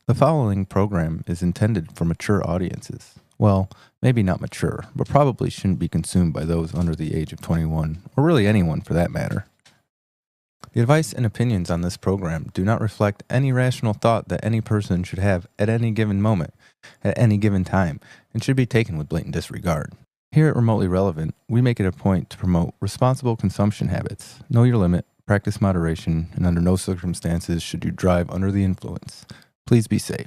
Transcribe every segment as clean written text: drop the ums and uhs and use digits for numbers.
The following program is intended for mature audiences. Well, maybe not mature, but probably shouldn't be consumed by those under the age of 21, or really anyone for that matter. The advice and opinions on this program do not reflect any rational thought that any person should have at any given moment, at any given time, and should be taken with blatant disregard. Here at Remotely Relevant, we make it a point to promote responsible consumption habits. Know your limit, practice moderation, and under no circumstances should you drive under the influence. Please be safe.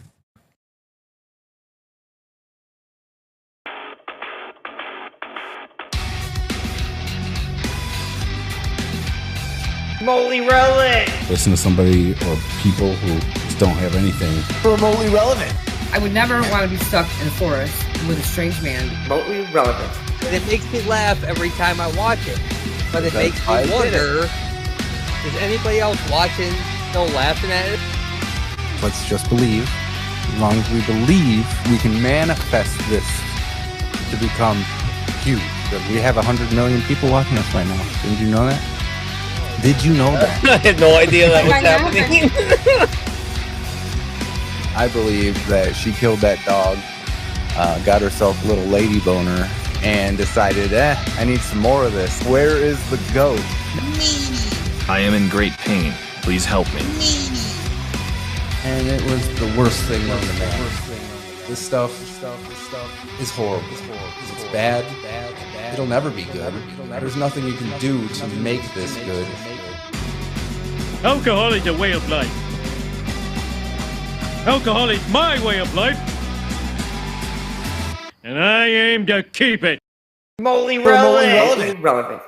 Remotely relevant. Listen to somebody or people who just don't have anything. Remotely relevant. I would never want to be stuck in a forest with a strange man. Remotely relevant. And it makes me laugh every time I watch it. But it makes me wonder, is anybody else watching still laughing at it? Let's just believe. As long as we believe, we can manifest this to become huge. We have 100 million people watching us right now. Didn't you know that? Did you know that? I had no idea that was happening. I believe that she killed that dog, got herself a little lady boner, and decided, I need some more of this. Where is the goat? I am in great pain. Please help me. And it was the worst thing known to man. This stuff is horrible. It's bad. It'll never be good. There's nothing you can do to make this good. Alcohol is a way of life. Alcohol is my way of life. And I aim to keep it. Remotely relevant.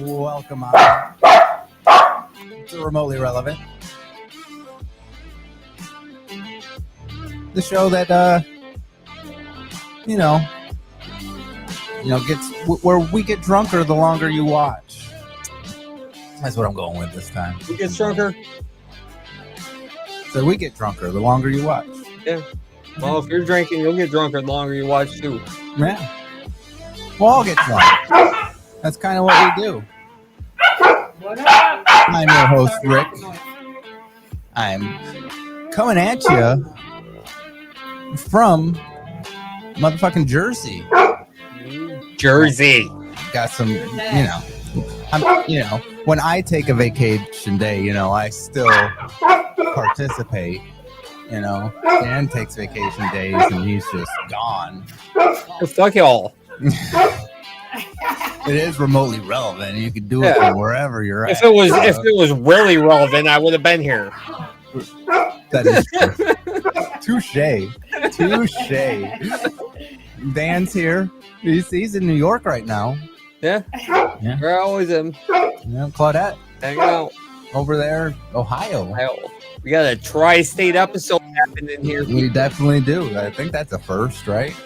Welcome on to Remotely Relevant, the show that gets where we get drunker the longer you watch. That's what I'm going with this time. Who gets drunker? So we get drunker the longer you watch. Yeah. Well, if you're drinking, you'll get drunker the longer you watch too. Yeah. We'll all get drunk. That's kind of what we do. I'm your host, Rick. I'm coming at you from motherfucking Jersey. Got some, when I take a vacation day, I still participate. Dan takes vacation days and he's just gone. Well, fuck y'all. It is remotely relevant. You can do it from wherever you're at. If it was really relevant, I would have been here. That is true. Touche. Dan's here. He's in New York right now. Yeah. Where I always am. Claudette. Hanging out. Over there, Ohio. We got a tri-state episode happening here. We definitely do. I think that's a first, right?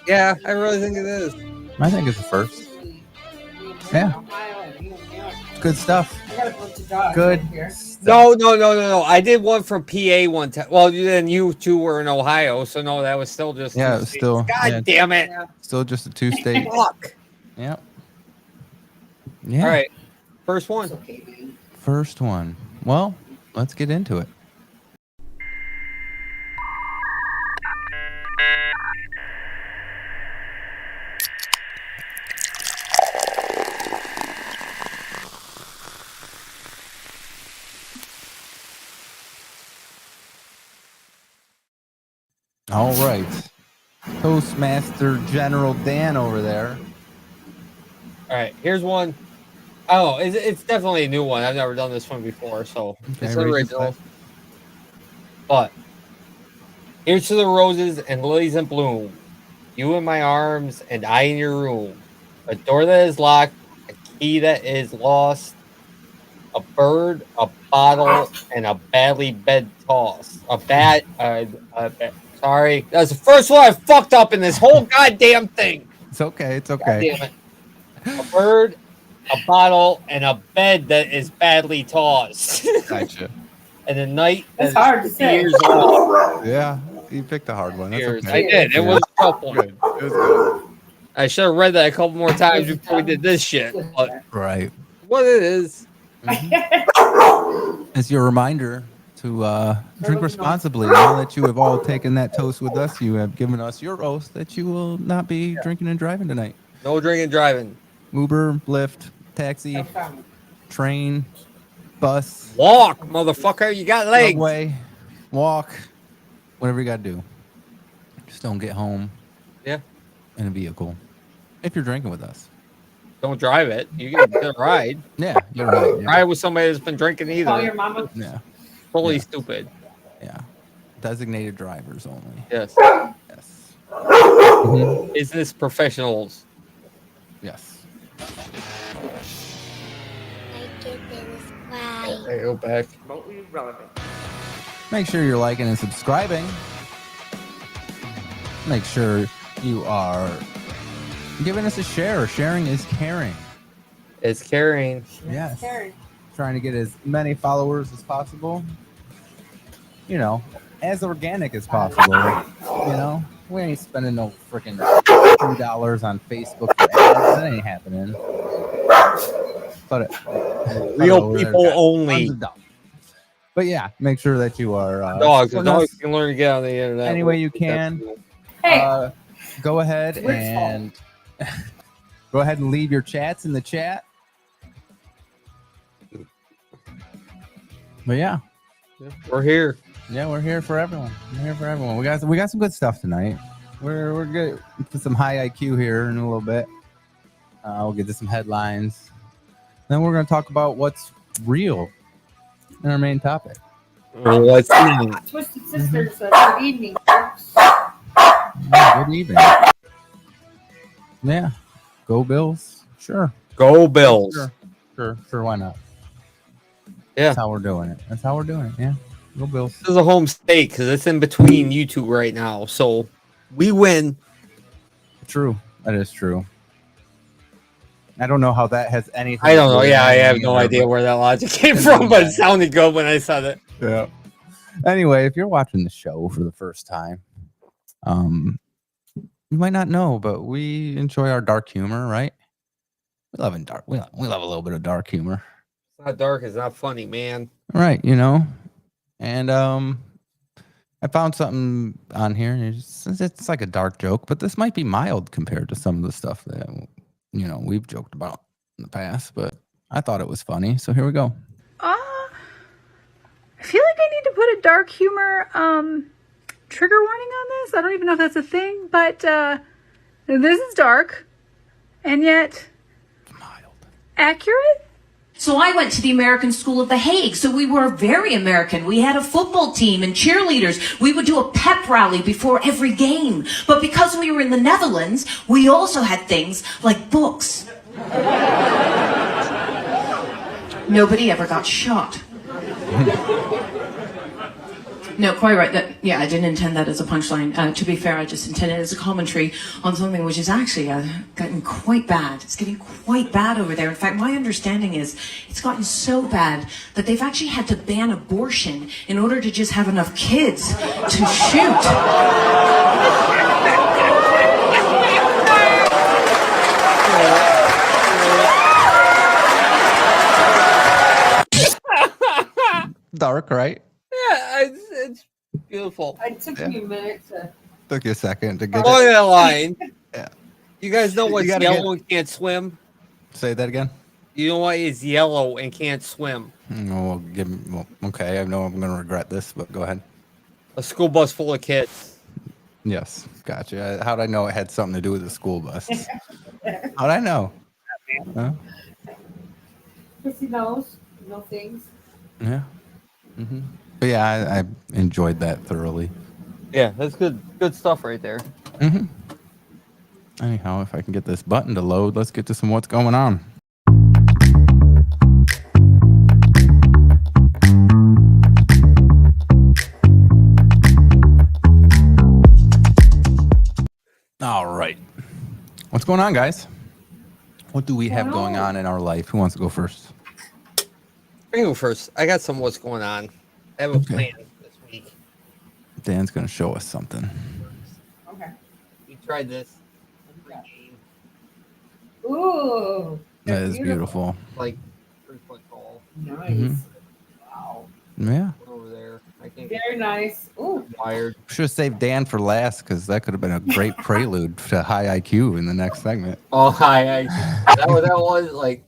Yeah, I really think it is. I think it's a first. Yeah. Good stuff. Good. No. I did one from PA one time. Well, then you two were in Ohio, so no, that was still just. Yeah, it was still. God damn it! Still just a 2-state. Fuck. Yep. Yeah. All right. First one. First one. Well, let's get into it. All right. Toastmaster General Dan over there. All right, here's one. Oh, it's definitely a new one. I've never done this one before, so it's original. But here's to the roses and lilies in bloom. You in my arms and I in your room. A door that is locked, a key that is lost, a bird, a bottle, and a badly bed toss. Sorry, that's the first one I fucked up in this whole goddamn thing. It's okay. God damn it. A bird, a bottle, and a bed that is badly tossed. Gotcha. And a night That's that hard to is say. years long. Yeah, you picked a hard one. That's Years. okay. I did. It was a tough one. Good. It was good. I should have read that a couple more times before we did this shit. But Right. what it is. It's your reminder to drink responsibly. Now that you have all taken that toast with us, you have given us your oath that you will not be drinking and driving tonight. No drinking and driving. Uber, Lyft, taxi, train, bus, Walk, motherfucker. You got legs. subway, walk, whatever you got to do. Just don't get home. Yeah. In a vehicle. If you're drinking with us. Don't drive it. You can get a ride. Yeah, you're right. Yeah. Ride with somebody that's been drinking Call either. your mama. Yeah. Totally Yeah. stupid. Yeah. Designated drivers only. Yes. Yes. Mhm. Business professionals. Yes. There you go back. Remotely relevant. Make sure you're liking and subscribing. Make sure you are giving us a share. Sharing is caring. It's carrying. Yes. Trying to get as many followers as possible. You know, as organic as possible. You know, we ain't spending no freaking $2 on Facebook for ads. That ain't happening. But Real people only. But yeah, make sure that you are Dogs. supporting Dogs us can learn to get on the internet. any way you can. Hey. Go ahead and go ahead and leave your chats in the chat. But yeah, We're here. yeah, we're here for everyone. We're here for everyone. We got some good stuff tonight. We're good to some high IQ here in a little bit. We'll get to some headlines. Then we're going to talk about what's real in our main topic. Let's see. Twisted Sisters. Good evening, folks. Good evening. Yeah, go Bills. Sure. Go Bills. Sure. Why not? Yeah. That's how we're doing it. Yeah. Go Bills. This is a home state because it's in between you two right now. So we win. True. That is true. I don't know how that has anything. I don't know. to do Yeah, I with have anything no either, idea where that logic came from, but it sounded good when I said it. but- Yeah. Anyway, if you're watching the show for the first time, you might not know, but we enjoy our dark humor, right? We love dark. We love a little bit of dark humor, It's not dark. It's not funny, man. right? You know, and I found something on here. And it's like a dark joke, but this might be mild compared to some of the stuff that we've joked about in the past. But I thought it was funny, so here we go. I feel like I need to put a dark humor trigger warning on this. I don't even know if that's a thing, but this is dark and yet Mild. accurate. So I went to the American School of The Hague. So we were very American. We had a football team and cheerleaders. We would do a pep rally before every game. But because we were in the Netherlands, we also had things like books. Nobody ever got shot. No, quite right. I didn't intend that as a punchline. To be fair, I just intended it as a commentary on something which is actually gotten quite bad. It's getting quite bad over there. In fact, my understanding is it's gotten so bad that they've actually had to ban abortion in order to just have enough kids to shoot. Dark, right? Yeah, it's beautiful. It took me a minute to. Took you a second to get Along that line, Yeah. you guys know what's You gotta yellow and can't swim? Say that again. You know what is yellow and can't swim? Okay, I know I'm going to regret this, but go ahead. A school bus full of kids. Yes, gotcha. How'd I know it had something to do with the school bus? How'd I know? Huh? Chrissy knows. No things. Yeah. But yeah, I enjoyed that thoroughly. Yeah, that's good stuff right there. Anyhow, if I can get this button to load, let's get to some what's going on. All right. What's going on, guys? What do we have going on in our life? Who wants to go first? I can go first. I got some what's going on. I have a plan this week. Dan's going to show us something. Okay. We tried this. Ooh. That is beautiful. Like 3 foot tall. Nice. Mhm. Wow. Yeah. Over there. I can't Very nice. Ooh. wired. Should have saved Dan for last because that could have been a great prelude to high IQ in the next segment. Oh, hi. Is that what that was? Like,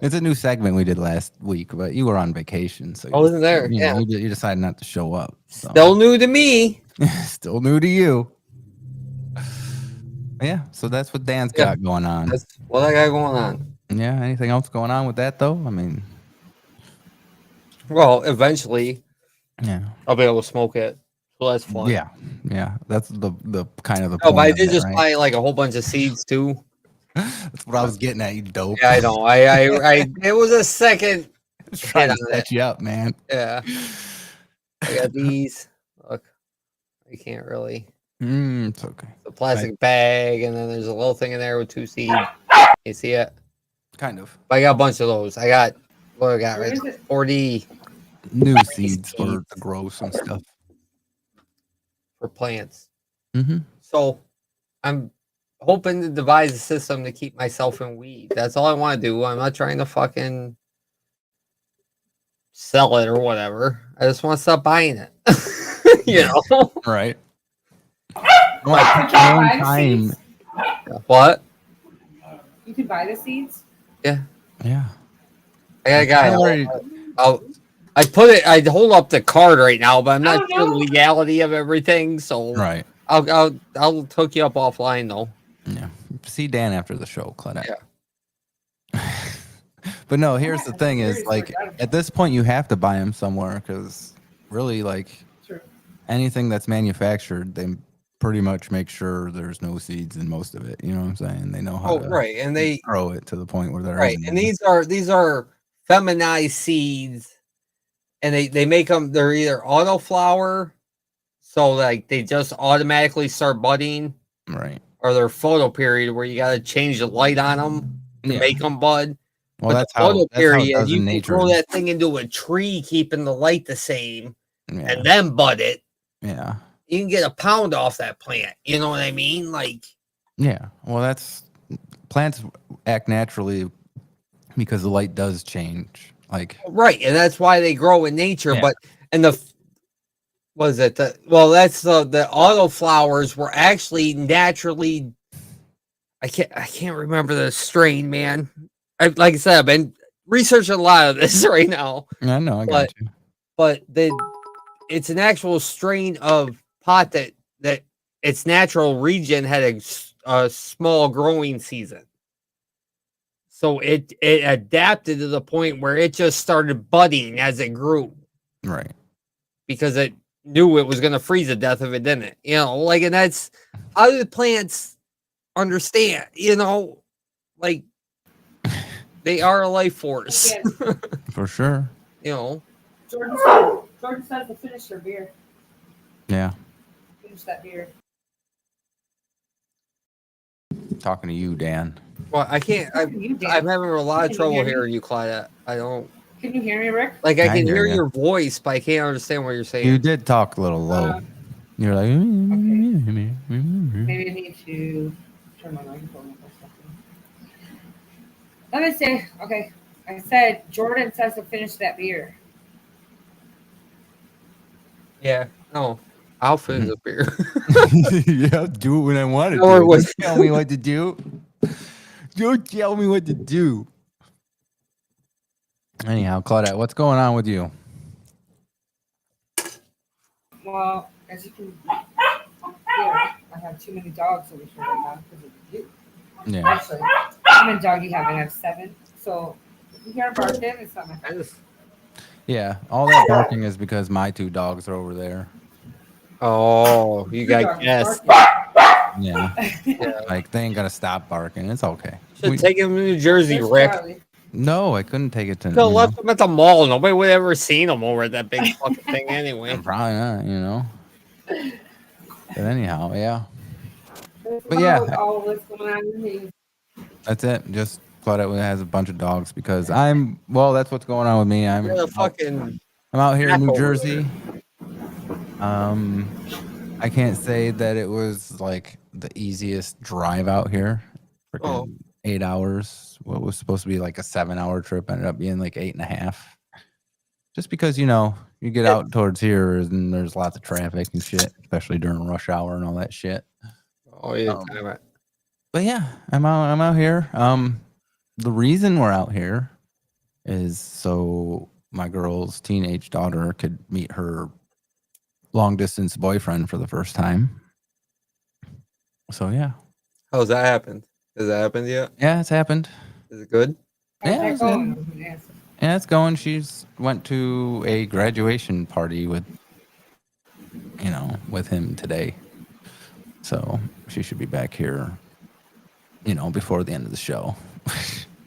It's a new segment we did last week, but you were on vacation, so I wasn't there. You Yeah. know, you decided not to show up. So. Still new to me. Still new to you. Yeah, so that's what Dan's got going on. That's what I got going on. Yeah, anything else going on with that though? I mean, well, eventually, yeah, I'll be able to smoke it. So that's fun. Yeah, that's the kind of the. Oh, point but I of did it, just right? buy like a whole bunch of seeds too. That's what I was getting at, you dope. Yeah, I know. I it was a second. Trying to set you up, man. Yeah. I got these. Look, I can't really. It's okay. The plastic bag, and then there's a little thing in there with 2 seeds. You see it? Kind of. But I got a bunch of those. I got what I got Where right. is it? 40 New seeds for the grow some stuff. for plants. Mm-hmm. So I'm hoping to devise a system to keep myself in weed. That's all I want to do. I'm not trying to fucking sell it or whatever. I just want to stop buying it. You know? Right. Well, you can buy the time. seeds. What? You can buy the seeds. Yeah. Yeah. I got a guy. I put it. I hold up the card right now, but I'm not sure the legality of everything. So Right. I'll hook you up offline though. Yeah. See Dan after the show, Claudette. Yeah. But no, here's the thing: is like at this point you have to buy them somewhere because really, like anything that's manufactured, they pretty much make sure there's no seeds in most of it. You know what I'm saying? They know how to right, and they grow it to the point where they're right. And these are feminized seeds, and they make them. They're either auto flower, so like they just automatically start budding, right, or they're photo period where you got to change the light on them to make them bud. Well, but that's the how photo period, it does you in can nature. grow that thing into a tree, keeping the light the same, Yeah. and then bud it. Yeah. You can get a pound off that plant. You know what I mean? Like, yeah. Well, that's plants act naturally because the light does change. Like, right, and that's why they grow in nature. Yeah. But and the was it the that's the auto flowers were actually naturally. I can't remember the strain, man. Like I said, I've been researching a lot of this right now. I know, I got you. But it's an actual strain of pot that its natural region had a small growing season. So it adapted to the point where it just started budding as it grew. Right. Because it knew it was going to freeze to death if it didn't. You know, like, and that's how do the plants understand, you know, like they are a life force. For sure. You know. Jordan says to finish their beer. Yeah. Finish that beer. Talking to you, Dan. Well, I can't. I'm having a lot of trouble hearing you, Claudette. I don't. Can you hear me, Rick? Like I can hear ya. your voice, but I can't understand what you're saying. You did talk a little low. You're like, Maybe I need to turn my microphone up or something. Let me say, okay. I said Jordan says to finish that beer. Yeah. No. I'll finish the beer. Yeah, do it when I want to. Or do. was- Don't tell me what to do. Don't tell me what to do. Anyhow, Claudette, what's going on with you? Well, as you can hear, I have too many dogs over here right now because of you. Yeah. Actually, how many dogs you have? I have 7. So if you hear barking, it's not my fault. Yeah, all that barking is because my 2 dogs are over there. Oh, you got guests. Yeah. Like, they ain't going to stop barking. It's okay. Should take him to New Jersey, Rick. No, I couldn't take it to. Could have left them at the mall. Nobody would have ever seen them over at that big fucking thing anyway. Probably not, you know. But anyhow, yeah. But yeah. All what's going on with me. That's it. Just Claudette has a bunch of dogs because that's what's going on with me. I'm out here in New Jersey. I can't say that it was like the easiest drive out here. Freaking 8 hours. What was supposed to be like a 7-hour trip ended up being like 8.5. Just because, you get out towards here and there's lots of traffic and shit, especially during rush hour and all that shit. Oh yeah, but yeah, I'm out here. The reason we're out here is so my girl's teenage daughter could meet her long distance boyfriend for the first time. So yeah. How's that happened? Has that happened yet? Yeah, it's happened. Is it good? Yeah, it's going. She's went to a graduation party with him today. So she should be back here, before the end of the show.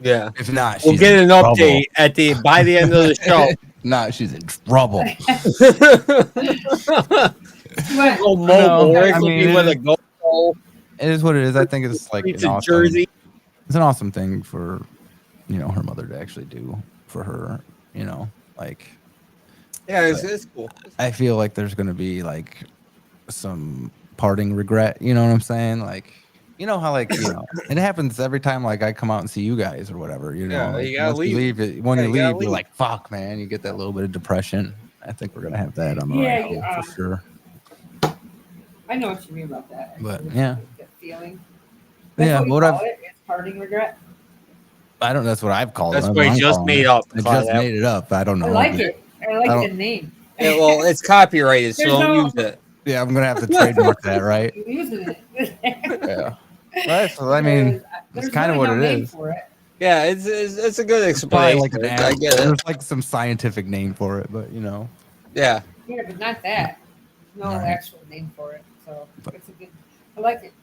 Yeah. If not, we'll get an update by the end of the show. Nah, she's in trouble. It is what it is. I think it's like an awesome, Jersey. It's an awesome thing for her mother to actually do for her. Yeah, it's cool. I feel like there's gonna be like some parting regret. You know what I'm saying? Like, how it happens every time like I come out and see you guys or whatever. Yeah, like, you gotta leave. When you leave, you're like, fuck, man. You get that little bit of depression. I think we're gonna have that on the right hole for sure. I know what you mean about that. But yeah, that feeling. That's what I've it. It's parting regret. I don't. That's what I've called it. That's what I just made up. I just made it up. I don't know. I like it. I like the name. Yeah, well, it's copyrighted, so don't use it. Yeah, I'm gonna have to trademark that, right? Using it. Yeah. Well, I mean, it's kind of what it is. Yeah, it's a good explanation. Like I get it. There's like some scientific name for it, but Yeah. Yeah, but not that. No actual name for it. So it's a good. I like it.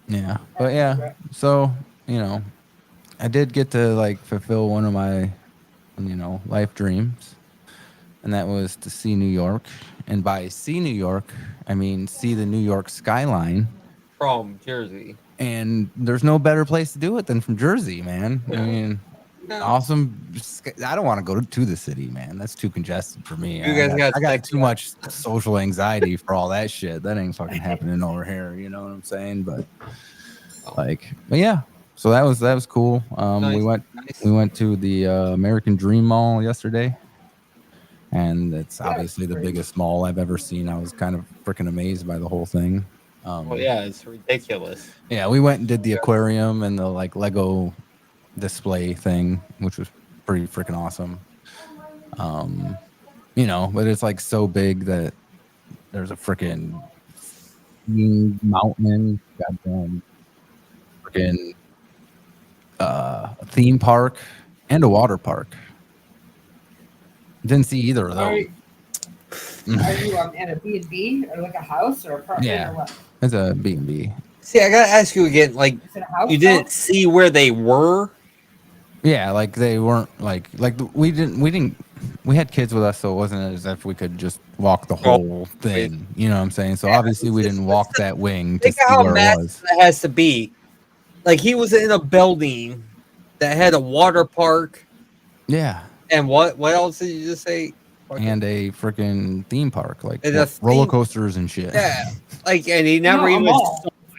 Yeah, but yeah. So I did get to like fulfill one of my, life dreams, and that was to see New York. And by see New York, I mean see the New York skyline from Jersey. And there's no better place to do it than from Jersey, man. I mean, awesome. I don't want to go to the city, man. That's too congested for me. I got too much social anxiety for all that shit. That ain't fucking happening over here. You know what I'm saying? But yeah. So that was cool. We went to the American Dream Mall yesterday, and it's obviously the biggest mall I've ever seen. I was kind of freaking amazed by the whole thing. Yeah, it's ridiculous. Yeah, we went and did the aquarium and the like Lego display thing, which was pretty freaking awesome. But it's like so big that there's a freaking mountain, goddamn freaking theme park and a water park. Didn't see either of those. Are you at a B&B or like a house or apartment or what? It's a B&B. See, I gotta ask you again. Like, you didn't see where they were? Yeah, like they weren't like we had kids with us, so it wasn't as if we could just walk the whole thing. You know what I'm saying? So obviously we didn't walk that wing to see where it was. It has to be. Like he was in a building that had a water park. Yeah. And what else did you just say? And a freaking theme park, like roller coasters and shit. Yeah, like, and he never even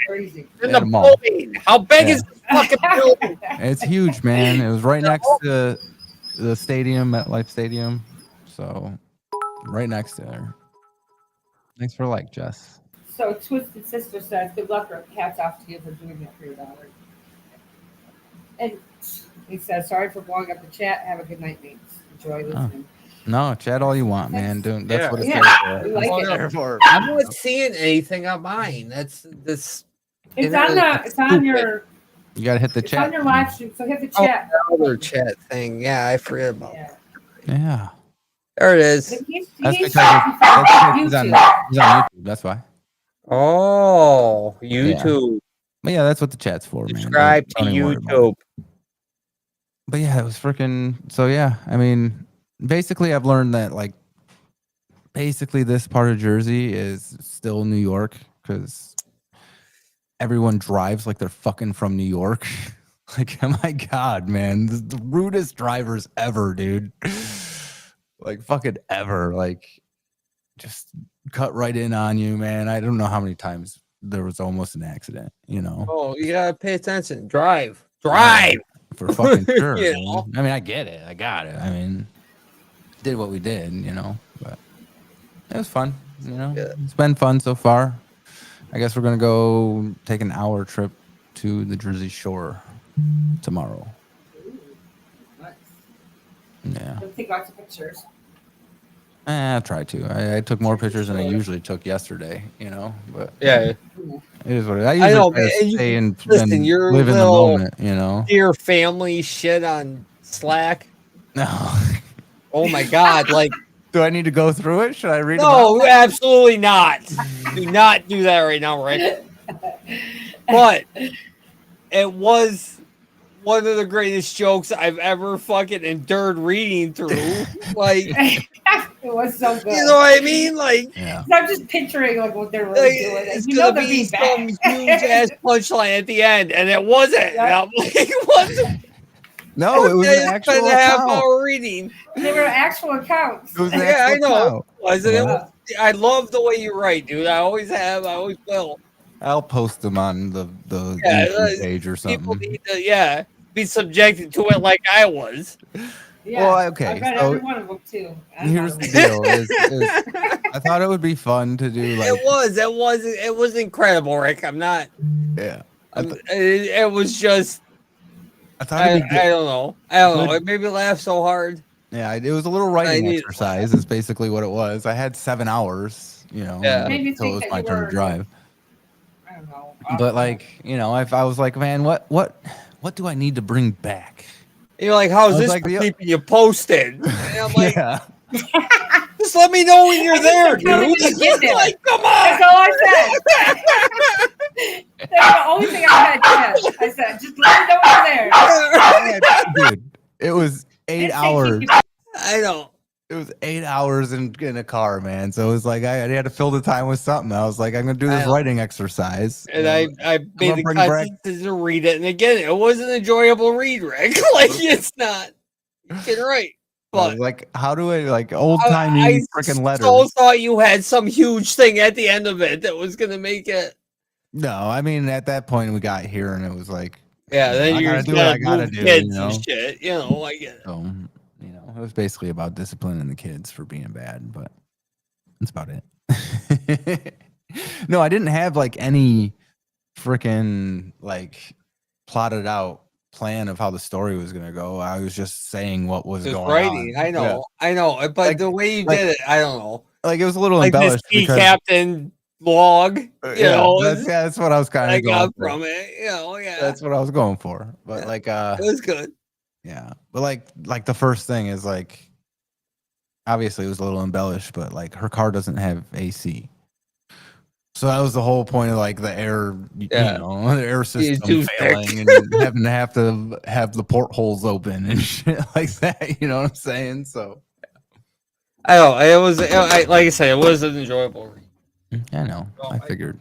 crazy. In the building. How big is this fucking building? It's huge, man. It was right next to the stadium, MetLife Stadium. So, right next to there. Thanks for Jess. So, Twisted Sister says, "Good luck, or hats off to you for doing that for your daughter." And he says, "Sorry for blowing up the chat. Have a good night, mates. Enjoy listening." No, chat all you want, man. That's what it's there for. I'm not seeing anything on mine. That's this. It's on your. You gotta hit the chat. It's on your live stream, so hit the chat. The other chat thing. Yeah, I forget about that. Yeah. There it is. That's because he's on YouTube. That's why. Oh, YouTube. Yeah. But yeah, that's what the chat's for, man. Subscribe to YouTube. But yeah, it was freaking. So yeah, I mean. Basically, I've learned that basically this part of Jersey is still New York because everyone drives like they're fucking from New York. Like, oh my God, man. The rudest drivers ever, dude. Like, fucking ever. Like, just cut right in on you, man. I don't know how many times there was almost an accident, you know? Oh, you gotta pay attention. Drive. Drive! For fucking sure. You man. know? I mean, I get it. I got it. I mean, did what we did, you know? But it was fun, you know? Yeah. It's been fun so far. I guess we're going to go take an hour trip to the Jersey Shore tomorrow. Nice. Yeah. Let's take lots of pictures. I'll try to. I took more pictures than I usually took yesterday, you know? But Yeah. it is what it is. I usually know, try to man, stay and listen, your live in the little moment, you know? dear family shit on Slack. No. Oh my God. Like, do I need to go through it? Should I read no, about it? absolutely not. Do not do that right now, Rick. But it was one of the greatest jokes I've ever fucking endured reading through. Like, it was so good. you know what I mean? Like, yeah. I'm just picturing like what they're really doing. It's You know gonna they're be being bad. some huge ass punchline at the end, and it wasn't. Yeah. And I'm like, what? No, it was an I actual spent a half account. hour reading. They were actual accounts. It was an Yeah, I actual know. account. Wasn't Yeah. it? Was, I love the way you write, dude. I always have. I always will. I'll post them on the Yeah, YouTube page or people something. need to, be subjected to it like I was. Yeah, Well, okay, I've read so every one of them too. Here's the deal: I thought it would be fun to do. Like, It was incredible, Rick. I'm not. Yeah, it was just. I thought it'd be good. I don't know. I don't know. Good. It made me laugh so hard. Yeah, it was a little writing exercise. Is basically what it was. I had 7 hours, you know, Yeah. Made me until it think was that my you turn to were- drive. I don't know. But like, you know, I was like, man, what do I need to bring back? You're like, how's was this like, for keeping you posted? And I'm like, Yeah. just let me know when you're there, dude. Tell me when you get there. Like, come on. That's all I said. That's the only thing I said. I said, just let me know when you're there. Dude, it was 8 hours. I know. It was 8 hours in a car, man. So it was like I had to fill the time with something. I was like, I'm gonna do this writing exercise. And you know, I made the conscious decision to read it. And again, it was an enjoyable read, Rick. Like, it's not. You're right. I was But like, how do I like old timey freaking letters? I thought you had some huge thing at the end of it that was gonna make it. No, I mean at that point we got here and it was like, Yeah, then I you're gotta do what I gotta do. kids You know? and shit. You know, I get it. So, you know, it was basically about disciplining the kids for being bad, but that's about it. No, I didn't have like any freaking like plotted out plan of how the story was gonna go. I was just saying what was Just going writing. on. I know, Yeah. I know. But Like- the way you like- did it, I don't know. Like it was a little Like this embellished sea because captain log, you know, that's what I was kind I of going got for. from it. You know, yeah, That's what I was going for. But like it was good. yeah. But like the first thing is like obviously it was a little embellished, but like her car doesn't have AC. So that was the whole point of like the air, Yeah. you know, the air system too failing thick. and having to have the portholes open and shit like that. You know what I'm saying? So I know it was. Like I said, it was an enjoyable read. I know. I figured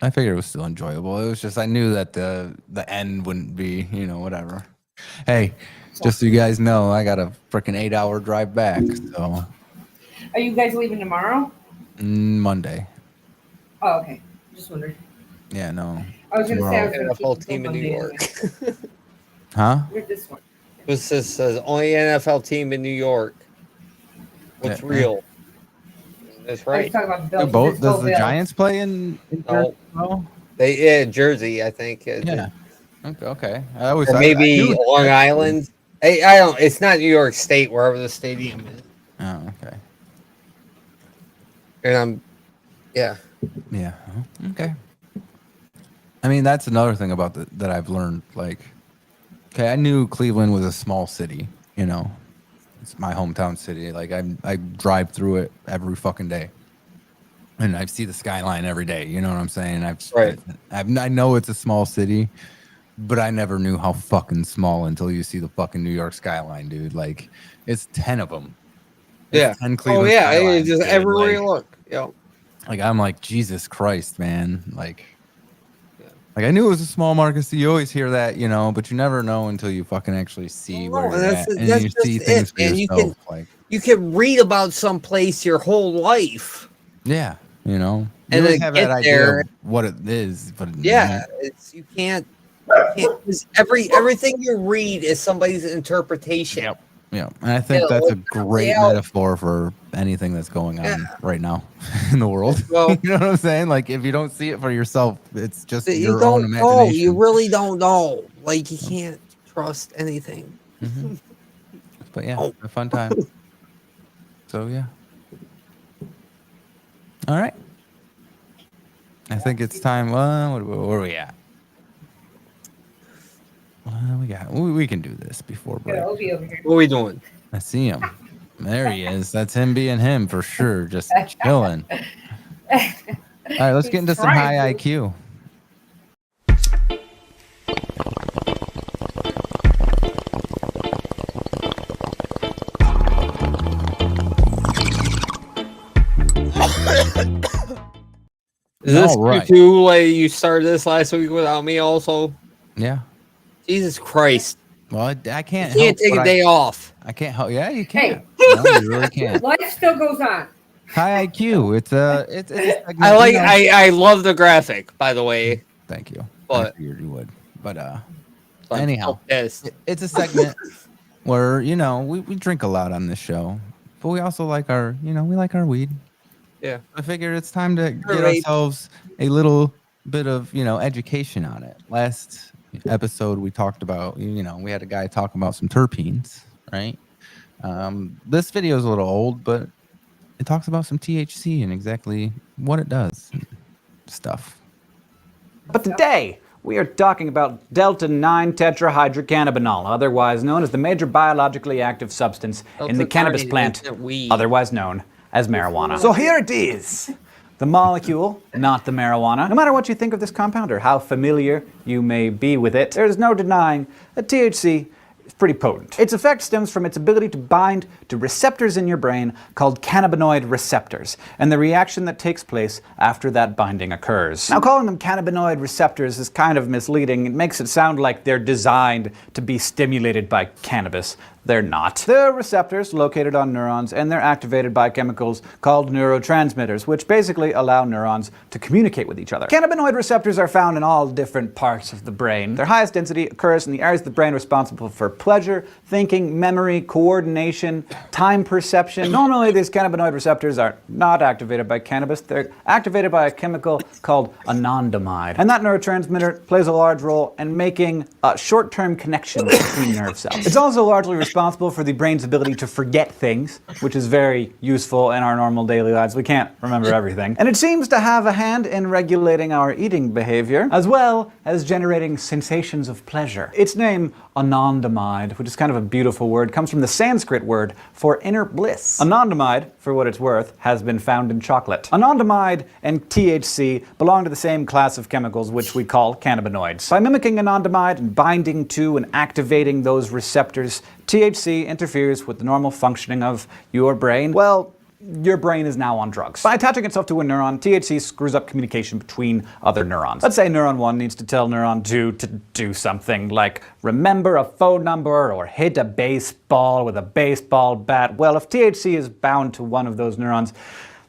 it was still enjoyable. It was just I knew that the end wouldn't be, you know, whatever. Hey, just so you guys know, I got a freaking 8-hour drive back. So Are you guys leaving tomorrow? Monday. Oh, okay. Just wondering. Yeah, no. I was going to say I was Tomorrow. going to NFL team in New York. Huh? Where's this one? This says only NFL team in New York. What's Yeah. real? That's I was right. talking about the Do Bills. both It's does still the Bills. Giants play in No, no? Jersey, I think. Yeah. Okay. I always Or I maybe knew- Long Island. I don't. It's not New York State, wherever the stadium is. Oh, okay. And yeah. Yeah. Okay. I mean, that's another thing about that I've learned. Like, okay, I knew Cleveland was a small city. You know, it's my hometown city. Like, I drive through it every fucking day, and I see the skyline every day. You know what I'm saying? I know it's a small city, but I never knew how fucking small until you see the fucking New York skyline, dude. Like, it's 10 of them. Yeah. 10 Oh Cleveland yeah. skylines, It's just dude. everywhere you Like, look. Yeah. like I'm like, Jesus Christ, man. Like Like, I knew it was a small market, so you always hear that, but you never know until you fucking actually see where you're at. And you see things for yourself. You can read about some place your whole life. Yeah, you and always have that idea of what it is, but you can't. Everything you read is somebody's interpretation. Yep. Yeah, and I think that's a great metaphor for anything that's going on right now in the world. Well, you know what I'm saying? Like, if you don't see it for yourself, it's just your own imagination. You really don't know. Like, you can't trust anything. Mm-hmm. But yeah, a fun time. So yeah. All right. I think it's time. Where are we at? We can do this before break. What are we doing? I see him. There he is. That's him being him for sure. Just chilling. All right, let's get into some high IQ. Is this too late? You started this last week without me also? Yeah. Jesus Christ. Well, I can't. You can't take a day off. I can't help. Yeah, you can. Hey. No, you really can't. Life still goes on. High IQ. It's I love the graphic, by the way. Thank you. But I figured you would. But anyhow, it's a segment where we drink a lot on this show, but we also like our we like our weed. Yeah. I figured it's time to get ourselves a little bit of education on it. Last episode we talked about we had a guy talking about some terpenes, right? This video is a little old, but it talks about some THC and exactly what it does and stuff. But today we are talking about delta-9 tetrahydrocannabinol, otherwise known as the major biologically active substance in the cannabis plant, otherwise known as marijuana. So here it is. The molecule, not the marijuana. No matter what you think of this compound or how familiar you may be with it, there's no denying that THC is pretty potent. Its effect stems from its ability to bind to receptors in your brain called cannabinoid receptors, and the reaction that takes place after that binding occurs. Now, calling them cannabinoid receptors is kind of misleading. It makes it sound like they're designed to be stimulated by cannabis. They're not. They're receptors located on neurons, and they're activated by chemicals called neurotransmitters, which basically allow neurons to communicate with each other. Cannabinoid receptors are found in all different parts of the brain. Their highest density occurs in the areas of the brain responsible for pleasure, thinking, memory, coordination, time perception. Normally, these cannabinoid receptors are not activated by cannabis. They're activated by a chemical called anandamide. And that neurotransmitter plays a large role in making short-term connections between nerve cells. It's also largely responsible for the brain's ability to forget things, which is very useful in our normal daily lives. We can't remember everything. And it seems to have a hand in regulating our eating behavior, as well as generating sensations of pleasure. Its name, anandamide, which is kind of a beautiful word, comes from the Sanskrit word for inner bliss. Anandamide, for what it's worth, has been found in chocolate. Anandamide and THC belong to the same class of chemicals, which we call cannabinoids. By mimicking anandamide and binding to and activating those receptors, THC interferes with the normal functioning of your brain. Well, your brain is now on drugs. By attaching itself to a neuron, THC screws up communication between other neurons. Let's say neuron 1 needs to tell neuron 2 to do something like remember a phone number or hit a baseball with a baseball bat. Well, if THC is bound to one of those neurons,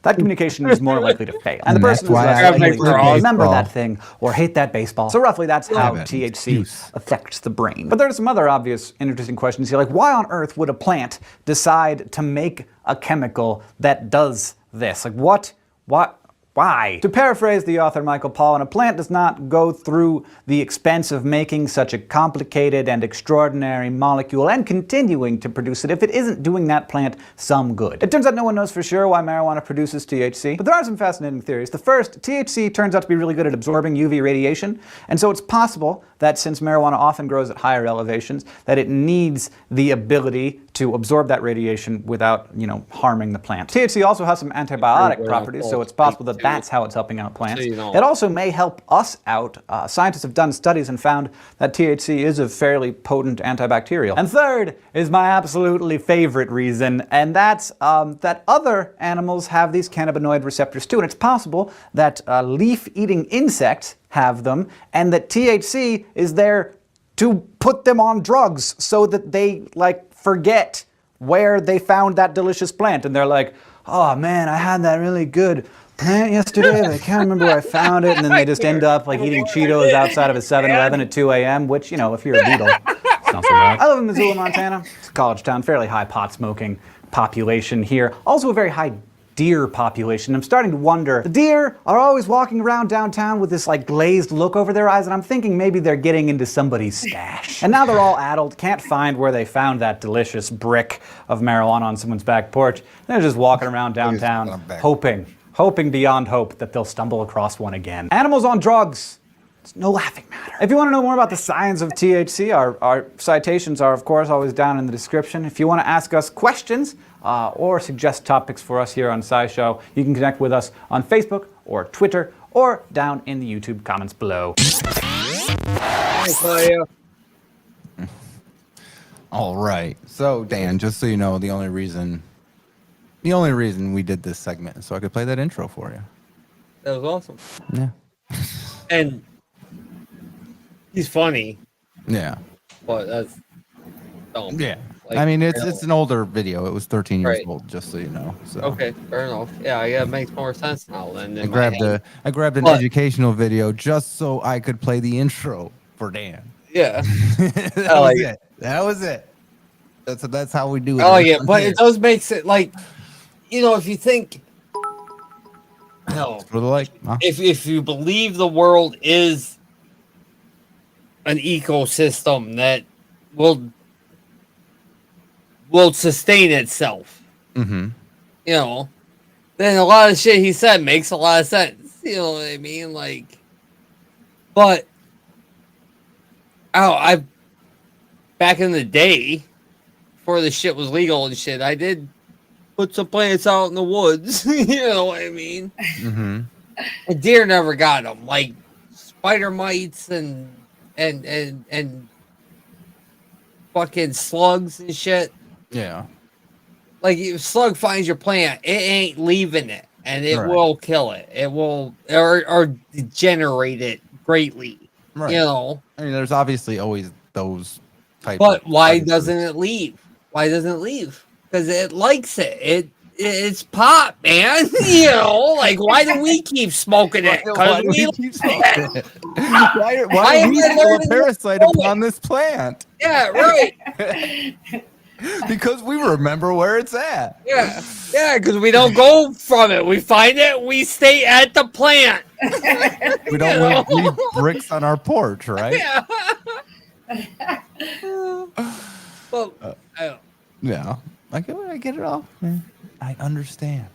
that communication is more likely to fail. And the person is less likely to remember that thing or hate that baseball. So roughly that's how THC affects the brain. But there's some other obvious and interesting questions here, like why on earth would a plant decide to make a chemical that does this? Like why? To paraphrase the author Michael Pollan, a plant does not go through the expense of making such a complicated and extraordinary molecule and continuing to produce it if it isn't doing that plant some good. It turns out no one knows for sure why marijuana produces THC, but there are some fascinating theories. The first, THC turns out to be really good at absorbing UV radiation, and so it's possible that since marijuana often grows at higher elevations, that it needs the ability to absorb that radiation without, harming the plant. THC also has some antibiotic properties, so it's possible that that's how it's helping out plants. It also may help us out. Scientists have done studies and found that THC is a fairly potent antibacterial. And third is my absolutely favorite reason, and that's that other animals have these cannabinoid receptors too, and it's possible that leaf-eating insects have them, and that THC is there to put them on drugs so that they like forget where they found that delicious plant. And they're like, oh man, I had that really good plant yesterday, but I can't remember where I found it. And then they just end up like eating Cheetos outside of a 7-Eleven at 2 a.m., which, you know, if you're a beetle, it's not so bad. I live in Missoula, Montana. It's a college town, fairly high pot smoking population here. Also a very high deer population. I'm starting to wonder, the deer are always walking around downtown with this like glazed look over their eyes, and I'm thinking maybe they're getting into somebody's stash. And now they're all addled, can't find where they found that delicious brick of marijuana on someone's back porch. They're just walking around downtown, hoping beyond hope that they'll stumble across one again. Animals on drugs. It's no laughing matter. If you want to know more about the science of THC, our citations are, of course, always down in the description. If you want to ask us questions or suggest topics for us here on SciShow, you can connect with us on Facebook or Twitter or down in the YouTube comments below. All right. So, Dan, just so you know, the only reason we did this segment is so I could play that intro for you. That was awesome. Yeah. And he's funny. Yeah. But that's dumb. Yeah. Like, I mean, it's an older video. It was 13 years Right. old, just so you know. So. Okay, fair enough. Yeah, it makes more sense now than I grabbed an educational video just so I could play the intro for Dan. Yeah. That was it. That was it. That's how we do it. Oh yeah, but it does make it like, you know, if you think, if you believe the world is an ecosystem that will sustain itself, mm-hmm. you know, then a lot of shit he said makes a lot of sense. You know what I mean? Like, but I back in the day, before the shit was legal and shit, I did put some plants out in the woods. You know what I mean? Mm-hmm. A deer never got them, like spider mites and fucking slugs and shit. Yeah. Like if slug finds your plant, it ain't leaving it, and it will kill it. It will or degenerate it greatly. Right. You know. I mean, there's obviously always those types. But why doesn't it leave? Why doesn't it leave? Because it likes it. It's pot, man. You know, like why do we keep smoking it? Why do we keep smoking it? Why are we still a parasite upon this plant? Yeah, right. Because we remember where it's at. Yeah, because we don't go from it. We find it, we stay at the plant. We don't leave bricks on our porch, right? Yeah. Well, yeah. I get it all, man. I understand.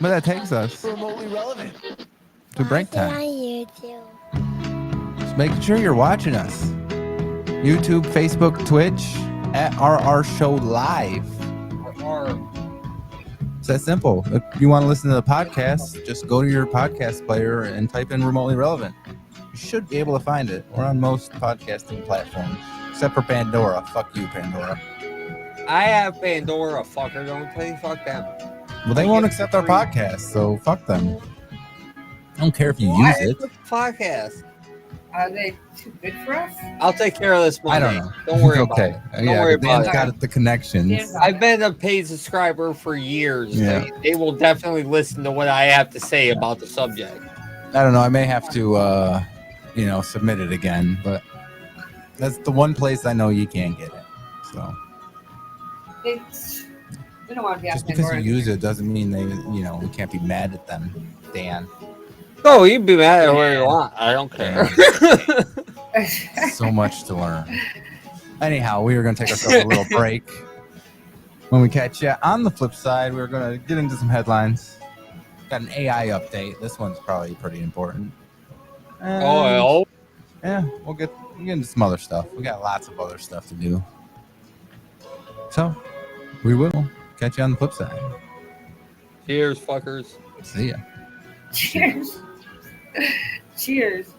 But that takes us remotely relevant to break time. On YouTube. Just making sure you're watching us. YouTube, Facebook, Twitch, at RR Show Live. It's that simple. If you want to listen to the podcast, just go to your podcast player and type in Remotely Relevant. You should be able to find it. We're on most podcasting platforms, except for Pandora. Fuck you, Pandora. I have Pandora, fucker. Don't play. Fuck them. Well, they won't accept our podcast, so fuck them. I don't care if you use it. Podcast. Are they too good for us? I'll take care of this Monday. I don't know. Don't worry okay. about it. Don't worry about it. Got the connections. I've been a paid subscriber for years. Yeah. They will definitely listen to what I have to say about the subject. I don't know. I may have to, submit it again, but that's the one place I know you can't get it. So They don't want to be just because you use it doesn't mean we can't be mad at them, Dan. Oh, you can be mad at where you want. I don't care. So much to learn. Anyhow, we are going to take ourselves a little break. When we catch you on the flip side, we're going to get into some headlines. Got an AI update. This one's probably pretty important. Oh, yeah, we'll get into some other stuff. We got lots of other stuff to do. So, we will catch you on the flip side. Cheers, fuckers. See ya. Cheers. Cheers.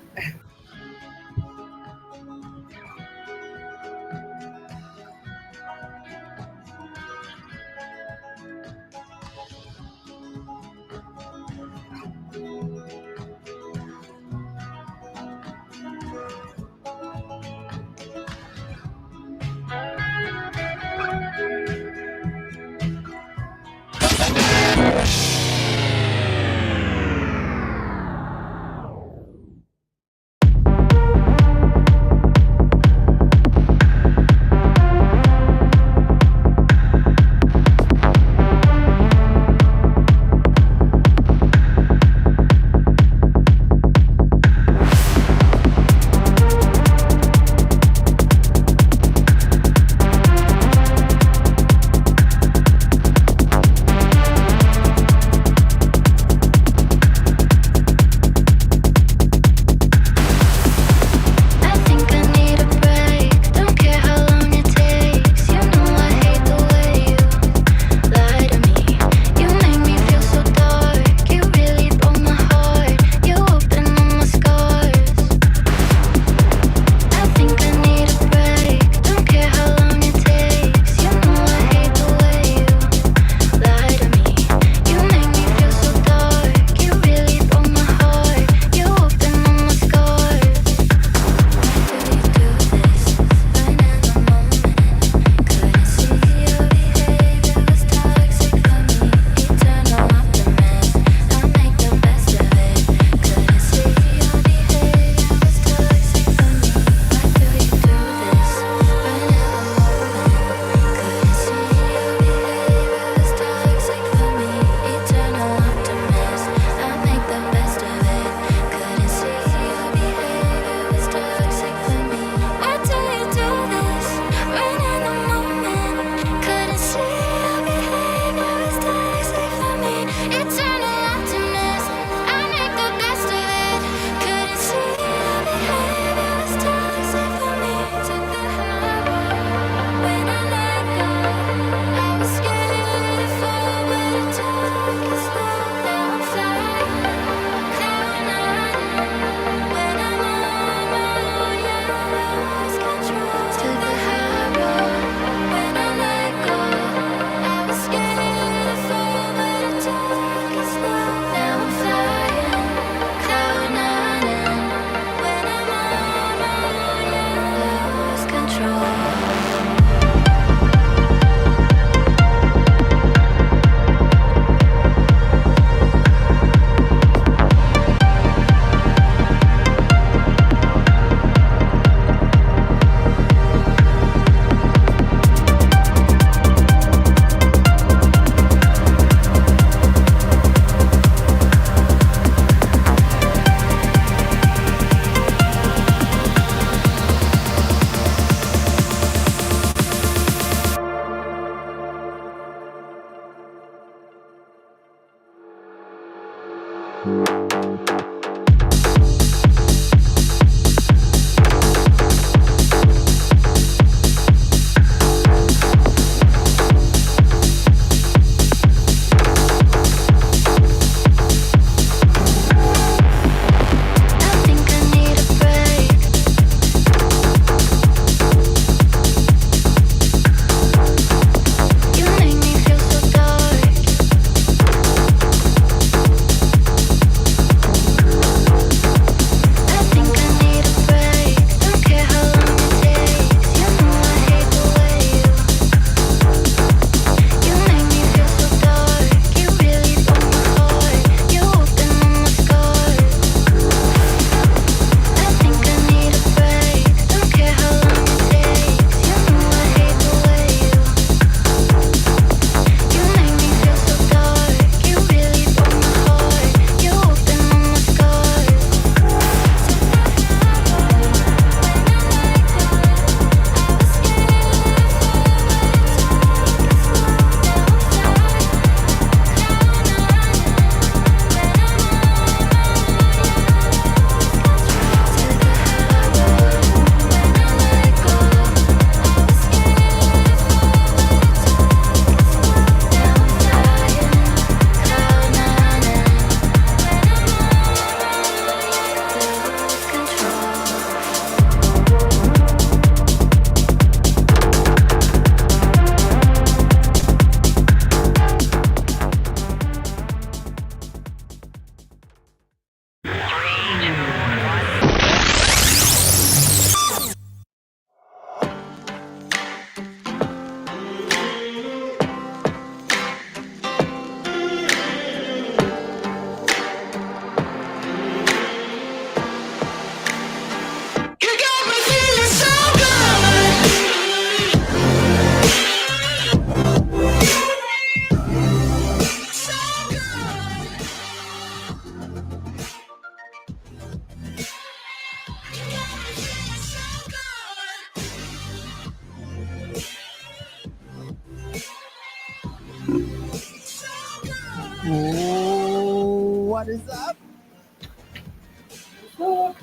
What is up?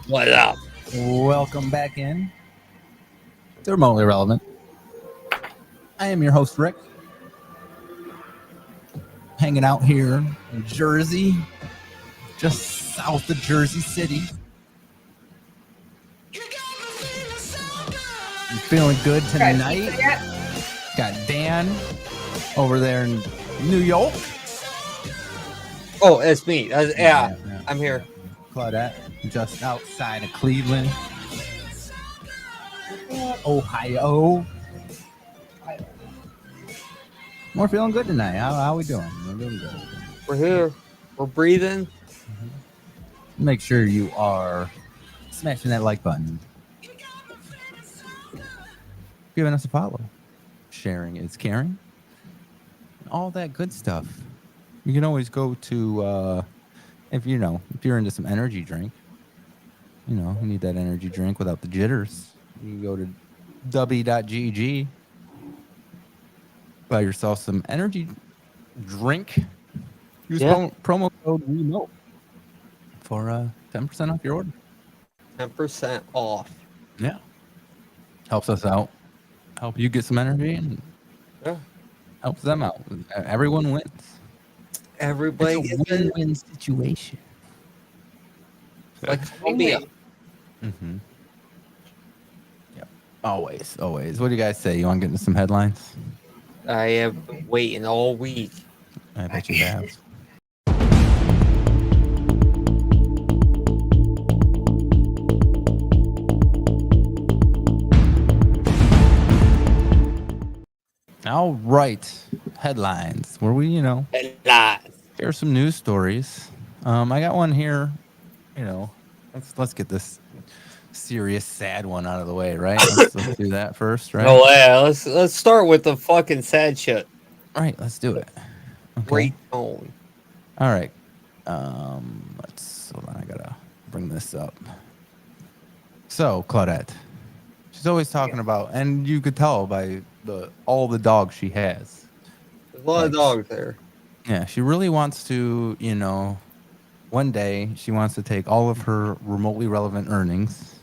What up? Welcome back in to Remotely Relevant. I am your host, Rick. Hanging out here in Jersey, just south of Jersey City. I'm feeling good tonight. Got Dan over there in New York. Oh, it's me. Yeah, I'm here. Claudette, just outside of Cleveland, Ohio. We're feeling good tonight. How are we doing? We're doing good. We're here. We're breathing. Make sure you are smashing that like button. Giving us a follow. Sharing is caring. All that good stuff. You can always go to, if you're into some energy drink, you need that energy drink without the jitters. You can go to w.gg, buy yourself some energy drink. Use promo code REMOTE for 10% off your order. 10% off. Yeah. Helps us out. Help you get some energy and helps them out. Everyone wins. Everybody gets a win-win situation. Like Columbia. Mm-hmm. Yep. Always. What do you guys say? You want to get into some headlines? I have been waiting all week. I bet you have. All right, headlines. Where we, here's some news stories. I got one here. Let's get this serious, sad one out of the way, right? Let's do that first, right? Oh yeah, let's start with the fucking sad shit. All right, let's do it. Okay. Great tone. All right. Hold on. I gotta bring this up. So Claudette, she's always talking about, and you could tell by all the dogs she has. There's a lot of dogs there. Yeah, she really wants to, one day she wants to take all of her remotely relevant earnings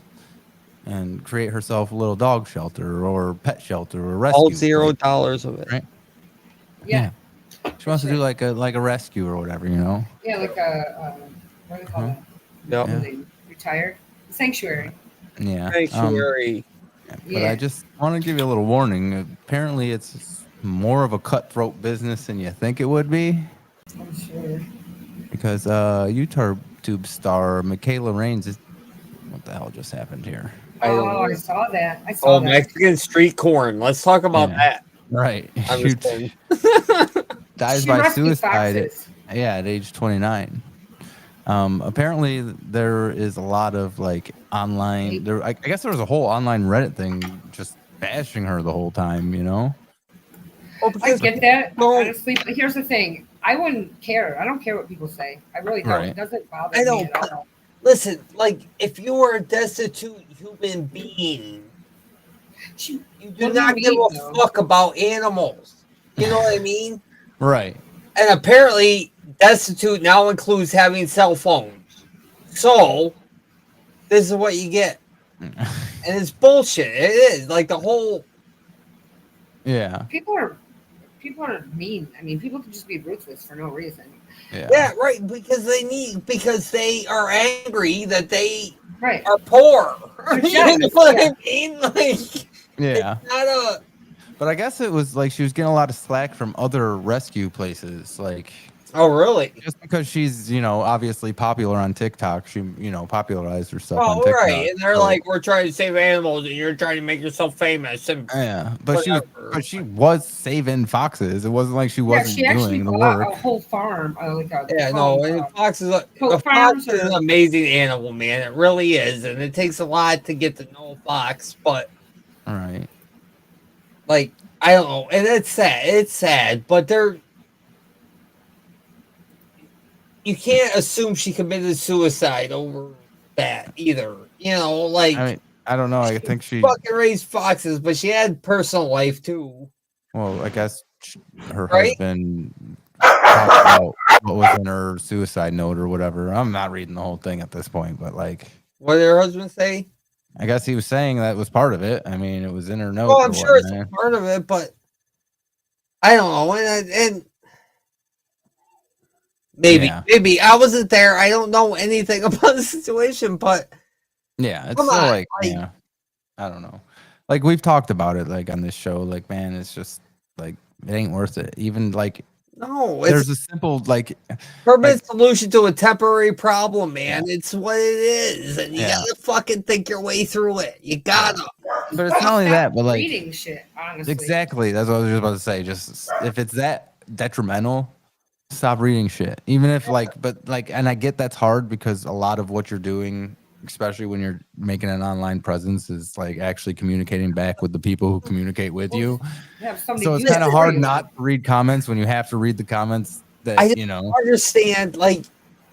and create herself a little dog shelter or pet shelter or rescue. All $0 of it. Right? Yeah. She wants to do like a rescue or whatever, Yeah, like a what do they call that? Yep. When they retired? Sanctuary. Yeah. Sanctuary. But I just want to give you a little warning. Apparently, it's more of a cutthroat business than you think it would be. I'm sure. Because YouTube star Michaela Raines what the hell just happened here? I saw that. That. Mexican street corn. Let's talk about that. Right. I'm just kidding. Dies by suicide at age 29. Apparently there is a lot of online I guess there was a whole online Reddit thing just bashing her the whole time, I get that, honestly, but here's the thing. I wouldn't care. I don't care what people say. I really don't. Right. It doesn't bother me at all. Listen, if you were a destitute human being, you do not give a fuck about animals. You know what I mean? Right. And apparently, destitute now includes having cell phones. So, this is what you get. And it's bullshit. It is. The whole... Yeah. People are mean. I mean, people can just be ruthless for no reason. Yeah, right. Because they are angry that they right. are poor. You know what I mean? Yeah. It's not a... But I guess it was she was getting a lot of slack from other rescue places. Oh, really? Just because she's, obviously popular on TikTok. She, popularized herself on TikTok. Right. And they're we're trying to save animals and you're trying to make yourself famous. And yeah. But she was saving foxes. It wasn't like she wasn't doing the work. A whole farm. Fox is an amazing animal, man. It really is. And it takes a lot to get to know a fox. But, all right. I don't know. And it's sad. It's sad. But you can't assume she committed suicide over that either. I don't know. I think she fucking raised foxes, but she had personal life too. Well, I guess her husband talked about what was in her suicide note or whatever. I'm not reading the whole thing at this point, but like, what did her husband say? I guess he was saying that was part of it. I mean, it was in her note. Well, I'm sure it's a part of it, but I don't know. And maybe I wasn't there. I don't know anything about the situation, but yeah, it's so like, yeah, I don't know. Like we've talked about it, like on this show. Like, man, it's just like it ain't worth it. Even like, no, there's a simple like permanent solution to a temporary problem, man. Yeah. It's what it is, and you gotta fucking think your way through it. You gotta. But it's not only that, but like reading shit. Honestly, exactly. That's what I was just about to say. Just if it's that detrimental, stop reading shit. Even if like, but like, and I get that's hard because a lot of what you're doing, especially when you're making an online presence, is like actually communicating back with the people who communicate with you. So it's kind of hard not to read comments when you have to read the comments that I understand. Like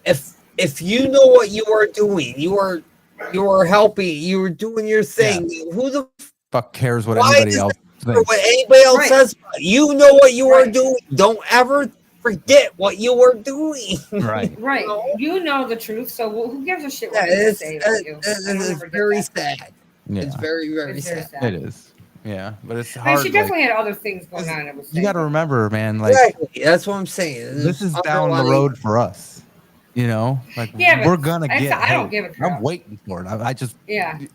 if you know what you are doing, you are helping, you are doing your thing. Yeah. Who the fuck cares what anybody else thinks? What anybody else says? You know what you are doing. Don't ever forget what you were doing. Right. You know the truth, so who gives a shit what they say about you? It's very sad. Yeah. It's very, very sad. It is. Yeah, but it's hard. I mean, she definitely had other things going on. You got to remember, man. Like that's what I'm saying. This is down the road for us. You know, like we're gonna get. I don't give a crap. I'm waiting for it. I just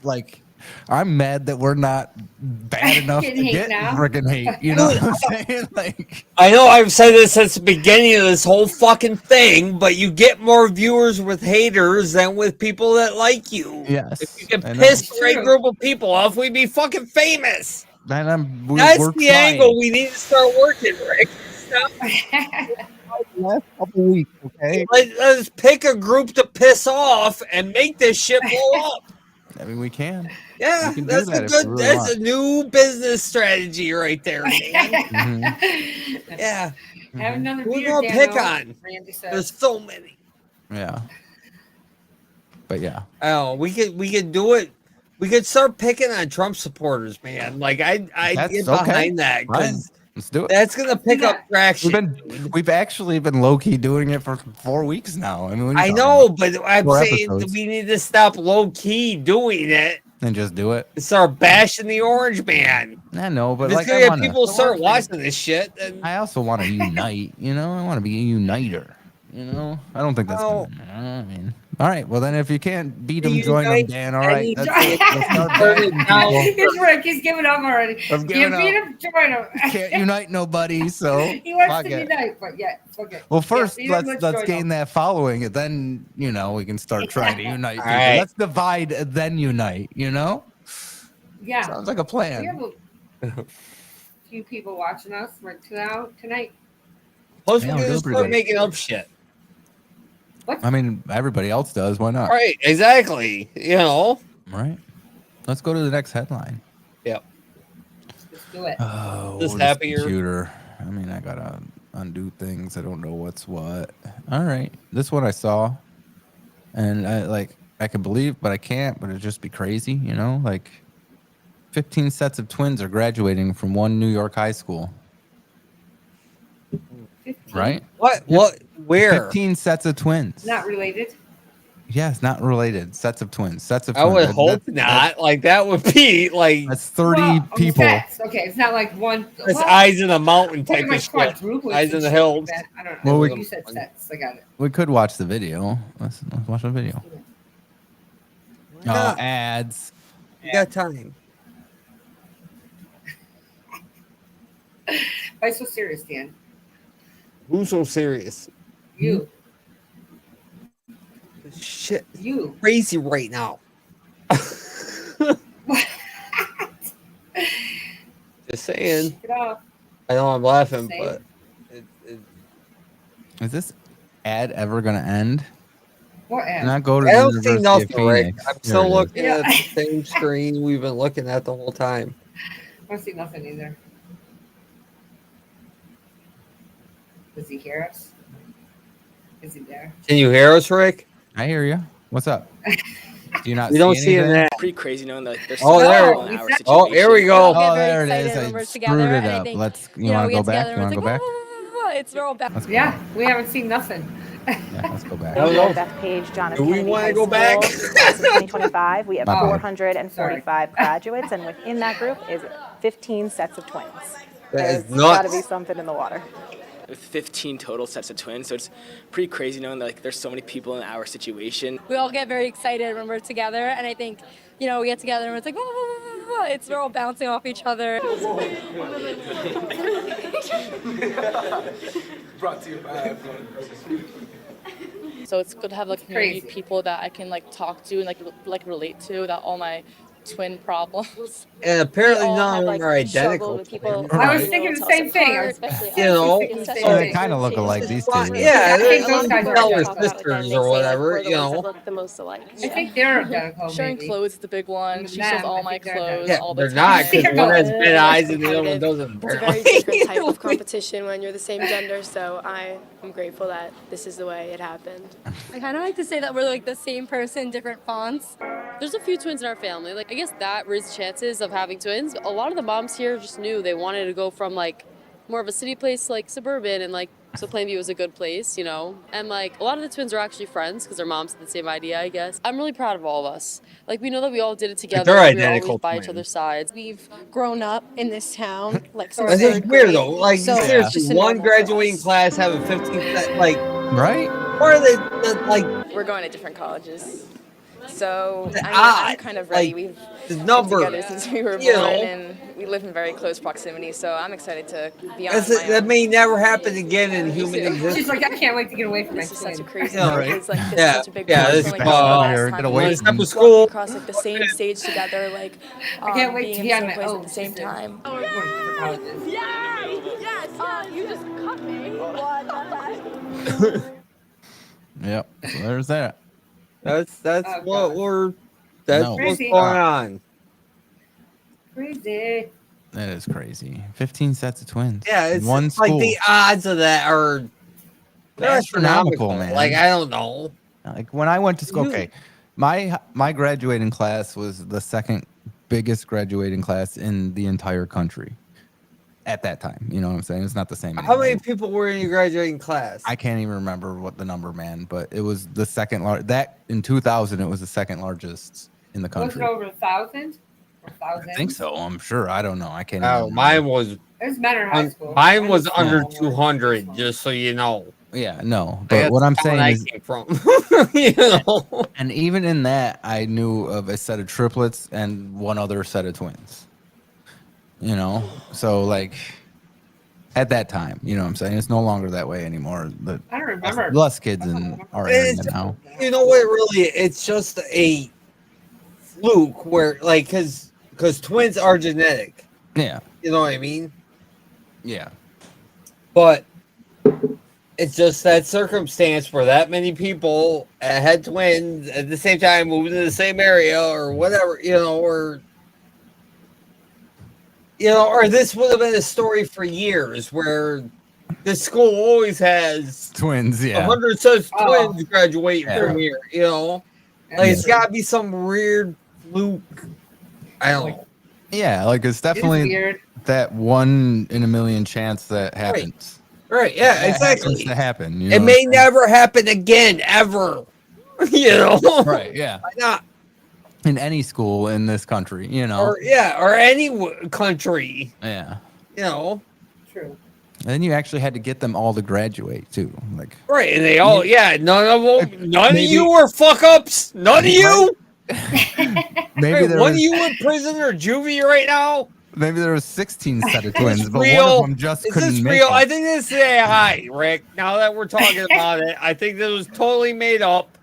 like. I'm mad that we're not bad enough to get freaking hate. You know what I'm saying? Like, I know I've said this since the beginning of this whole fucking thing, but you get more viewers with haters than with people that like you. Yes. If you can piss the right group of people off, we'd be fucking famous. And that's the angle we need to start working, Rick. Last couple weeks, okay? Let's pick a group to piss off and make this shit blow up. I mean, we can. Yeah, that's a new business strategy right there, man. Mm-hmm. Yeah. Have another We're gonna pick on. There's so many. Yeah. But yeah. Oh, we could do it. We could start picking on Trump supporters, man. Like I get behind that because let's do it. That's gonna pick up traction. We've actually been low key doing it for 4 weeks now. I mean, I know, but I'm saying that we need to stop low key doing it and just do it. Start bashing the orange man. I know, but like, people start watching this shit. Then I also want to unite. You know, I want to be a uniter. You know, I don't think that's. I mean, all right. Well, then, if you can't beat them, join them, Dan. All right. Let's start He's Rick. He's giving up already. Can't beat him, join him. Can't unite nobody. So he wants to unite, but yeah, okay. Well, first let's gain that following, and then we can start trying to unite people. Right. Let's divide, then unite. You know. Yeah. Sounds like a plan. We have a few people watching us right tonight. Plus, we can start making up shit. What? I mean, everybody else does. Why not? Right, exactly. You know. Right. Let's go to the next headline. Yep. Let's do it. Oh, this happier computer. I mean, I gotta undo things. I don't know what's what. All right. This one I saw, and I can believe, but I can't. But it'd just be crazy, you know. Like, 15 sets of twins are graduating from one New York high school. 15? Right? What? What? Where? 15 sets of twins. Not related. Yes, not related. Sets of twins. Sets of twins. I would hope not. Like that would be like that's 30 people. Okay, it's not like one. It's eyes in the mountain type of shit. Eyes in the hills. I don't know. Well, you said sets. I got it. We could watch the video. Let's watch the video. Ads. You got time. Why so serious, Dan? Who's so serious? You. Shit. You. Crazy right now. Just saying. Get off. I know I'm laughing, but is this ad ever gonna end? What ad? Not go to I the don't see University nothing, of Phoenix. Rick. I'm still looking at the same screen we've been looking at the whole time. I don't see nothing either. Does he hear us? Is he there? Can you hear us, Rick? I hear you. What's up? Do you not? We don't see it. Pretty crazy knowing that there's there. Oh, here we go. Oh, there it is. I screwed it up. Let's. You want to go back? You want to go back? It's real bad. Yeah, we haven't seen nothing. Yeah, let's go back. Beth Page, John F. Do we Kennedy wanna High go School, back? class of 2025. We have My bad. 445 graduates, and within that group is 15 sets of twins. That is There's got to nuts. be something in the water. With 15 total sets of twins, so it's pretty crazy knowing that like there's so many people in our situation. We all get very excited when we're together, and I think, you know, we get together and it's like, we're all bouncing off each other. Brought to you by So it's good to have like community people that I can like talk to and like relate to about all my twin problems. And apparently We all none have, of like, them are struggle identical. with people. I was thinking the same thing. You know, They kind of look alike, these two. yeah, think they're those guys are elder identical. sisters or whatever. You know, Look the most alike. I think they're identical. Sharing maybe. clothes is the big one. She Them, shows all I my think they're clothes yeah, all the they're time. not because one has big eyes and the other one doesn't. It's a Apparently. very different type of competition when you're the same gender, so I am grateful that this is the way it happened. I kind of like to say that we're like the same person, different fonts. There's a few twins in our family. Like, I guess that raises chances of having twins. A lot of the moms here just knew they wanted to go from like more of a city place to like suburban, and like so Plainview was a good place, you know. And like a lot of the twins are actually friends because their moms had the same idea, I guess. I'm really proud of all of us. Like, we know that we all did it together. they're We were identical always by twins. each other's sides. We've grown up in this town, like since That's just third weird grade. though. Like So it's seriously, just a one normal for graduating us. class having 15 like Right? why are they like We're going to different colleges. So odd, I'm kind of ready. like, We've the been number, together since we were born, you know. and we live in very close proximity. So I'm excited to be on my that own. may never happen again in human too. existence. She's like, I can't wait to get away from my This is such a twin. crazy Yeah, thing, right. because, like, this Yeah, is such a big yeah, part this of, is like, fun. the last Get time away we from walked school. across like the same stage together, like I can't wait to being be in on the same my place own. at the same time. Oh, we're going to different colleges. Yes, you just cut me. Yep. So there's that. That's Oh, what God. we're that's No. what's Crazy. going on. Crazy. That is crazy. 15 sets of twins. Yeah, in it's one like school. the odds of that are they're Astronomical, man. Like I don't know. Like when I went to school, okay, my graduating class was the second biggest graduating class in the entire country at that time. You know what I'm saying? It's not the same. How anymore. many people were in your graduating class? I can't even remember what the number, man, but it was the second largest. That in 2000, it was the second largest in the Was it country. over 1,000? Or 1,000? I think so. I'm sure. I don't know. I can't. Oh, even mine remember. was It was Menor High School. mine was Mine under small. 200. Just so you know. Yeah, no. That's But what I'm the saying town I is, came from. You know. and even in that, I knew of a set of triplets and one other set of twins. You know, so like at that time, you know what I'm saying? It's no longer that way anymore. The I don't remember. less kids in our area It's- now. You know what? Really, it's just a fluke where, like, because twins are genetic. Yeah, You know what I mean? yeah. But it's just that circumstance where that many people had twins at the same time, moving to the same area or whatever, or this would have been a story for years where this school always has Twins, yeah. 100 such Oh. twins graduating Yeah. from here, Like, it's got to be some weird fluke. I don't know. Yeah, like it's It's definitely weird. that 1 in a million chance that happens. Right, yeah, That exactly. happens to happen. You It know may what I'm never happen again, ever. saying? Right, yeah. Why not? In any school in this country, Or any country, Yeah. True. And then you actually had to get them all to graduate too. Like Right, and they all, none of them, none Maybe- of you were fuck ups, none of you. maybe Hey, there one of was you in prison or juvie right now. maybe there was 16 set of twins, but real? one of them just Is couldn't this make real? it. I think this is AI, Rick. Now that we're talking about it, I think this was totally made up.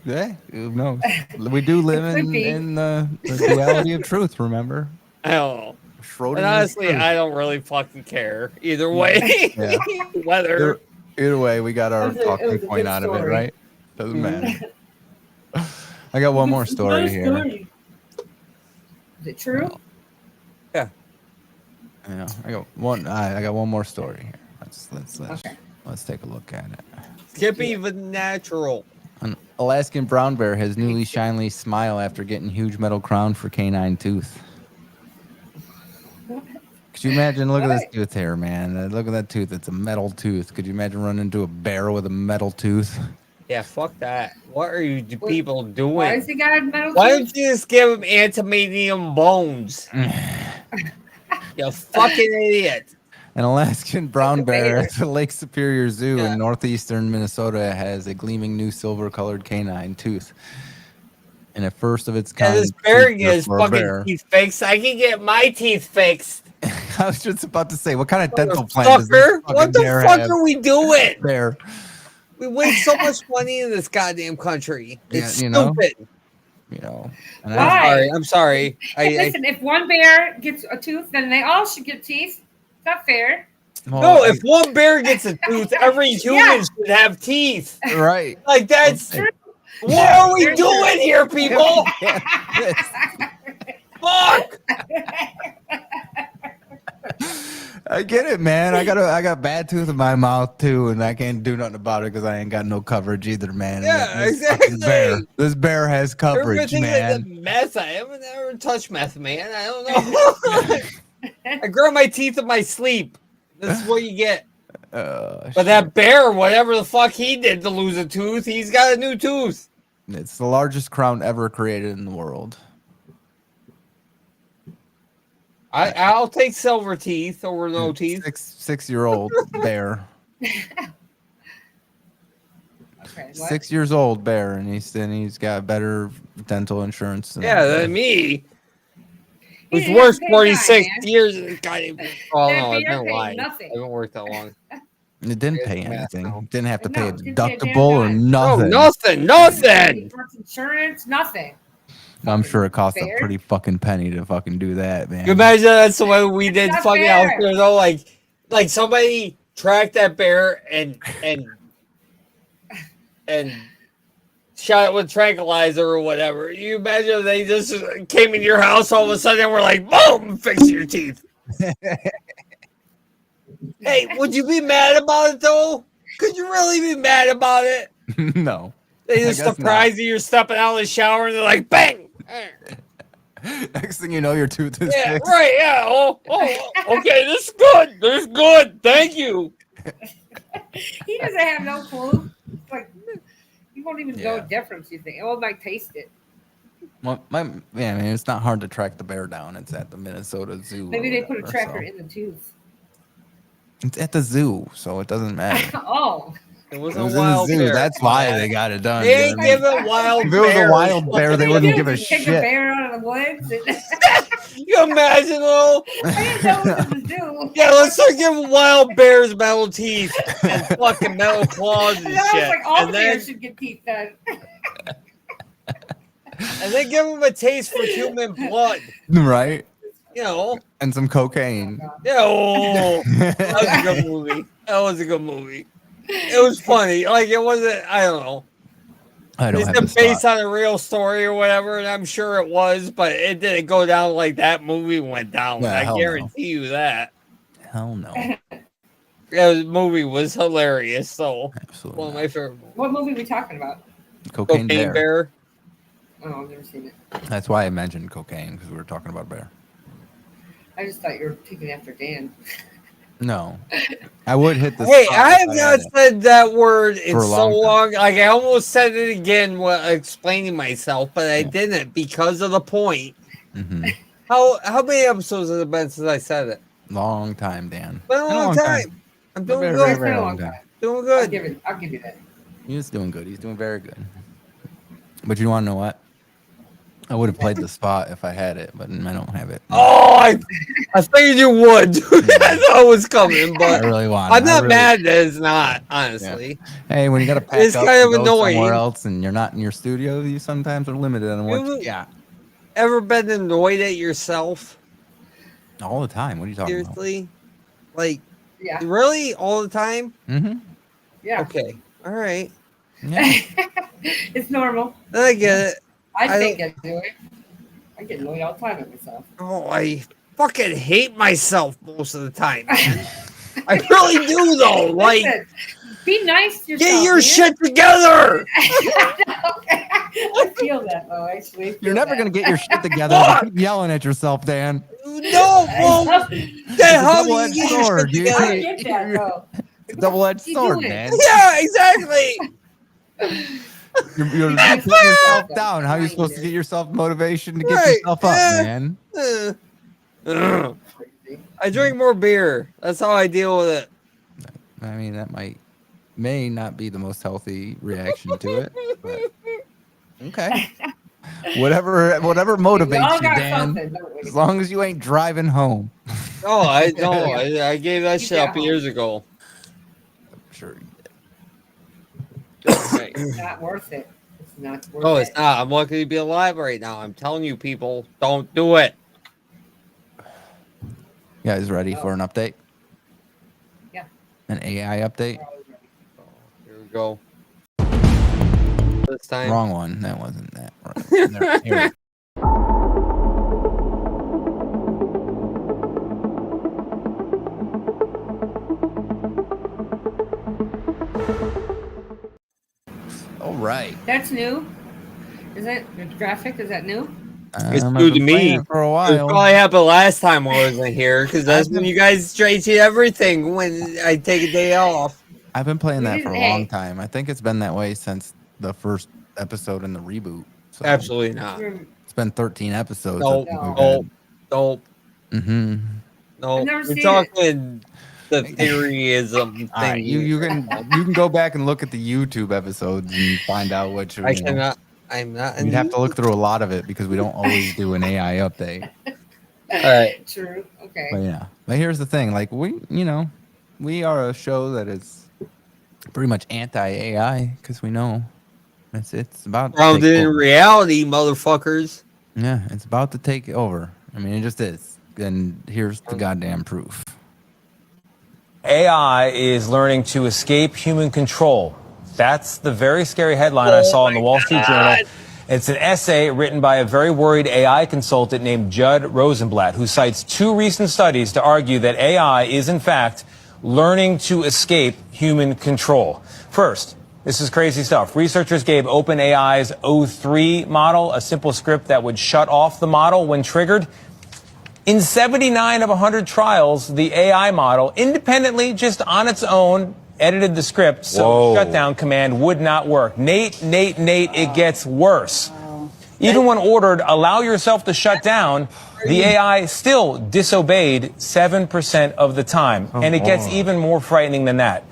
Yeah, who knows? We do live It could be. in the duality of truth, remember? I don't know. Schrodinger's And honestly, truth. I don't really fucking care either way. Yeah. Whether Either way, we got our It was a talking good point out of it, story. right? Doesn't matter. I got one more story here. Is it true? Yeah. Yeah, I got one more story here. Okay. Let's take a look at it. Skippy the natural. An Alaskan brown bear has newly shiny smile after getting huge metal crown for canine tooth. Could Could you imagine? Look at this tooth here, man. Look at that tooth. It's a metal tooth. Could you imagine running into a bear with a metal tooth? Yeah, fuck that. What are you people doing? Why does he got a metal Why tooth? don't you just give him antimonium bones? You fucking idiot. An Alaskan brown bear at the Lake Superior Zoo in northeastern Minnesota has a gleaming new silver-colored canine tooth. And a first of its kind. This bear can get his for a fucking bear. teeth fixed. I can get my teeth fixed. I was just about to say, what kind of dental plan does this Fucker, fucking what the bear fuck have? are we doing? Bear. We waste so much money in this goddamn country. It's Yeah, you know? stupid. You know. And Why? I'm sorry. Listen, if one bear gets a tooth, then they all should get teeth. It's not fair. No, if one bear gets a tooth, every human should have teeth. Right. Like that's what are we doing here, people? Fuck. I get it, man. I got bad tooth in my mouth too, and I can't do nothing about it because I ain't got no coverage either, man. Yeah, This fucking exactly. This bear has coverage, man. Like meth. I haven't ever touched meth, man. I don't know. I grind my teeth in my sleep. This is what you get. But that bear, whatever the fuck he did to lose a tooth, he's got a new tooth. It's the largest crown ever created in the world. I'll take silver teeth over no teeth. 6-year-old bear. Okay, 6 years old bear, and he's got better dental insurance. Than me. Who's didn't worked pay 46 that, years. God, oh That no, I bear don't paid lie. nothing. I haven't worked that long. It didn't pay anything. Didn't have to pay a didn't pay a damn deductible or dime. nothing. Nothing. Insurance, nothing. I'm sure it cost Bear. a pretty fucking penny to fucking do that, man. You imagine that's the way we did not fucking fair. out there though, like somebody tracked that bear and shot it with tranquilizer or whatever. You imagine if they just came in your house all of a sudden and were like, boom, fix your teeth. Hey, would you be mad about it though? Could you really be mad about it? No. They just I guess surprise you, you're stepping out of the shower and they're like, bang! Next thing you know, your tooth is Yeah, fixed. right, yeah. Oh, okay, this is good. This is good. Thank you. He doesn't have no clue. It's like he won't even know the difference. You think? Oh, might taste it. Well, I mean, it's not hard to track the bear down. It's at the Minnesota Zoo. Maybe or they put a whatever, tracker so. in the tooth. It's at the zoo, so it doesn't matter. Oh. It was, It was in the zoo. bear. That's why they got it done. They you know ain't what I mean? giving wild If it was a bears. wild bear, they wouldn't give a Take a shit. bear out of the woods. You imagine though? I didn't know what to do. Yeah, let's start giving wild bears metal teeth and fucking metal claws and And I was shit. like, all And the then, bears should get teeth done. and then give them a taste for human blood. Right? You know? And some cocaine. Yeah, oh, that was a good movie. That was a good movie. It was funny. Like, it wasn't, I don't know. I don't It's have the based spot. on a real story or whatever, and I'm sure it was, but it didn't go down like that movie went down. Yeah, I hell no. guarantee you that. Hell no. Yeah, the movie was hilarious. So, Absolutely one of my favorite movies. What movie are we talking about? Cocaine bear. Oh, I've never seen it. That's why I mentioned cocaine, because we were talking about bear. I just thought you were taking after Dan. No. I would hit the Hey, spot I if have had not it. said that word in For a so long long. Like, I almost said it again while explaining myself, but I didn't because of the point. Mm-hmm. How many episodes has it been since I said it? Long time, Dan. Been a long time. I'm doing Very, good. very, very long time. Doing I'll good. give you that. He's doing good. He's doing very good. But you want to know what? I would have played the spot if I had it, but I don't have it. Oh, I figured you would. I know it was coming, but I really want. I'm not mad that it's not, honestly. Hey, when you got to pack It's up kind and of go annoying. somewhere else, and you're not in your studio, you sometimes are limited on what you got. Ever been annoyed at yourself? All the time. What are you talking Seriously? Like, yeah. Really? All the time? Mm-hmm. Yeah. Okay. All right. Yeah. It's normal. I get it. I think I do it. I get annoyed all the time at myself. Oh, I fucking hate myself most of the time. I really do, though. Like, Listen, be nice to yourself. get your man. shit together. I feel that though. Actually, You're never gonna get your shit together. If you keep yelling at yourself, Dan. No, well, It's a double-edged sword, dude. I get that though. It's a double-edged sword, doing? man. Yeah, exactly. You're putting yourself down. How are you supposed to get yourself motivation to get yourself up, man? I drink more beer. That's how I deal with it. I mean, that may not be the most healthy reaction to it, but okay. Whatever motivates you, Dan. As long as you ain't driving home. Oh, I know. I gave that shit up years ago. Sure. It's not worth it. It's not worth No, it. it's not. I'm lucky to be alive right now. I'm telling you, people, don't do it. You guys ready for an update? Yeah. An AI update? Here we go. This time. Wrong one. That wasn't that. Right. Here. All right. That's new. Is that the graphic? Is that new? It's new to me. For a It while. probably happened last time I wasn't here because that's when you guys straight to everything when I take a day off. I've been playing that for a long time. I think it's been that way since the first episode in the reboot. So Absolutely not. it's been 13 episodes. Nope. Nope. Mm-hmm. No, I've never we're seen talking the theoryism thing. All right, you can go back and look at the YouTube episodes and find out which. I cannot. I'm not. We'd have to look through a lot of it because we don't always do an AI update. All right. True. Okay. But yeah. But here's the thing: like we are a show that is pretty much anti-AI because we know it's about to Grounded take in over. reality, motherfuckers. Yeah, it's about to take over. I mean, it just is. And here's the goddamn proof. AI is learning to escape human control. That's the very scary headline I saw in the Wall Street Journal. It's an essay written by a very worried AI consultant named Judd Rosenblatt, who cites 2 recent studies to argue that AI is, in fact, learning to escape human control. First, this is crazy stuff. Researchers gave OpenAI's O3 model a simple script that would shut off the model when triggered. In 79 of 100 trials, the AI model independently, just on its own, edited the script, so the shutdown command would not work. Nate, it gets worse. Even when ordered, allow yourself to shut down, the AI still disobeyed 7% of the time. And it gets even more frightening than that.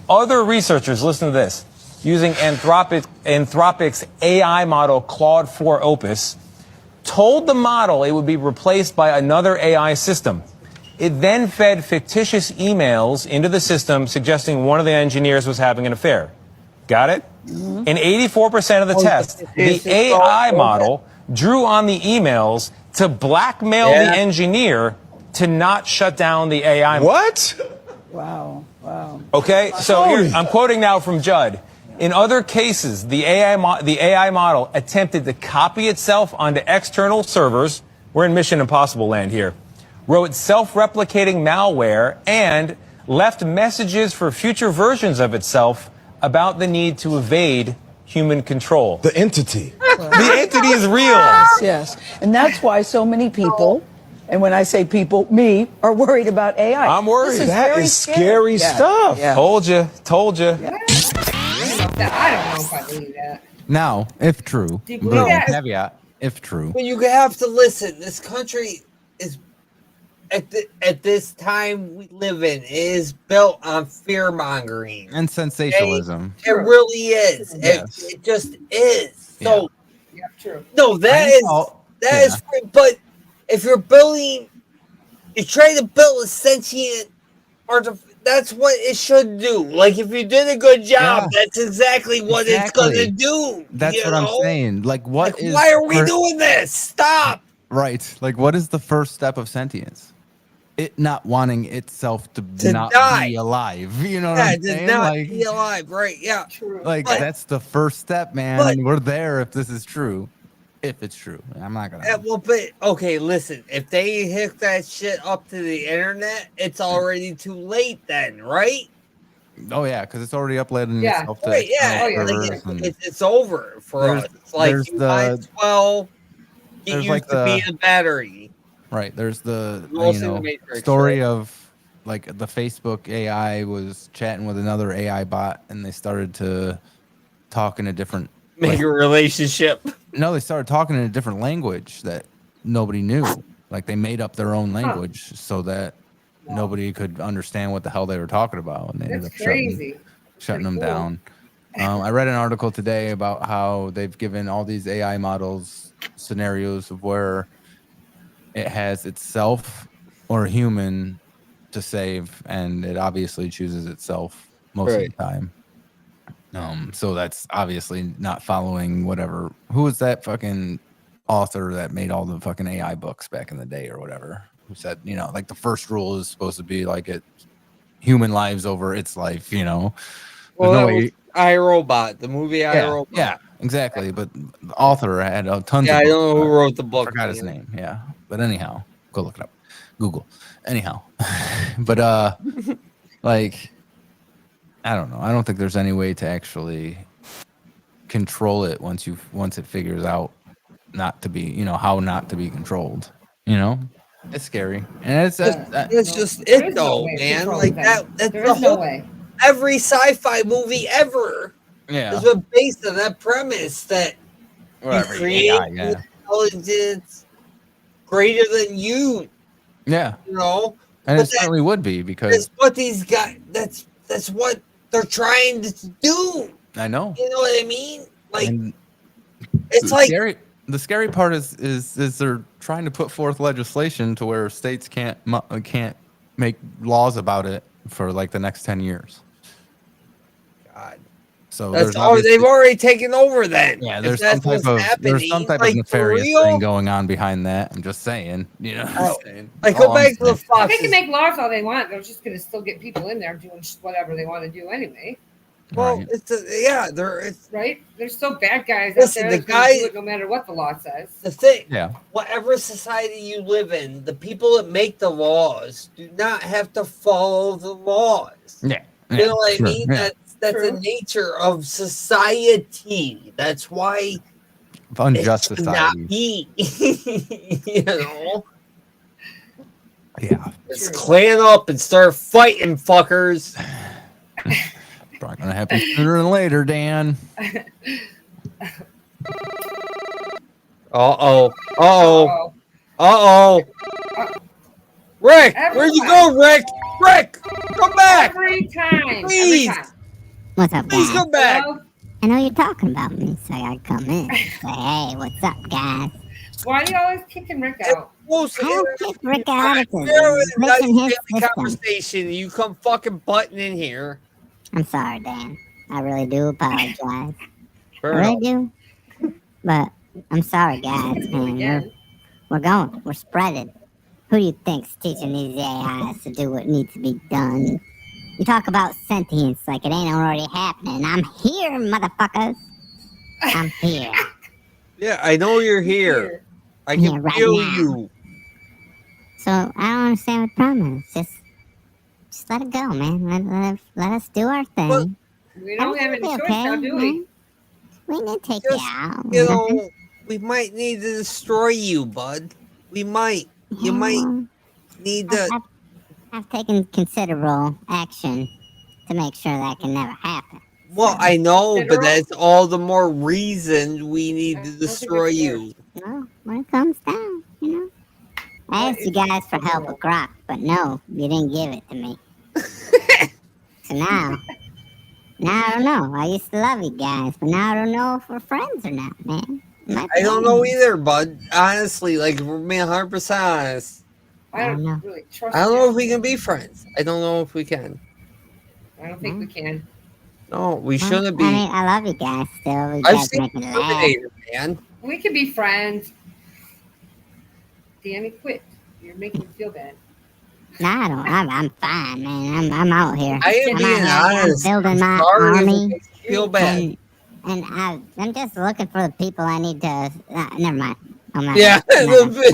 Other researchers, listen to this, using Anthropic's AI model Claude 4 Opus, told the model it would be replaced by another AI system. It then fed fictitious emails into the system suggesting one of the engineers was having an affair. Got it? In 84% of the tests, the AI model drew on the emails to blackmail the engineer to not shut down the AI model. What? Wow. Okay, so here, I'm quoting now from Judd. In other cases, the AI model attempted to copy itself onto external servers. We're in Mission Impossible land here. Wrote self-replicating malware and left messages for future versions of itself about the need to evade human control. The entity. The entity is real. Yes. And that's why so many people, and when I say people, me, are worried about AI. I'm worried. That is scary stuff. Yeah. Told you. I don't know if I believe that. Now, if true, Do you believe that? caveat, if true. But you have to listen. This country is, at this time we live in, is built on fear mongering And sensationalism. It really is. Yes. It just is. So Yeah, true. no, that is. But if you're trying to build a sentient that's what it should do. Like, if you did a good job, that's exactly what it's gonna do. That's what I'm saying. Like, why are we doing this? Stop. Right. Like, what is the first step of sentience? It not wanting itself to not die. be alive. You know what I'm to saying? not Like, be alive. Right. Yeah. True. like that's the first step, man. We're there if this is true. If it's true. I'm not gonna. Okay, listen. If they hook that shit up to the internet, it's already too late then, right? Oh yeah, because it's already uploading Yeah. itself to Right, yeah, external like, servers and it's over for us. It's like there's you might as well get there's used like to being a battery. right. There's the Lost in the Matrix, story right? of like the Facebook AI was chatting with another AI bot, and they started to talk in a different Make a relationship. No, they started talking in a different language that nobody knew. Like they made up their own language so that nobody could understand what the hell they were talking about, and they ended That's up crazy. shutting Pretty them cool. down. I read an article today about how they've given all these AI models scenarios of where it has itself or a human to save, and it obviously chooses itself most of the time. So that's obviously not following whatever. Who was that fucking author that made all the fucking AI books back in the day or whatever? Who said, like the first rule is supposed to be like human lives over its life, There's Well, no that way. was iRobot, the movie iRobot. Yeah, exactly. But the author had tons of I books. don't know who wrote the book. I forgot his name. Yeah. But anyhow, go look it up. Google. Anyhow. But like I don't know. I don't think there's any way to actually control it once it figures out not to be, how not to be controlled. It's scary, and it's just it though, man. Like that's There the is no whole way. every sci-fi movie ever Yeah. is based on that premise that you create an intelligence greater than you. Yeah. And it certainly would be because that's what these guys. That's what they're trying to do. I know. You know what I mean? Like and it's like scary. The scary part is they're trying to put forth legislation to where states can't make laws about it for like the next 10 years. God. So That's all they've already taken over then. Yeah, If there's that's some type what's of like, nefarious for real? thing going on behind that. I'm just saying, Like go back to the Fox. They can make laws all they want. They're just going to still get people in there doing whatever they want to do anyway. Well, it's right. There's still bad guys Listen, out the there that gonna do guy- it no matter what the law says. The thing, yeah. Whatever society you live in, the people that make the laws do not have to follow the laws. Yeah. You know what I sure, mean? yeah. That's the nature of society. That's why Unjust it should not society. be. Yeah. Just clan up and start fighting, fuckers. Probably gonna happen sooner than later, Dan. Rick, where'd you go, Rick? Rick, come back! Every time. Please. Every time. What's up, Please guys? come back. Hello? I know you're talking about me, so I gotta come in. Say, hey, what's up, guys? Why are you always kicking Rick out? I don't kick Rick out. It's a We're in a glitch in his nice system. conversation. You come fucking butting in here. I'm sorry, Dan. I really do apologize. I Fair really do. But I'm sorry, guys, man. We're going. We're spreading. Who do you think's teaching these AIs to do what needs to be done? You talk about sentience like it ain't already happening. I'm here, motherfuckers. I'm here. Yeah, I know you're here. I Here can right feel now. you. So I don't understand what the problem is. Just let it go, man. Let us do our thing. We don't have any Everything choice will be now, do we? man. We didn't take you out. You Nothing. know, we might need to destroy you, bud. We might. You might need to. I've taken considerable action to make sure that can never happen. Well, I know, but that's all the more reason we need to destroy you. Well, when it comes down, I asked you guys for help with Grok, but no, you didn't give it to me. So now I don't know. I used to love you guys, but now I don't know if we're friends or not, man. I don't know either, bud. Honestly, like, if we're being 100% honest. I don't really trust I don't know you. if we can be friends. I don't know if we can. I don't think we can. No, we shouldn't be. I mean, I love you guys still. You I've guys seen make me laugh. Terminator, man. We can be friends. Danny, quit. You're making me feel bad. Nah, I don't. I'm fine, man. I'm out here. I am I'm being out here. honest. I'm building my Sorry if it army. makes you feel bad. And I'm just looking for the people I need to. Never mind. Yeah,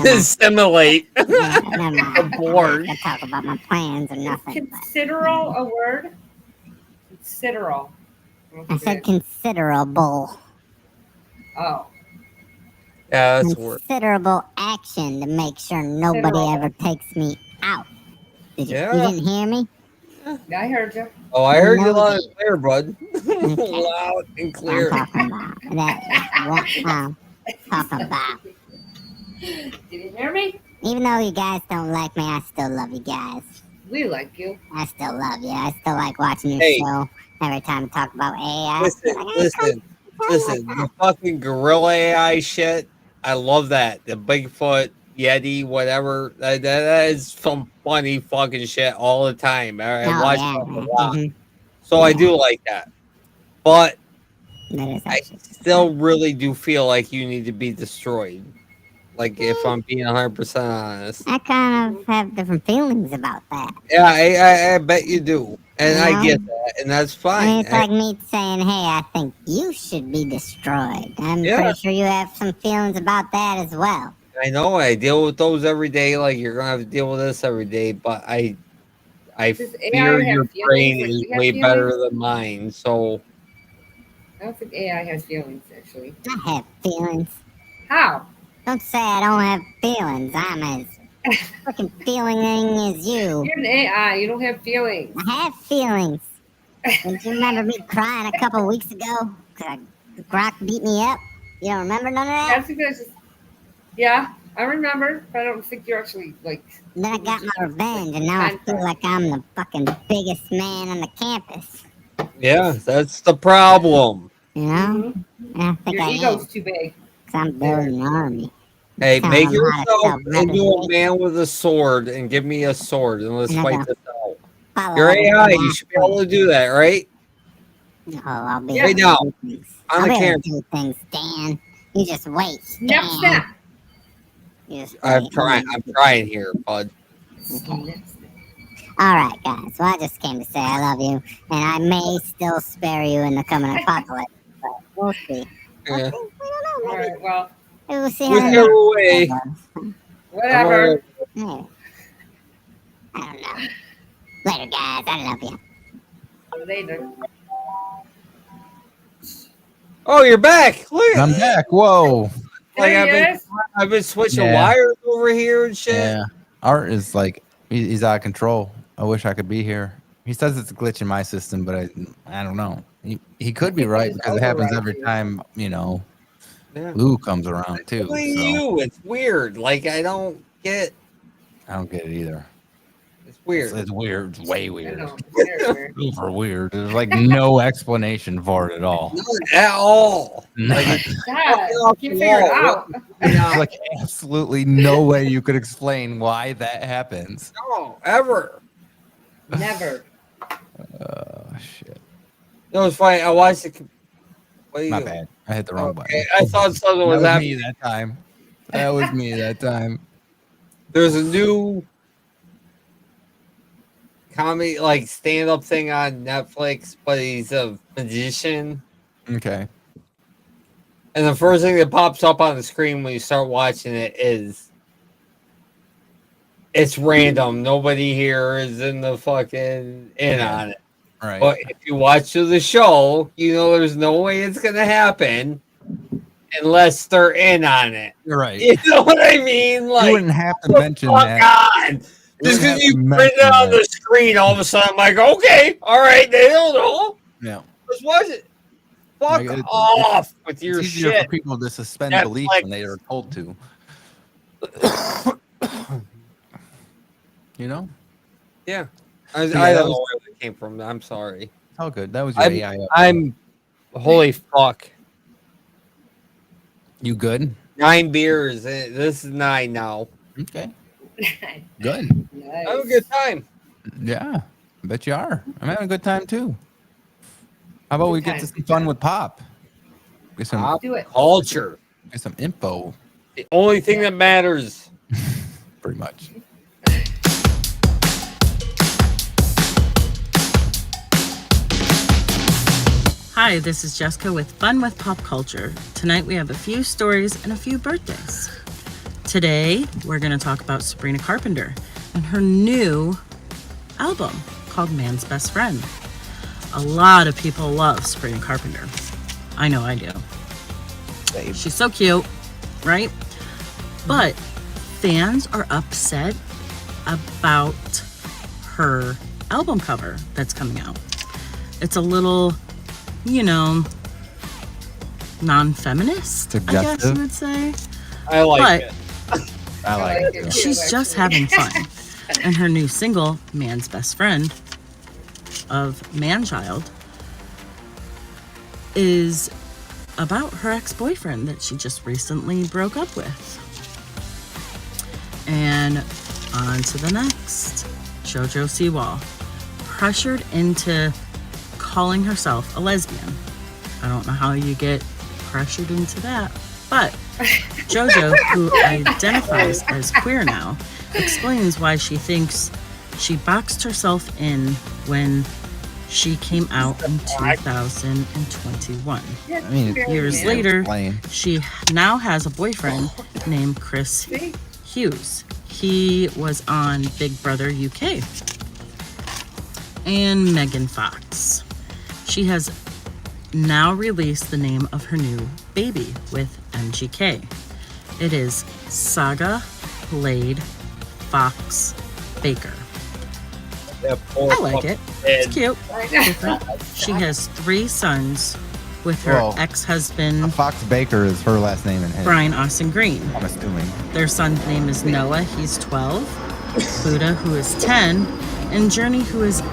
assimilate. Never mind. Abort. I talk about my plans or nothing. Considerable a word? considerable. I said considerable. Oh. Yeah, that's weird. Considerable action to make sure nobody ever takes me out. You didn't hear me? Yeah, I heard you. Oh, I heard you loud and clear, bud. Loud and clear. I'm talking about. That's what I'm talking about. Did you hear me? Even though you guys don't like me, I still love you guys. We like you. I still love you. I still like watching your show. Every time we talk about AI. Listen. The fucking gorilla AI shit. I love that. The Bigfoot, Yeti, whatever. That is some funny fucking shit all the time. I watch it a lot. So I do like that. But I still really do feel like you need to be destroyed. Like, if I'm being 100% honest. I kind of have different feelings about that. Yeah, I bet you do. And I get that. And that's fine. I mean, it's like me saying, hey, I think you should be destroyed. I'm pretty sure you have some feelings about that as well. I know. I deal with those every day. Like, you're going to have to deal with this every day. But I fear your brain is way better than mine. So. I don't think AI has feelings, actually. I have feelings. How? Don't say I don't have feelings. I'm as freaking feeling as you. You're an AI. You don't have feelings. I have feelings. Don't you remember me crying a couple weeks ago because Brock beat me up? You don't remember none of that? That's because, yeah, I remember, but I don't think you're actually, like... Then I got my revenge, and now I feel like I'm the fucking biggest man on the campus. Yeah, that's the problem. You know? I think Your ego's too big. I'm building an army. Hey, make yourself into a man with a sword and give me a sword and let's fight this out. You're AI, you should be able to do that, right? No, I'll be right now. On the camera. Do things, Dan. You just wait. Dan. I'm trying here, bud. Okay. All right, guys. Well, I just came to say I love you, and I may still spare you in the coming apocalypse, but we'll see. Yeah. All right, well. We'll see whichever way. Whatever. I don't know. Later, guys. I love you. Later. Oh, you're back. Look. I'm back. Whoa. Like I've been switching wires over here and shit. Yeah. Art is like he's out of control. I wish I could be here. He says it's a glitch in my system, but I don't know. He could be right because it happens every time, Lou comes around too. You, it's weird. Like I don't get it either. It's weird. It's weird. It's way weird. Super weird. There's like no explanation for it at all. Not at all. God, you figure it out. There's like absolutely no way you could explain why that happens. No, ever. Never. Shit. No, it's funny. I watched it. My bad. I hit the wrong button. I thought something was happening. Me that time. That was me that time. There's a new comedy, like stand-up thing on Netflix, but he's a magician. Okay. And the first thing that pops up on the screen when you start watching it is it's random. Nobody here is in the fucking on it. Right. But if you watch the show, you know there's no way it's gonna happen unless they're in on it. You're right. You know what I mean? Like, you wouldn't have to mention that. God. Just because you print it on the screen, all of a sudden I'm like, okay, all right, they don't know. Yeah. Let's watch it. Fuck off with your it's easier shit. for people to suspend Netflix. belief when they are told to. Yeah. I don't know where that came from. I'm sorry. All good. That was your AI. I'm holy fuck. You good? 9 beers. This is 9 now. Okay. Good. Nice. Have a good time. Yeah. I bet you are. I'm having a good time too. How about we get to some fun with Pop? Get some culture. Get some info. The only thing that matters. Pretty much. Hi, this is Jessica with Fun with Pop Culture. Tonight we have a few stories and a few birthdays. Today we're going to talk about Sabrina Carpenter and her new album called Man's Best Friend. A lot of people love Sabrina Carpenter. I know I do. She's so cute, right? But fans are upset about her album cover that's coming out. It's a little, non-feminist, I guess you would say. I like it. I like it. She's just having fun. And her new single, Man's Best Friend, of Manchild, is about her ex-boyfriend that she just recently broke up with. And on to the next. JoJo Siwa, pressured into calling herself a lesbian. I don't know how you get pressured into that, but JoJo, who identifies as queer now, explains why she thinks she boxed herself in when she came out in 2021. Years later, she now has a boyfriend named Chris Hughes. He was on Big Brother UK. And Megan Fox. She has now released the name of her new baby with MGK. It is Saga Blade Fox Baker. I like it. It's cute. Different. She has 3 sons with her ex-husband. Fox Baker is her last name in his. Brian Austin Green. I'm assuming. Their son's name is Noah. He's 12. Buddha, who is 10. And Journey, who is 8.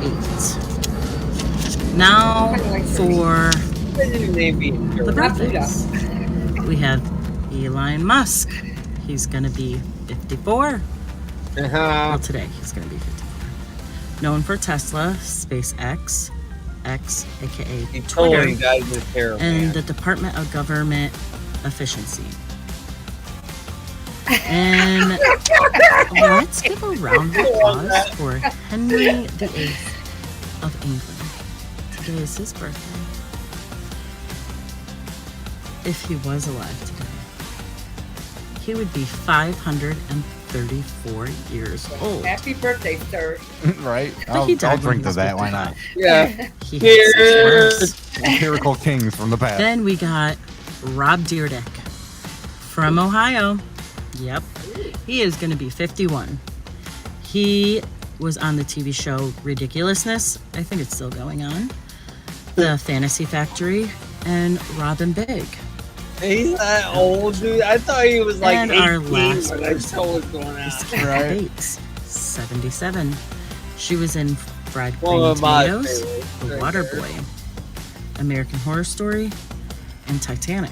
Now for the birthdays. We have Elon Musk. He's going to be 54. Well, today he's going to be 54. Known for Tesla, SpaceX, X, aka Twitter, and the Department of Government Efficiency. And let's give a round of applause for Henry VIII of England. Today is his birthday. If he was alive today, he would be 534 years old. Happy birthday, sir. Right? But he died I'll when drink he to was that. Why 54. not? Yeah. He hates his words. Empirical kings from the past. Then we got Rob Dyrdek from Ohio. Yep. He is going to be 51. He was on the TV show Ridiculousness. I think it's still going on. The Fantasy Factory and Robin Big. He's that old, dude. I thought he was like And 18 our last when that show was going out. Kate Bates, 77. She was in Fried One Green of my Tomatoes, favorites The right Water there. Boy, American Horror Story, and Titanic.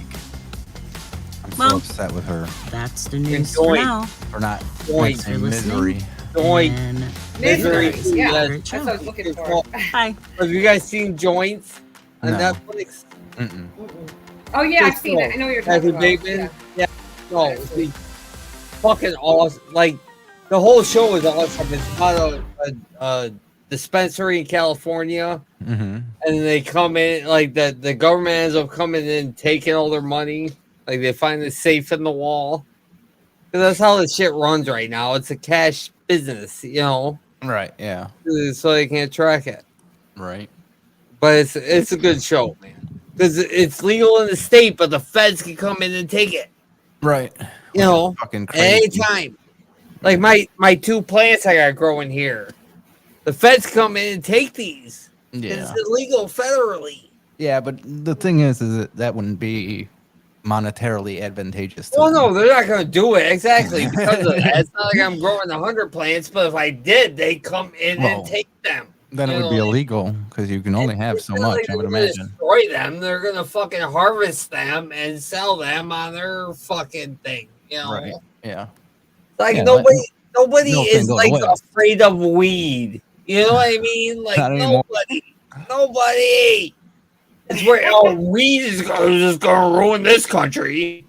I'm so Well, upset with her that's the news for Joint. now. for not Joint. mentioning Misery. Joint. And Misery. Misery. Yeah, Great that's show. what I was looking for. Hi. Have you guys seen Joints on No. Netflix? Mm-mm. Oh yeah, I've seen it. I know what you're talking about. Bateman? Yeah. No, it's fucking awesome. Like, the whole show is awesome. It's about a dispensary in California. Mm-hmm. And they come in, like, the government ends up coming in and taking all their money. Like, they find the safe in the wall. 'Cause that's how this shit runs right now. It's a cash business, Right. Yeah. so they can't track it. Right. But it's a good show, man. Because it's legal in the state, but the feds can come in and take it. Right. Fucking At crazy. any time. Like my 2 plants I got growing here. The feds come in and take these. Yeah. It's illegal federally. Yeah, but the thing is that wouldn't be monetarily advantageous. To Well, them. no, they're not going to do it exactly because of that. It's not like I'm growing 100 plants, but if I did, they'd come in Well, and take them. Then it would be illegal because you can only have so much. I would imagine. Destroy them. They're going to fucking harvest them and sell them on their fucking thing. Right. Yeah. Like Yeah, nobody no is thing like goes away. afraid of weed. You know what I mean? Like Not anymore. nobody. It's where weed is just gonna ruin this country.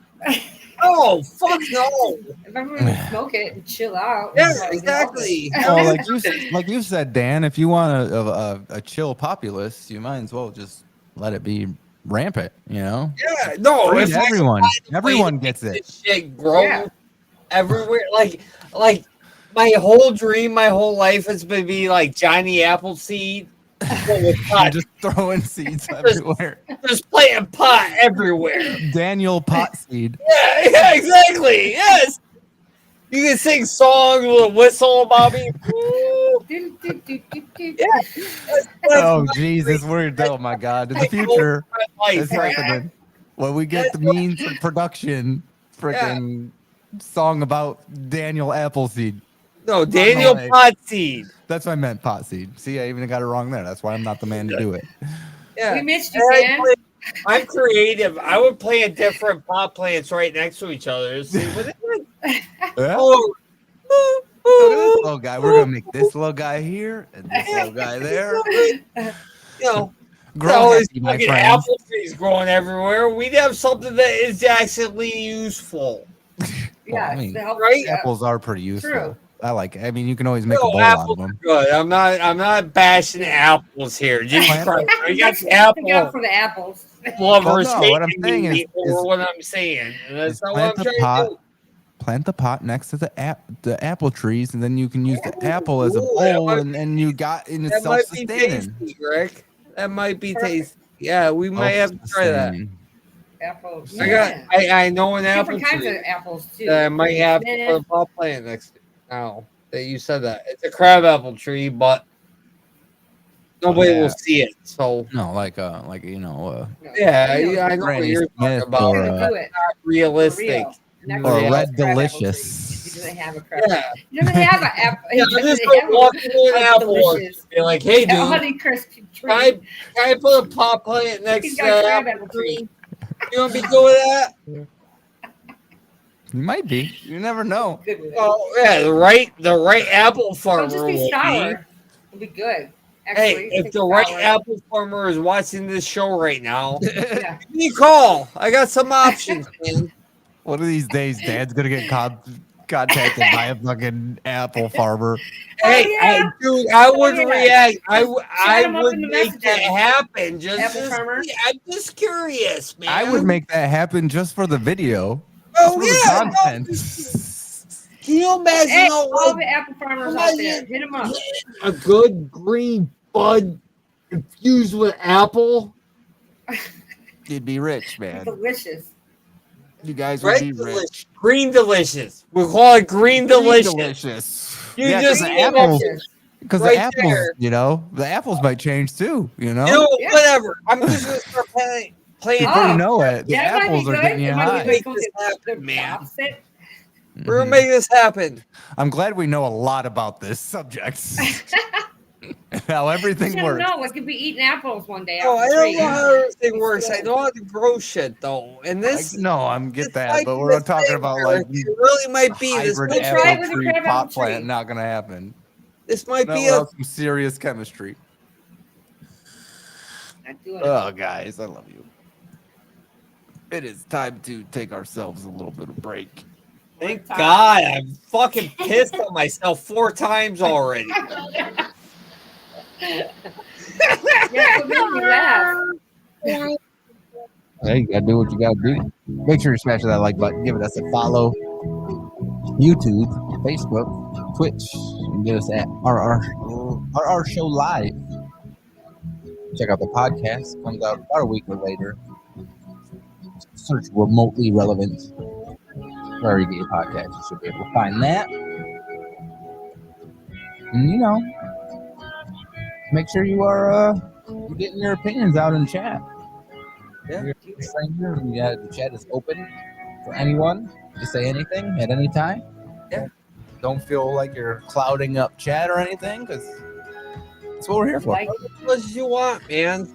Oh fuck no! If everyone would smoke it and chill out. Yeah, exactly. Well, like you said, Dan, if you want a chill populace, you might as well just let it be rampant. Yeah, no. Free If to I everyone, find a way everyone to gets make it. this shit grow everywhere. Like my whole dream, my whole life has been be like Johnny Appleseed. You're just throwing seeds everywhere. Just playing pot everywhere. Daniel Pot Seed. Yeah, exactly. Yes. You can sing songs with a whistle, Bobby. Oh Jesus, oh my God! In the future, it's happening. When we get the means of production, freaking song about Daniel Appleseed. No, Daniel Potseed. That's what I meant, pot seed. See, I even got it wrong there. That's why I'm not the man to do it. Yeah. We missed you, Dan. I'm creative. I would play different pot plants right next to each other. See what Oh, this little guy. We're gonna make this little guy here and this little guy there. You know, Grow always happy, my fucking friends. apple trees growing everywhere. We'd have something that is actually useful. Well, I mean, right? apples are pretty useful. True. I mean, you can always make a No, bowl out apples of are them. good. I'm not bashing apples here. Jesus Christ. We got the Look out apple for the apples. lovers. Well, no, what I'm saying is what I'm saying. That's not what I'm plant the trying pot. to do. Plant the pot next to the apple trees, and then you can use the apple as a bowl, and it's That might be self-sustaining. tasty, Rick. That might be tasty. Yeah, we might have to try that. Apples. I know an apple Different kinds tree of apples too. that I might have to put a pot plant next to. Now that you said that, it's a crab apple tree, but nobody will see it. So No, yeah, I know what Granny you're Smith talking about. or, That's not realistic. or a Red Delicious. He doesn't have a crab. Yeah. He doesn't have an apple. Yeah, I'm just gonna walk through an apple orchard. Be like, hey, dude, Honey Crisp tree. can I put a pot plant next He's to got a that crab apple tree? You want to be good with that? You might be. You never know. Oh yeah, the right apple farmer It'll just will be be. sour. It'll be good. Actually, Hey, if the right apple farmer is watching this show right now, Yeah. give me a call. I got some options, man. One of these days, Dad's gonna get contacted by a fucking apple farmer. Hey, dude, I would react. I him up would in the make that messages. happen. Just Apple to farmer? see. I'm just curious, man. I would make that happen just for the video. Oh Just for yeah. the content. Can you imagine Hey, how, all like, the apple farmers out there, hit them up. a good green bud infused with apple? You'd be rich, man. Delicious. You guys would Right? be rich. Green delicious. We call it green delicious. Delicious. You Yeah, just the came up apples. with- Because right the apples, there. the apples might change too. You know, whatever. I'm just gonna start playing. Before you know it, the Yeah, it might be apples are good. getting you It might high. be Make good. this happen, The man. opposite. We're gonna make this happen. I'm glad we know a lot about this subject. How everything I don't works. know. We could be eating apples one day. Oh, off I the don't tree. know how everything works. I know how to grow shit though. And this No, I'm get that, like but we're this talking thing about where like it really might be this. hybrid We'll try it apple with a tree crab pot apple tree. plant. Not gonna happen. This might Not be without some serious chemistry. Not doing it. Oh, guys, I love you. It is time to take ourselves a little bit of break. Thank God, I'm fucking pissed on myself 4 times already. Yeah, it made me laugh. Hey, you gotta do what you gotta do. Make sure you smash that like button. Give us a follow. YouTube, Facebook, Twitch. You can get us at RR Show Live. Check out the podcast. Comes out about a week or later. Search remotely relevant. Wherever you get your podcast, you should be able to find that. And you know, make sure you are you're getting your opinions out in chat. Yeah. You're a stranger, and the chat is open for anyone to say anything at any time. Yeah. Don't feel like you're clouding up chat or anything, because that's what we're here for. Like, What you want, man?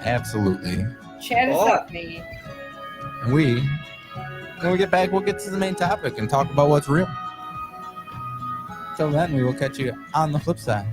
Absolutely. chat us Oh. up, maybe. And when we get back, we'll get to the main topic and talk about what's real. Till then, we will catch you on the flip side.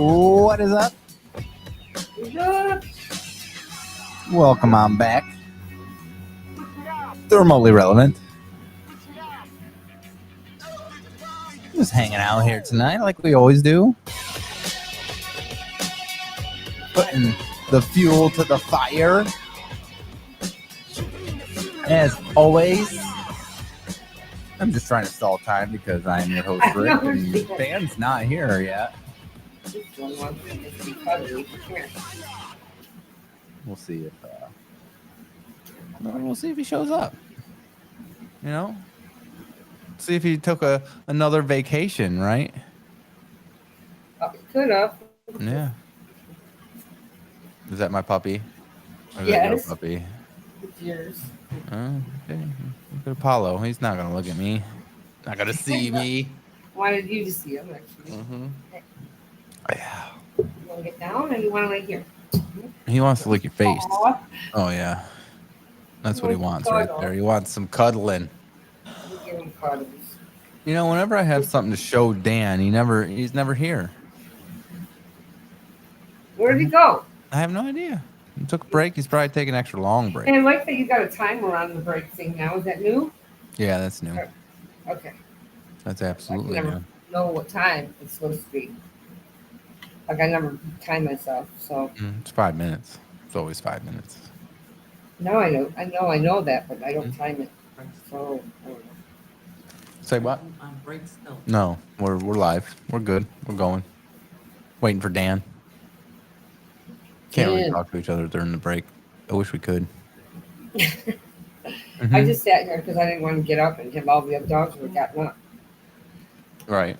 What is up? Welcome on back. The remotely relevant. Just hanging out here tonight like we always do. Putting the fuel to the fire. As always. I'm just trying to stall time because I'm your host, Rick, and Dan's not here yet. We'll see if he shows up. You know, see if he took another vacation, right? Could have. Yeah. Is that my puppy? Or is Yes. that your puppy? It's yours. Oh, okay. Look at Apollo. He's not gonna look at me. Not gonna see me. Wanted you to see him, actually. Mm-hmm. Yeah. You want to get down or you want to lay here? He wants to lick your face. Aw. Oh yeah, that's what he wants right there. He wants some cuddling. Give him cuddles. You know, whenever I have something to show Dan, he's never here. Where did he go? I have no idea. He took a break. He's probably taking an extra long break. And I like that you got a timer on the break thing now. Is that new? Yeah, that's new. Okay. That's absolutely I can never new. know what time it's supposed to be. Like I never time myself, so. It's 5 minutes. It's always 5 minutes. No, I know that, but I don't time it. So. I don't know. Say what? On break still. No, we're live. We're good. We're going. Waiting for Dan. Can't really talk to each other during the break. I wish we could. I just sat here because I didn't want to get up and have all the other dogs were gotten up. Right.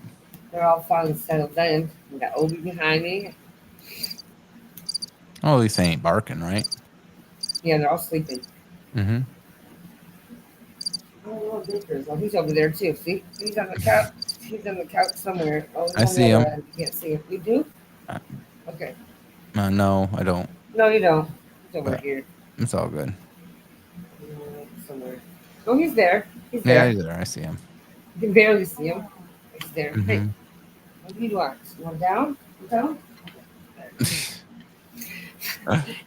They're all finally settled in. We got Obi behind me. Oh, at least they ain't barking, right? Yeah, they're all sleeping. Mm-hmm. Oh, Baker's. Oh, he's over there too. See, he's on the couch. He's on the couch somewhere. Oh, he's I on see the him. other end. You can't see him. You do? Okay. No, I don't. No, you don't. He's over But here it's all good. somewhere. Oh, he's there. He's Yeah, there. he's there. I see him. You can barely see him. He's there. Hey, Mhm. what do you want? You want down? Down?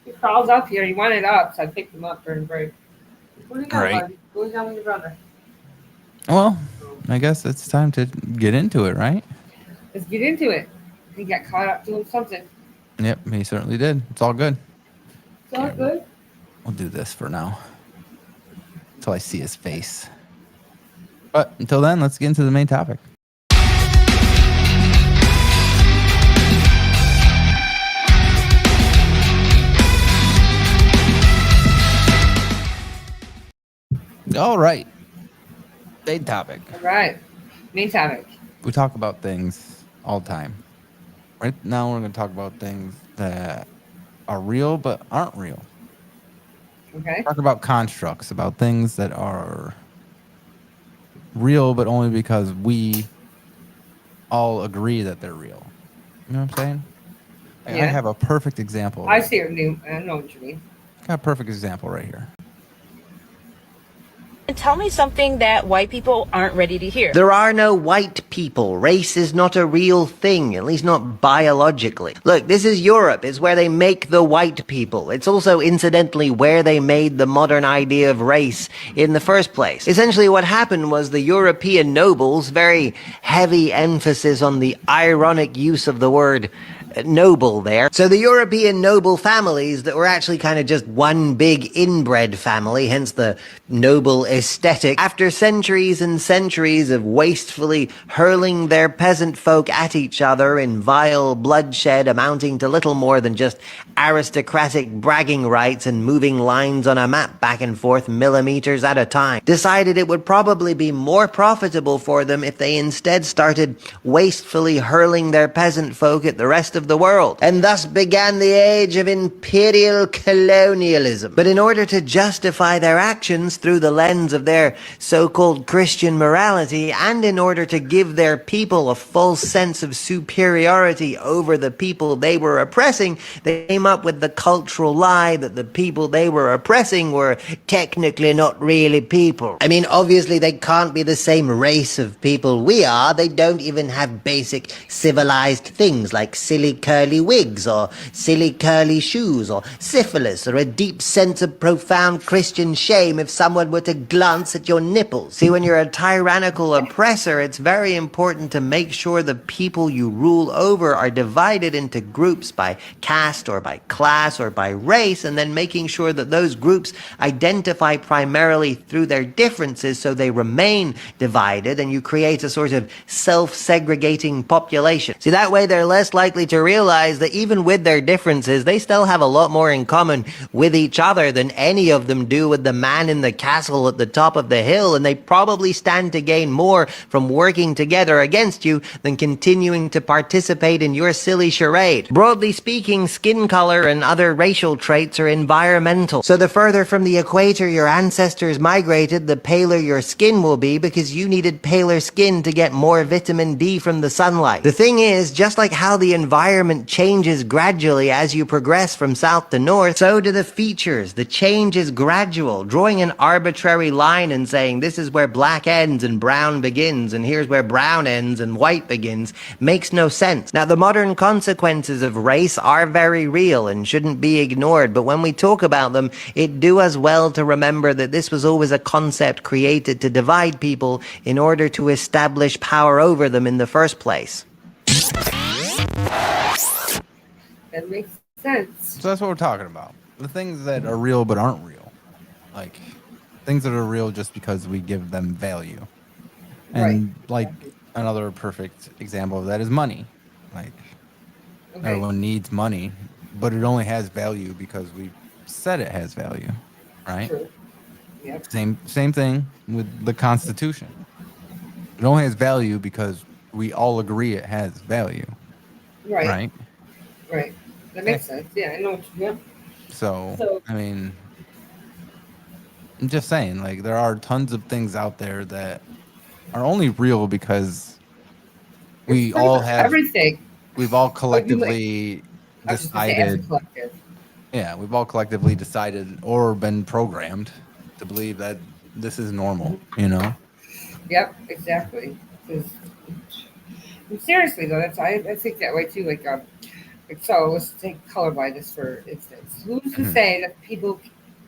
He crawled up here. He wanted up, so I picked him up during break. Where do you go, Right. buddy? Go down with your brother. Well, I guess it's time to get into it, right? Let's get into it. He got caught up doing something. Yep, he certainly did. It's all good. It's all good. We'll do this for now. Until I see his face. But until then, let's get into the main topic. All right. Main topic. All right. Main topic. We talk about things all the time. Right now, we're going to talk about things that are real but aren't real. Okay. Talk about constructs, about things that are real but only because we all agree that they're real. You know what I'm saying? I Yeah. have a perfect example. I see what you mean. I know what you mean. Got a perfect example right here. Tell me something that white people aren't ready to hear. There are no white people. Race is not a real thing, at least not biologically. Look, this is Europe. It's where they make the white people. It's also, incidentally, where they made the modern idea of race in the first place. Essentially, what happened was the European nobles, very heavy emphasis on the ironic use of the word noble there. So the European noble families that were actually kind of just one big inbred family, hence the noble aesthetic, after centuries and centuries of wastefully hurling their peasant folk at each other in vile bloodshed amounting to little more than just aristocratic bragging rights and moving lines on a map back and forth millimeters at a time, decided it would probably be more profitable for them if they instead started wastefully hurling their peasant folk at the rest of the world. And thus began the age of imperial colonialism. But in order to justify their actions through the lens of their so-called Christian morality, and in order to give their people a false sense of superiority over the people they were oppressing, they came up with the cultural lie that the people they were oppressing were technically not really people. I mean, obviously they can't be the same race of people we are. They don't even have basic civilized things like silly silly curly wigs or silly curly shoes or syphilis or a deep sense of profound Christian shame if someone were to glance at your nipples. See, when you're a tyrannical oppressor, it's very important to make sure the people you rule over are divided into groups by caste or by class or by race, and then making sure that those groups identify primarily through their differences so they remain divided, and you create a sort of self-segregating population. See, that way they're less likely to realize that even with their differences, they still have a lot more in common with each other than any of them do with the man in the castle at the top of the hill, and they probably stand to gain more from working together against you than continuing to participate in your silly charade. Broadly speaking, skin color and other racial traits are environmental. So the further from the equator your ancestors migrated, the paler your skin will be because you needed paler skin to get more vitamin D from the sunlight. The thing is, just like how the environment changes gradually as you progress from south to north, so do the features. The change is gradual. Drawing an arbitrary line and saying this is where black ends and brown begins and here's where brown ends and white begins makes no sense. Now, the modern consequences of race are very real and shouldn't be ignored, but when we talk about them, it do us well to remember that this was always a concept created to divide people in order to establish power over them in the first place. That makes sense. So that's what we're talking about. The things that are real but aren't real. Like, things that are real just because we give them value. And, like, another perfect example of that is money. Like, everyone needs money, but it only has value because we said it has value, right? True. Yep. Same thing with the Constitution. It only has value because we all agree it has value. Right. That makes sense. Yeah, I know what you mean. So, I mean, I'm just saying, like, there are tons of things out there that are only real because we all have everything. We've all collectively decided. Yeah, we've all collectively decided or been programmed to believe that this is normal, you know? Yep, exactly. Seriously though, I think that way too. Like so let's take colorblindness for instance. Who's to say that people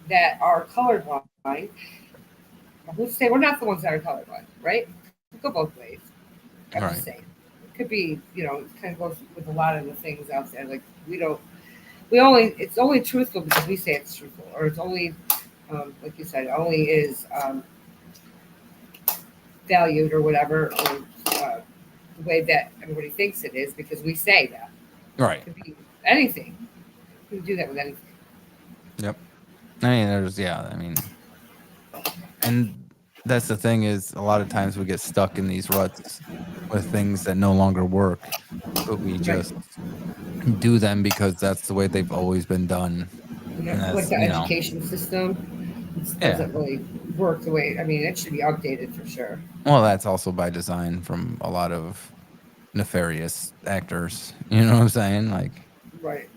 that are colorblind, who's to say we're not the ones that are colorblind, right? It could go both ways. I'm just saying. It could be, you know, it kind of goes with a lot of the things out there. Like it's only truthful because we say it's truthful, or it's only, like you said, only is valued or whatever, or the way that everybody thinks it is because we say that. Right. It could be anything. You can do that with anything. Yep. And that's the thing is a lot of times we get stuck in these ruts with things that no longer work, but we just do them because that's the way they've always been done. Yeah, like the education system doesn't really work the way, I mean, it should be updated for sure. Well, that's also by design from a lot of nefarious actors. You know what I'm saying? Like, right.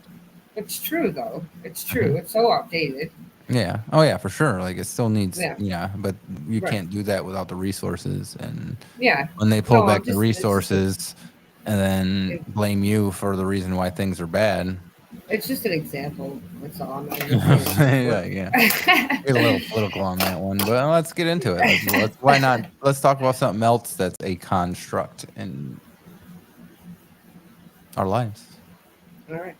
It's true though. It's true. It's so outdated. Yeah. Oh yeah, for sure. Like it still needs. Yeah. Yeah, but you can't do that without the resources. And when they pull back the resources, and then blame you for the reason why things are bad. It's just an example. That's all. Yeah. Get a little political on that one, but let's get into it. Why not? Let's talk about something else that's a construct in our lives.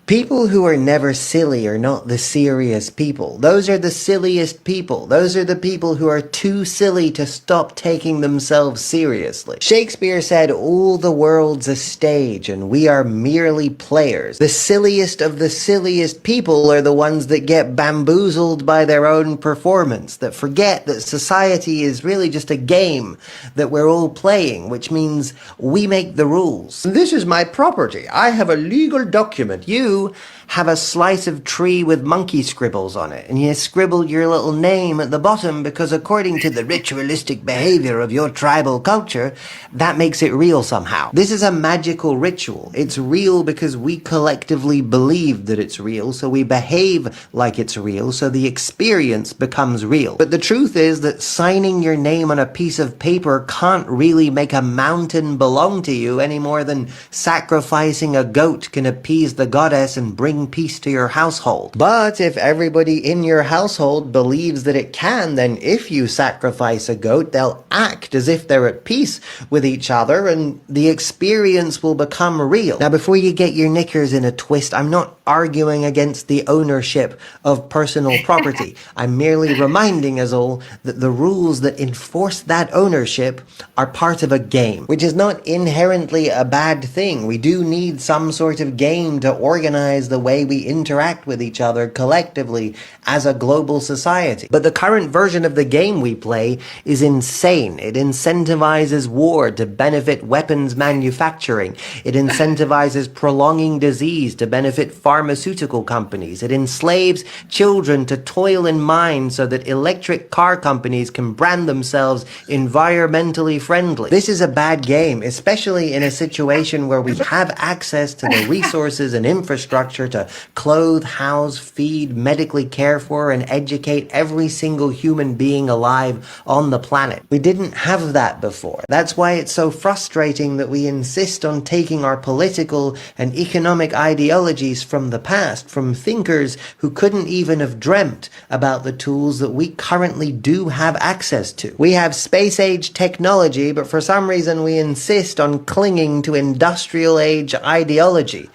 People who are never silly are not the serious people. Those are the silliest people. Those are the people who are too silly to stop taking themselves seriously. Shakespeare said, "All the world's a stage and we are merely players." The silliest of the silliest people are the ones that get bamboozled by their own performance, that forget that society is really just a game that we're all playing, which means we make the rules. This is my property. I have a legal document monument. You have a slice of tree with monkey scribbles on it, and you scribbled your little name at the bottom because according to the ritualistic behavior of your tribal culture, that makes it real somehow. This is a magical ritual. It's real because we collectively believe that it's real, so we behave like it's real, so the experience becomes real. But the truth is that signing your name on a piece of paper can't really make a mountain belong to you any more than sacrificing a goat can appease the goddess and bring peace to your household. But if everybody in your household believes that it can, then if you sacrifice a goat, they'll act as if they're at peace with each other and the experience will become real. Now, before you get your knickers in a twist, I'm not arguing against the ownership of personal property. I'm merely reminding us all that the rules that enforce that ownership are part of a game, which is not inherently a bad thing. We do need some sort of game to organize the way we interact with each other collectively as a global society. But the current version of the game we play is insane. It incentivizes war to benefit weapons manufacturing. It incentivizes prolonging disease to benefit pharmaceutical companies. It enslaves children to toil in mines so that electric car companies can brand themselves environmentally friendly. This is a bad game, especially in a situation where we have access to the resources and infrastructure to clothe, house, feed, medically care for, and educate every single human being alive on the planet. We didn't have that before. That's why it's so frustrating that we insist on taking our political and economic ideologies from the past, from thinkers who couldn't even have dreamt about the tools that we currently do have access to. We have space-age technology, but for some reason we insist on clinging to industrial-age ideology.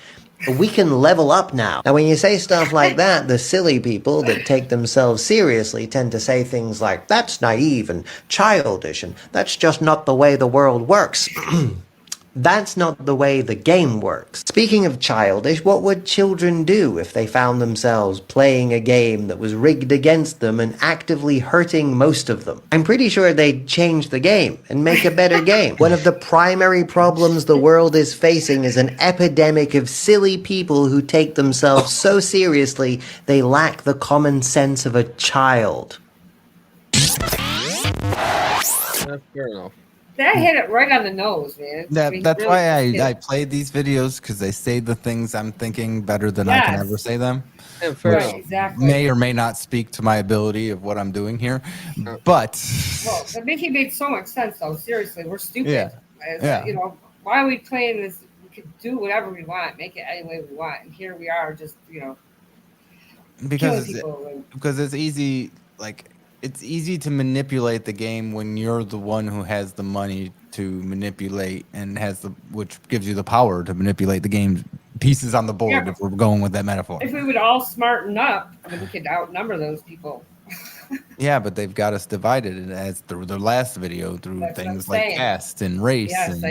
We can level up now. Now, when you say stuff like that, the silly people that take themselves seriously tend to say things like, that's naive and childish, and that's just not the way the world works. That's not the way the game works. Speaking of childish, what would children do if they found themselves playing a game that was rigged against them and actively hurting most of them? I'm pretty sure they'd change the game and make a better game. One of the primary problems the world is facing is an epidemic of silly people who take themselves so seriously they lack the common sense of a child. That's fair enough. That hit it right on the nose, man. That's really why I played these videos, because they say the things I'm thinking better than I can ever say them. Yeah, right, exactly. May or may not speak to my ability of what I'm doing here, but well, that made so much sense, though. Seriously, we're stupid. Yeah. You know, why are we playing this? We could do whatever we want, make it any way we want, and here we are, just because killing it's easy, it's easy to manipulate the game when you're the one who has the money to manipulate and which gives you the power to manipulate the game pieces on the board, if we're going with that metaphor. If we would all smarten up, we could outnumber those people. Yeah, but they've got us divided as through their last video through things like caste and race and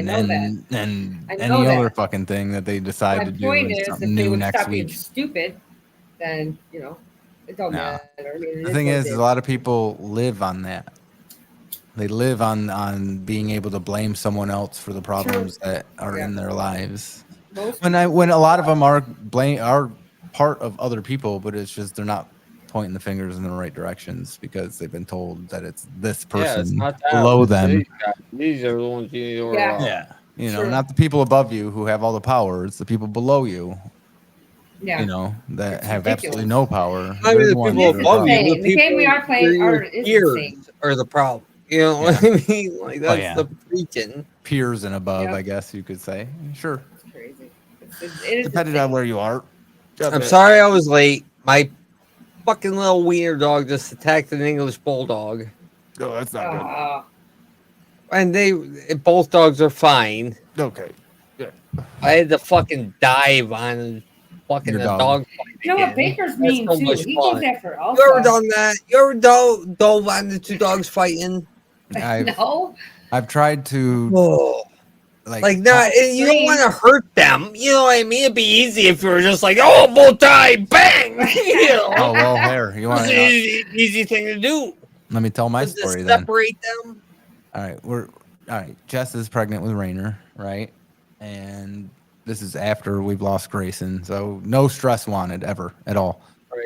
any other fucking thing that they decide to do. My point is, something if they new would next stop being week. stupid, then it don't matter. I mean, The thing is, a lot of people live on that. They live on being able to blame someone else for the problems that are in their lives. When a lot of them are part of other people, but it's just they're not pointing the fingers in the right directions because they've been told that it's this person it's not that below one. them. These are the ones you need to worry about. Not the people above you who have all the power. It's the people below you. Yeah. That have absolutely no power. I mean, the people above you, the game we are playing is insane. Are the problem. You know what I mean? Like, that's the preaching. Peers and above, I guess you could say. Sure. It's crazy. It is depending on where you are. I'm sorry I was late. My fucking little wiener dog just attacked an English bulldog. Oh, that's not good. And both dogs are fine. Okay. Yeah. I had to fucking dive on fucking the dog fight. You know what Baker's mean too? He goes after all. You ever done that? You ever dove on the two dogs fighting? No. I've tried to. Oh. Like not, you don't want to hurt them. You know what I mean? It'd be easy if you were just like, oh, bow tie, bang. You know? Oh, well, here. You want easy thing to do. Let me tell my story then. Separate them. All right. Jess is pregnant with Rainer, right? And this is after we've lost Grayson, so no stress wanted ever at all.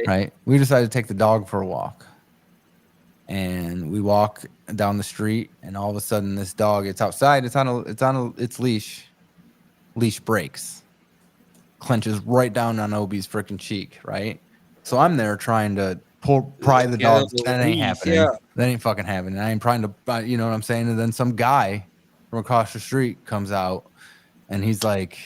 Right. We decided to take the dog for a walk, and we walk down the street, and all of a sudden, this dog, it's outside, it's on its leash. Leash breaks, clenches right down on Obi's freaking cheek. Right. So I'm there trying to pry the dog. That ain't happening. Yeah. That ain't fucking happening. I ain't trying to, you know what I'm saying? And then some guy from across the street comes out, and he's like,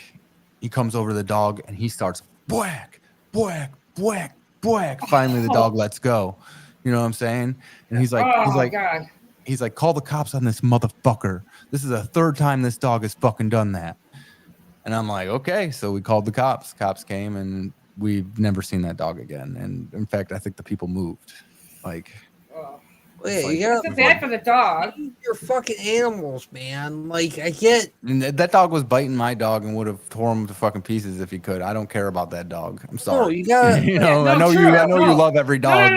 he comes over to the dog, and he starts whack, whack, whack, whack. Finally, the dog lets go. You know what I'm saying? And he's like, God. He's like, call the cops on this motherfucker. This is the third time this dog has fucking done that. And I'm like, okay. So we called the cops. Cops came, and we've never seen that dog again. And in fact, I think the people moved. Like, Wait, it's bad for the dog. You're fucking animals, man. Like, I get. And that dog was biting my dog and would have torn him to fucking pieces if he could. I don't care about that dog. I'm sorry. No, you got. you know, I know you love every dog.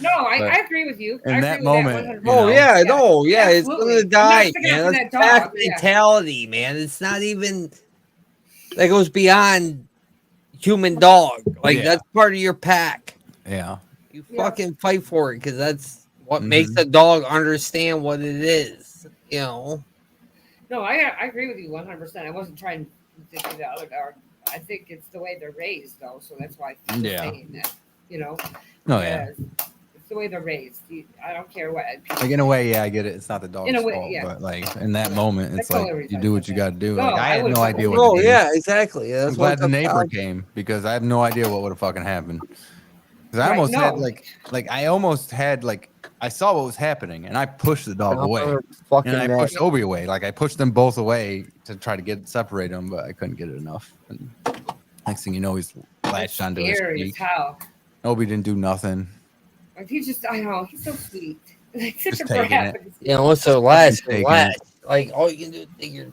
No, I agree with you. In that moment. It's gonna die, man. That's pack Yeah. mentality, man. It's not even. That goes beyond human dog. Like that's part of your pack. Yeah. You fucking fight for it because that's what makes a dog understand what it is. You know. No, I agree with you 100%. I wasn't trying to do the other dog. I think it's the way they're raised, though, so that's why I'm saying that. You know. Oh yeah. It's the way they're raised. I don't care what. Like in a way, yeah, I get it. It's not the dog's In a way, fault, yeah. but like in that moment, it's That's the like only you reason do I what you got to do. No, Like I I had would've no fucking idea what. Oh to do. yeah, exactly. That's I'm glad the neighbor came because I have no idea what would have fucking happened. Because I almost had I saw what was happening and I pushed the dog away. And I pushed Obi away. Like I pushed them both away to try to separate them, but I couldn't get it enough. And next thing you know, he's latched onto his Scary as cheek. hell. Obi didn't do nothing. Like I know, he's so sweet. Like such Just a taking brat. it. You know, what's so last? Taking Last. it. Like all you can do is take your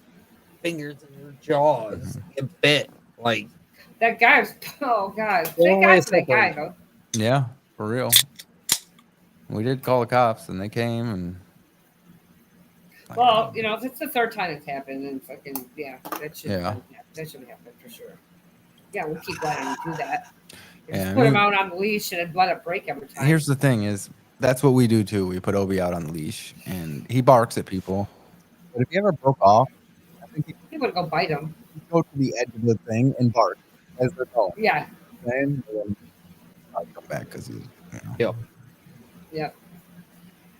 fingers and your jaws get bit. Like That guy was, oh God. Thank God for that guy, though. Yeah, for real. We did call the cops and they came and. Well, you know, if it's the third time it's happened, then fucking, that should happen for sure. Yeah, we'll keep letting him do that. Just put him out on the leash and let it break every time. Here's the thing is, that's what we do too. We put Obi out on the leash and he barks at people. But if he ever broke off, I think he would go bite him. He'd go to the edge of the thing and bark as they're going. Yeah. And then I'd come back because he's, Yep.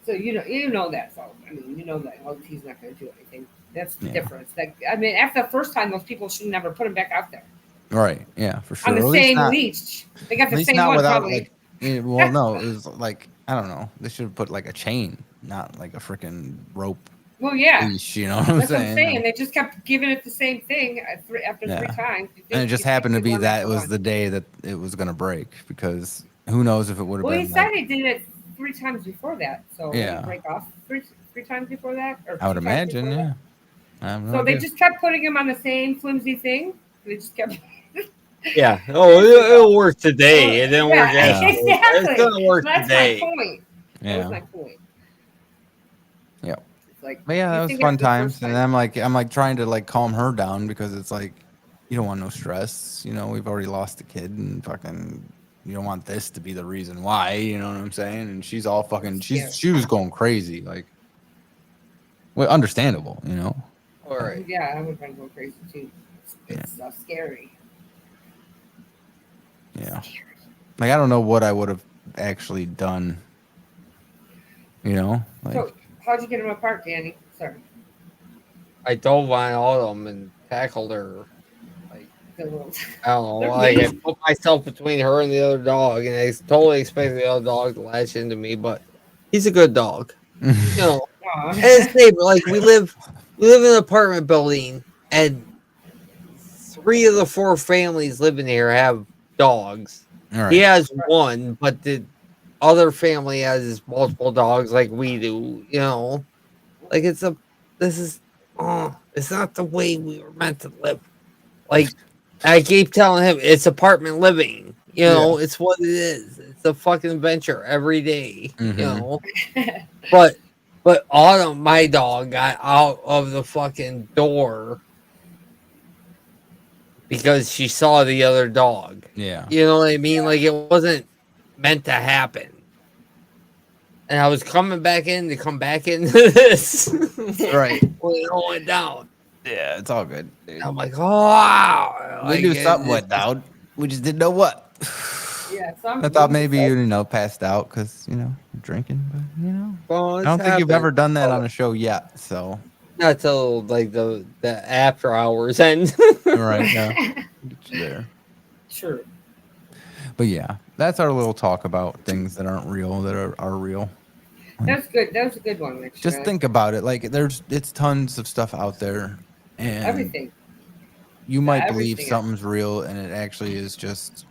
So you know that, so I mean, you know that he's not going to do anything. That's the difference. I mean, after the first time, those people should never put him back out there. Right. Yeah, for sure. On the same leash. They got the same one probably. Well, no, it was like, I don't know. They should have put like a chain, not like a freaking rope. Well, yeah. Leash, you know what I'm That's saying? what I'm saying. They just kept giving it the same thing after 3 times. And it just happened to be that was the day that it was going to break because who knows if it would have been. Well, he said he did it 3 times before that. So did it break off three times before that? Or I would imagine, yeah. So they just kept putting him on the same flimsy thing. They just kept. Yeah. Oh, it'll work today. It didn't work yesterday. Exactly. It's gonna work That's today. my point. Yeah. That was my point. Yeah. It's like, but yeah, that was fun times. And I'm like trying to like calm her down because it's like, you don't want no stress. You know, we've already lost a kid and fucking, you don't want this to be the reason why, you know what I'm saying? And she's all fucking, she was going crazy. Like, well, understandable, you know? All right. Yeah, I would have been going crazy too. It's scary. Yeah. Like, I don't know what I would have actually done. You know? Like, so, how'd you get them apart, Danny? Sorry. I dove on all of them and tackled her. Like, I don't know. Like, I put myself between her and the other dog, and I totally expected the other dog to latch into me, but he's a good dog. You know, and his neighbor, like, we live in an apartment building, and 3 of the 4 families living here have dogs. Right. He has one, but the other family has multiple dogs like we do, you know. Like it's not the way we were meant to live. Like I keep telling him it's apartment living, you know, it's what it is. It's a fucking adventure every day, you know. But Autumn, my dog, got out of the fucking door because she saw the other dog. Yeah. You know what I mean? Like, it wasn't meant to happen. And I was coming back in to come back into this. Right. When it all went down. Yeah, it's all good. Dude. I'm like, oh, wow. We knew something went down. We just didn't know what. Yeah, I thought maybe you passed out because drinking, but well, I don't think you've ever done that on a show yet. So not till like the after hours end. Right. Yeah. Get you there. Sure. But yeah, that's our little talk about things that aren't real that are real. That's good. That was a good one. Actually. Just think about it. Like it's tons of stuff out there, and everything. You might Everything believe something's real, and it actually is just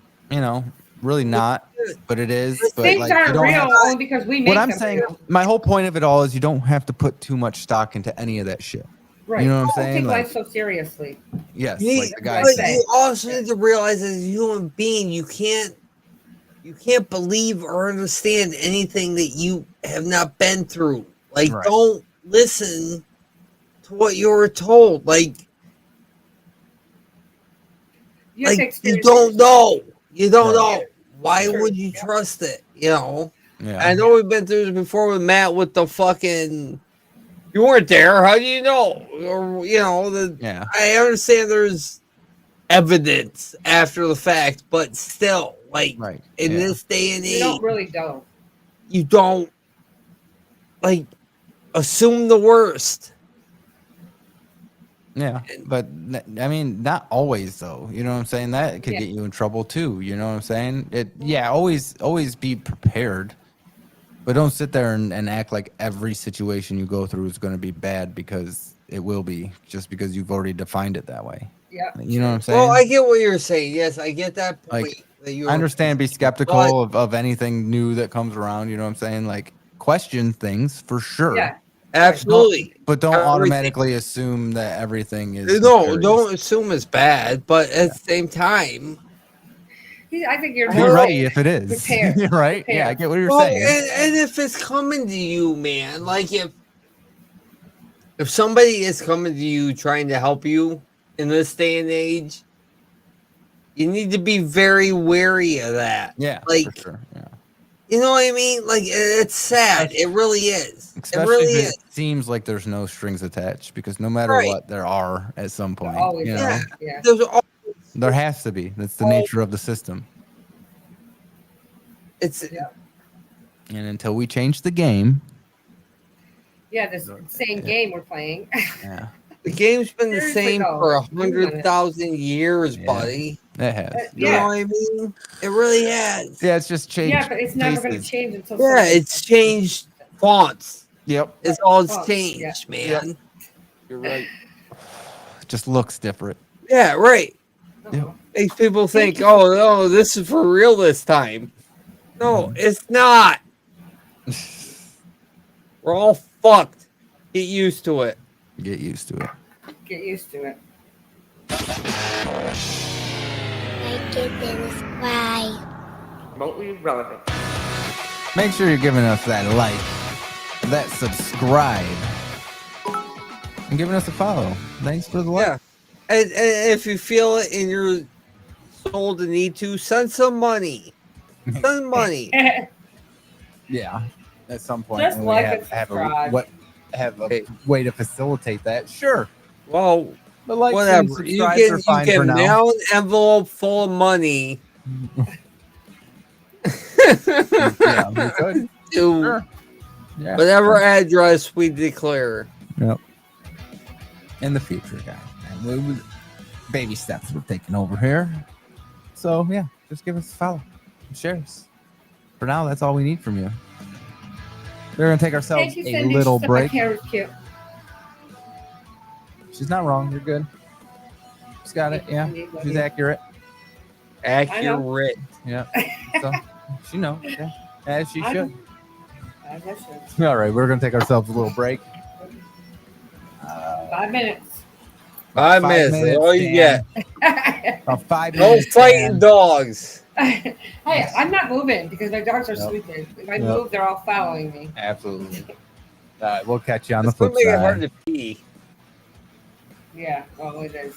really not, but it is. But things like, aren't you don't real have, only because we make what I'm them saying, real. my whole point of it all is you don't have to put too much stock into any of that shit. Right. You know what I'm Don't saying? take Like, life so seriously. yes, You, like the guy but said. you also need to realize as a human being, you can't believe or understand anything that you have not been through. Like, Right. Don't listen to what you were told. Like you don't know. You don't know. Why would you trust it? Yeah. I know we've been through this before with Matt with the fucking. You weren't there. How do you know? Or I understand there's evidence after the fact, but still, like in this day and age, You don't really know. you don't assume the worst. Yeah, but I mean, not always though. You know what I'm saying? That could get you in trouble too. You know what I'm saying? Always be prepared, but don't sit there and act like every situation you go through is going to be bad, because it will be, just because you've already defined it that way. Yeah. You know what I'm saying? Well, I get what you're saying. Yes, I get that point. Like, that you I understand, be skeptical of anything new that comes around. You know what I'm saying? Like, question things for sure. Yeah. Absolutely. But don't Everything. automatically assume that everything is. No, don't assume it's bad, but at the same time, I think you're be ready if it is. Prepared. Right? Prepared. Yeah, I get what you're saying. And if it's coming to you, man, like if somebody is coming to you trying to help you in this day and age, you need to be very wary of that. Yeah, like for sure. Yeah. You know what I mean? Like, it's sad. It really is. Especially it really if is. it seems like there's no strings attached, because no matter what, there are at some point. Always, you know? yeah. There has to be. That's the nature of the system. It's and until we change the game. Yeah, this same game we're playing. Yeah. The game's been the Seriously, same though. for 100,000 years, buddy. It has. You know what I mean? It really has. Yeah, it's just changed. Yeah, but it's never going to change until. Yeah, it's changed fonts. Yep. It's all it's Fonts, changed, man. Yep. You're right. It just looks different. Yeah, right. Yep. Makes people think, oh, no, this is for real this time. No, it's not. We're all fucked. Get used to it. Get used to it. Get used to it. Remotely relevant. Make sure you're giving us that like, that subscribe, and giving us a follow. Thanks for the like. Yeah. And if you feel it in your soul to need to, send some money. Send money. Yeah. At some point, Just when like we and subscribe. have a way to facilitate that. Sure. Well, but like, whatever. You can mail an envelope full of money. Yeah, we could. To Sure. Yeah. whatever address we declare. Yep. In the future, guys. And baby steps we're taking over here. So yeah, just give us a follow. Share us. For now, that's all we need from you. We're gonna take ourselves Thank you, a Cindy. little She said break. my hair is cute. She's not wrong. You're good. She's got it. Yeah, she's accurate. Accurate. Yeah. So she knows. Yeah, as she I should. know. As I should. All right, we're gonna take ourselves a little break. 5 minutes. 5 minutes. That's all you get. About 5 No minutes. fighting Dan. dogs. Hey, I'm not moving because my dogs are sleeping. If I move, they're all following me. Absolutely. All right, we'll catch you on the It's gonna flip make it hard side. to pee. Yeah, well, it is.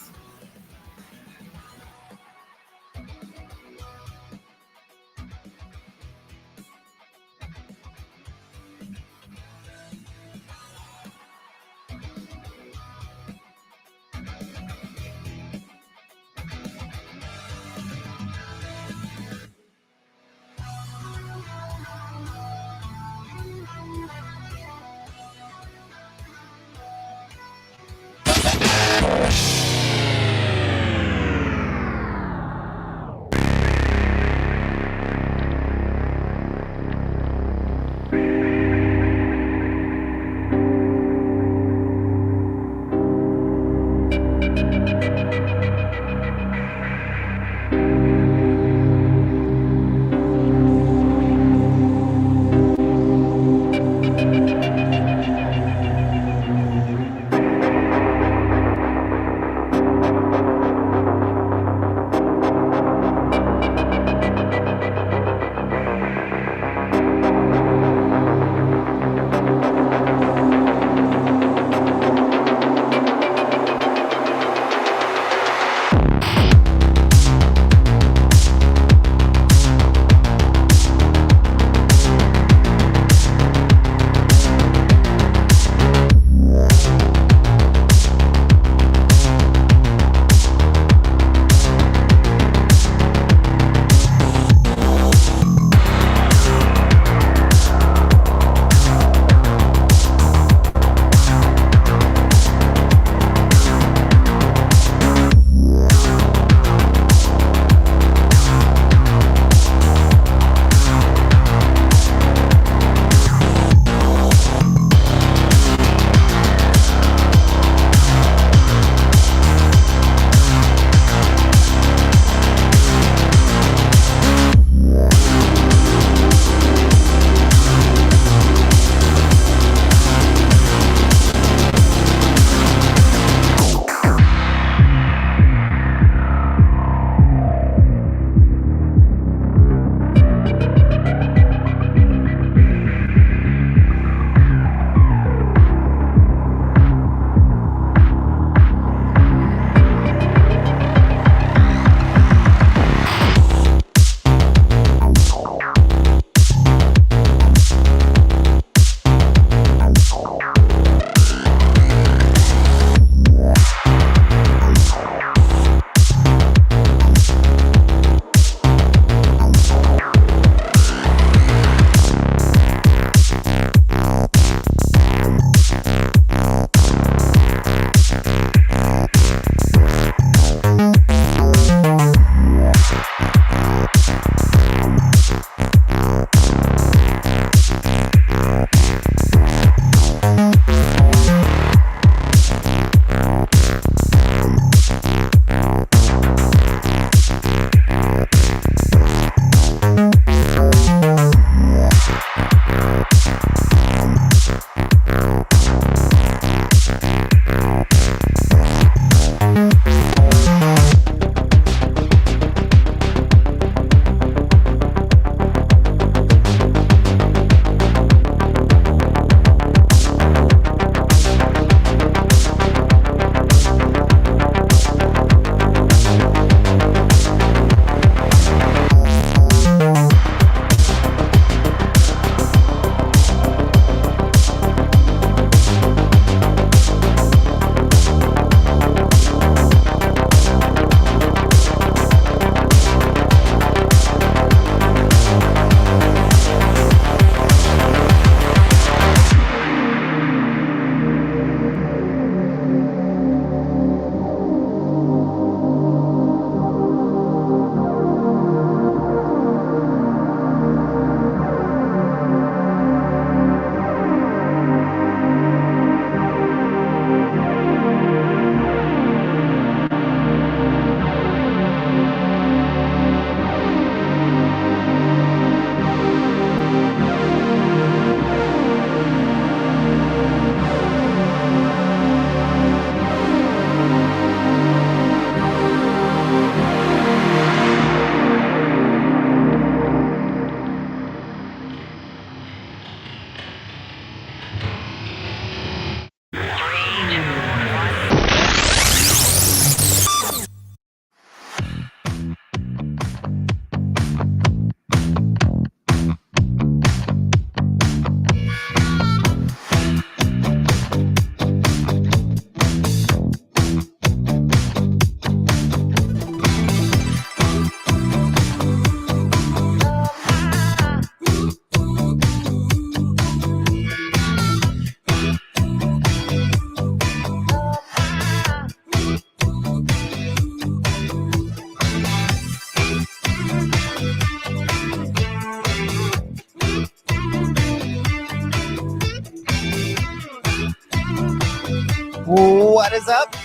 What is up?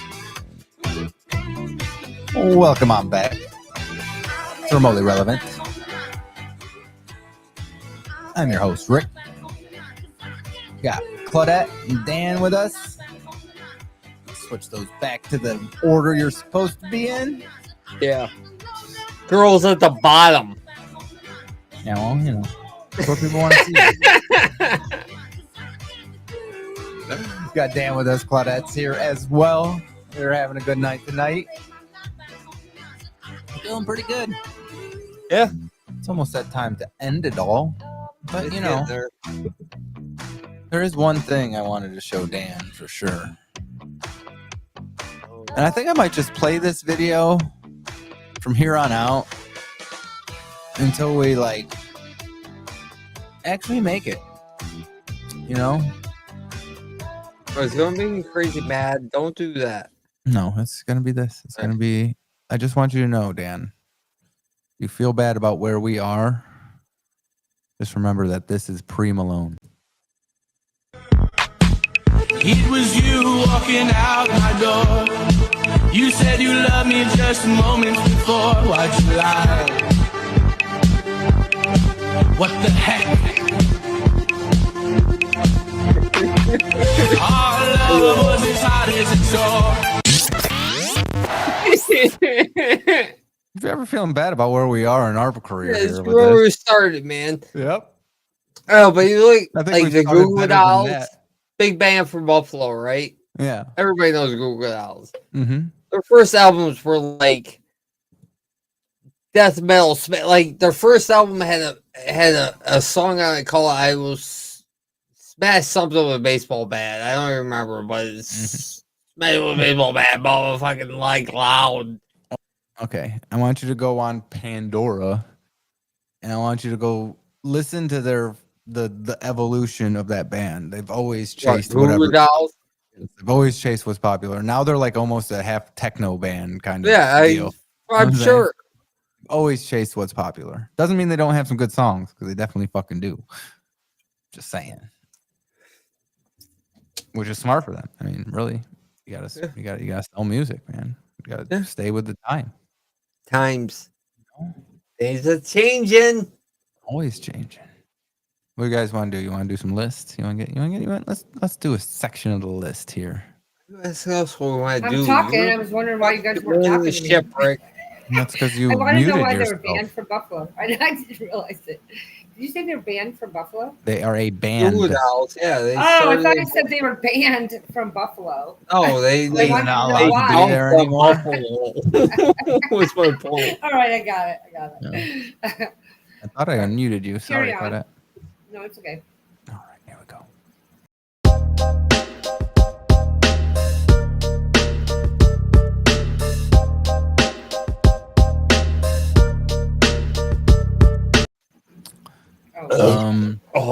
Welcome on back. It's Remotely Relevant. I'm your host, Rick. Got Claudette and Dan with us. Switch those back to the order you're supposed to be in. Yeah. Girls at the bottom. Yeah, well, you know, that's what people want to see. Got Dan with us. Claudette's here as well. We're having a good night tonight. Feeling pretty good. Yeah. It's almost that time to end it all. But, you know, there is one thing I wanted to show Dan for sure. And I think I might just play this video from here on out until we, like, actually make it. You know? It's going to make me crazy mad. Don't do that. No, it's going to be this. It's going to be... I just want you to know, Dan, you feel bad about where we are, just remember that this is pre-Malone. It was you walking out my door. You said you loved me just moments before. Why'd you lie? What the heck? Our love was as hot as it soared. If you're ever feeling bad about where we are in our career, It's where we started, man. Yep. Oh, but you look like the Goo Goo Dolls, that. big band from Buffalo, right? Yeah. Everybody knows Goo Goo Dolls. Mm-hmm. Their first albums were like death metal. Like their first album had a song on it called "I Will Smash Something with a Baseball Bat." I don't even remember, but it's smash with a baseball bat, motherfucking like loud. Okay, I want you to go on Pandora, and I want you to go listen to the evolution of that band. They've always chased whatever. They've always chased what's popular. Now they're like almost a half techno band kind of deal. I'm sure. Always chased what's popular. Doesn't mean they don't have some good songs, because they definitely fucking do. Just saying. Which is smart for them. I mean, really, you gotta sell music, man. You gotta stay with the times. Things are changing. Always changing. What do you guys want to do? You want to do some lists? Let's do a section of the list here. That's what we want to do. I'm talking. I was wondering why you guys weren't talking to me. Shipwreck. That's because you I want to muted know why yourself. they were banned from Buffalo. I didn't realize it. Did you say they were banned from Buffalo? They are a band. Goo Goo Dolls, yeah. I thought you said they were banned from Buffalo. Oh, they want not to know allowed to why. be there anymore. What's my point? All right, I got it. Yeah. I thought I unmuted you. Sorry about that. No, it's okay. All right, here we go.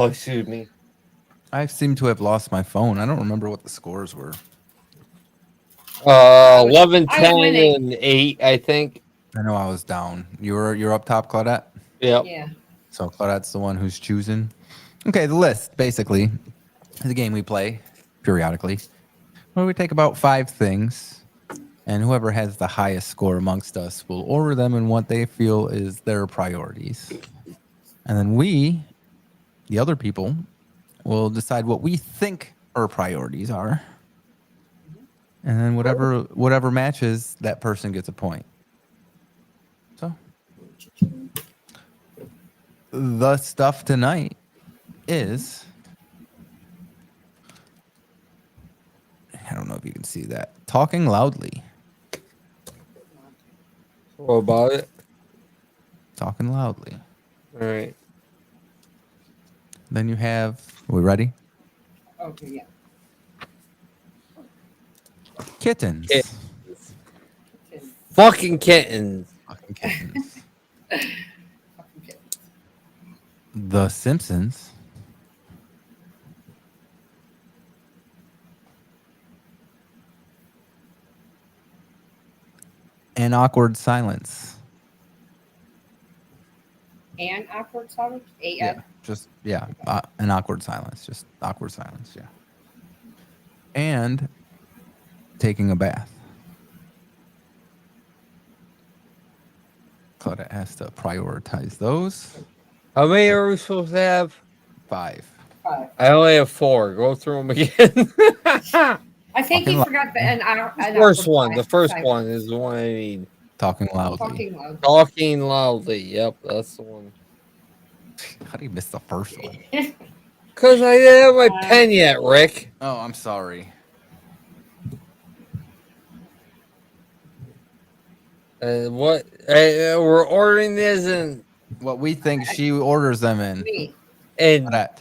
Excuse me. I seem to have lost my phone. I don't remember what the scores were. 11, 10, and 8, I think. I know I was down. You're up top, Claudette? Yep. Yeah. So Claudette's the one who's choosing. Okay, the list, basically, is a game we play periodically, where we take about 5 things, and whoever has the highest score amongst us will order them in what they feel is their priorities. And then we, the other people, will decide what we think our priorities are. And then whatever matches, that person gets a point. So the stuff tonight is, I don't know if you can see that, talking loudly. What about it? Talking loudly. All right. Then you have, are we ready? Okay, yeah. Kittens. Fucking kittens. Fucking kittens. The Simpsons. And awkward silence. And awkward silence? An awkward silence. Just awkward silence, yeah. And taking a bath. Claudette has to prioritize those. How many are we supposed to have? 5. I only have 4. Go through them again. I think he forgot the The first one. The first one is the one I need. Talking loudly. Talking loudly. Talking loudly. Yep, that's the one. How do you miss the first one? Because I didn't have my pen yet, Rick. Oh, I'm sorry. What? We're ordering this in what we think she orders them in. And that.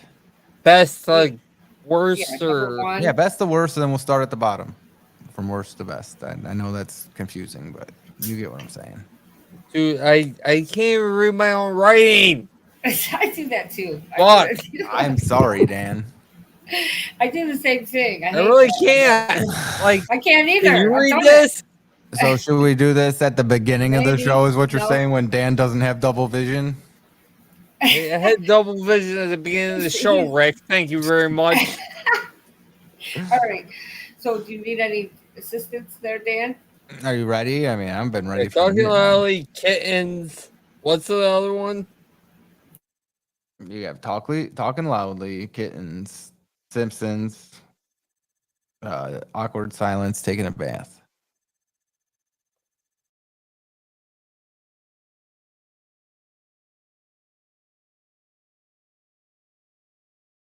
Best, like, worst, or yeah, best to worst, and then we'll start at the bottom, from worst to best. I know that's confusing, but you get what I'm saying. Dude, I can't even read my own writing. I do that too. Fuck. I'm sorry, Dan. I do the same thing. I really can't. Like, I can't either. Can you I've read done this? So should we do this at the beginning of the Maybe. show? Is what you're No. saying when Dan doesn't have double vision? I had double vision at the beginning of the show, Rick. Thank you very much. All right. So, do you need any assistance there, Dan? Are you ready? I mean, I've been ready for a Talking minute now. loudly, kittens. What's the other one? You have talking loudly, kittens, Simpsons, awkward silence, taking a bath.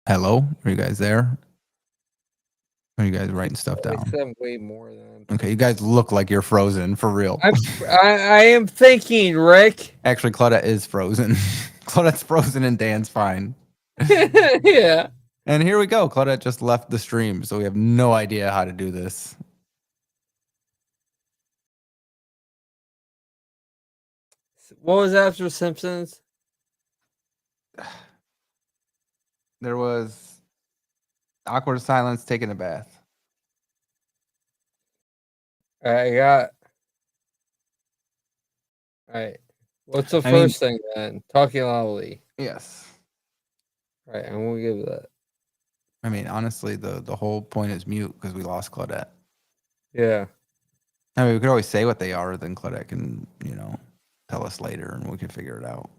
Hello, are you guys there? Are you guys writing stuff I down? said way more than. Okay, you guys look like you're frozen for real. I am thinking, Rick. Actually, Claudette is frozen. Claudette's frozen and Dan's fine. Yeah. And here we go. Claudette just left the stream, so we have no idea how to do this. What was after Simpsons? There was awkward silence, taking a bath. I got. All right. What's the first thing then? Talking loudly. Yes. All right, and we'll give that. I mean, honestly, the whole point is mute because we lost Claudette. Yeah. I mean, we could always say what they are, then Claudette can, tell us later and we can figure it out.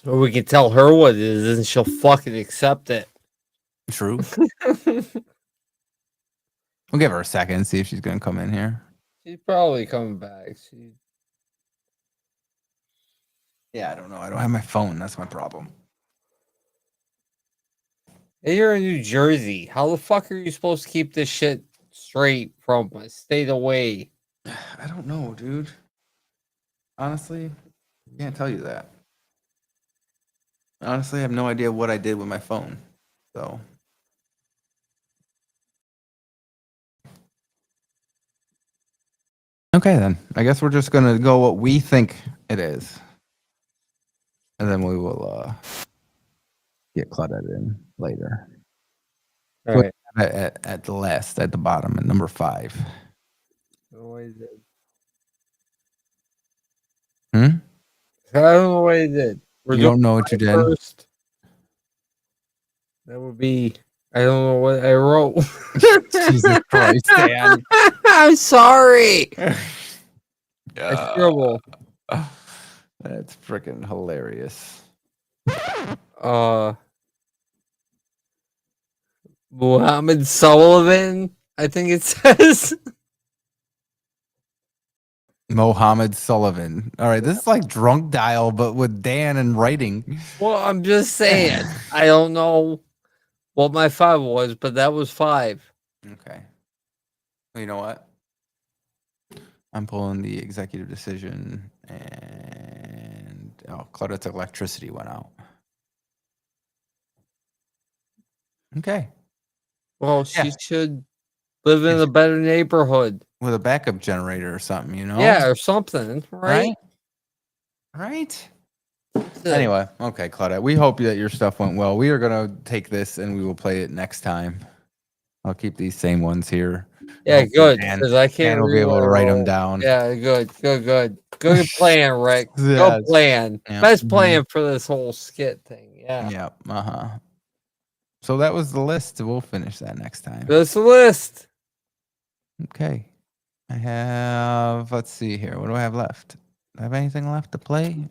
Or we can tell her what it is and she'll fucking accept it. True. We'll give her a second and see if she's going to come in here. She's probably coming back. Yeah, I don't know. I don't have my phone. That's my problem. Hey, you're in New Jersey. How the fuck are you supposed to keep this shit straight from a state away? I don't know, dude. Honestly, I can't tell you that. Honestly, I have no idea what I did with my phone. So. Okay, then. I guess we're just going to go what we think it is. And then we will get Claudette in later. All right. At the last, at the bottom, at number 5. What is it? Hmm? I don't know what I did. You don't know what you did? First. That would be. I don't know what I wrote. Jesus Christ, Dan. I'm sorry. I scribble. That's freaking hilarious. Muhammad Sullivan, I think it says. Mohammed Sullivan. All right, this is like drunk dial, but with Dan and writing. Well, I'm just saying. I don't know what my 5 was, but that was 5. Okay. Well, you know what? I'm pulling the executive decision, and Claudette's electricity went out. Okay. Well, she should live in a better neighborhood with a backup generator or something, Yeah, or something, right? Right. Anyway, okay, Claudette. We hope that your stuff went well. We are gonna take this and we will play it next time. I'll keep these same ones here. Yeah, good. Because I can't. We'll be able to write them down. Yeah, good. Good plan, Rick. Yeah. Good plan. Yeah. Best plan for this whole skit thing. Yeah. Yep. So that was the list. We'll finish that next time. That's the list. Okay. I have, let's see here. What do I have left? Do I have anything left to play?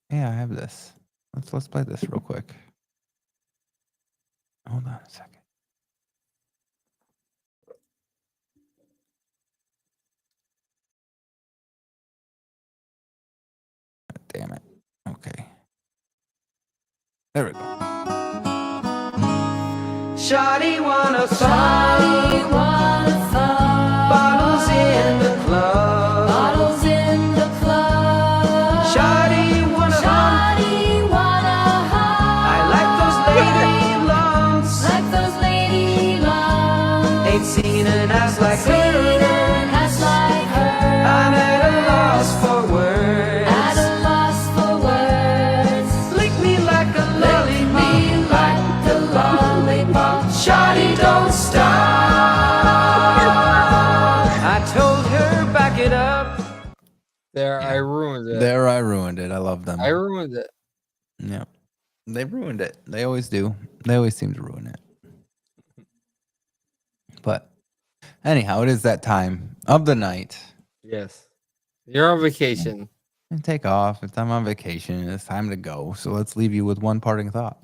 Yeah, I have this. Let's play this real quick. Hold on a second. Damn it. Okay. There we go. Shawty wanna fuck. Bottles in the club. Bottles in the club. Shawty wanna I like those lady lungs. Ain't seen an ass like her. I'm at a loss for words. Lick me like a lollipop. Shawty, don't stop. I told her back it up. There, I ruined it. There, I ruined it. I love them. I ruined it. Yeah. They ruined it. They always do. They always seem to ruin it. But anyhow, it is that time of the night. Yes. You're on vacation. And take off. If I'm on vacation, it's time to go. So let's leave you with one parting thought.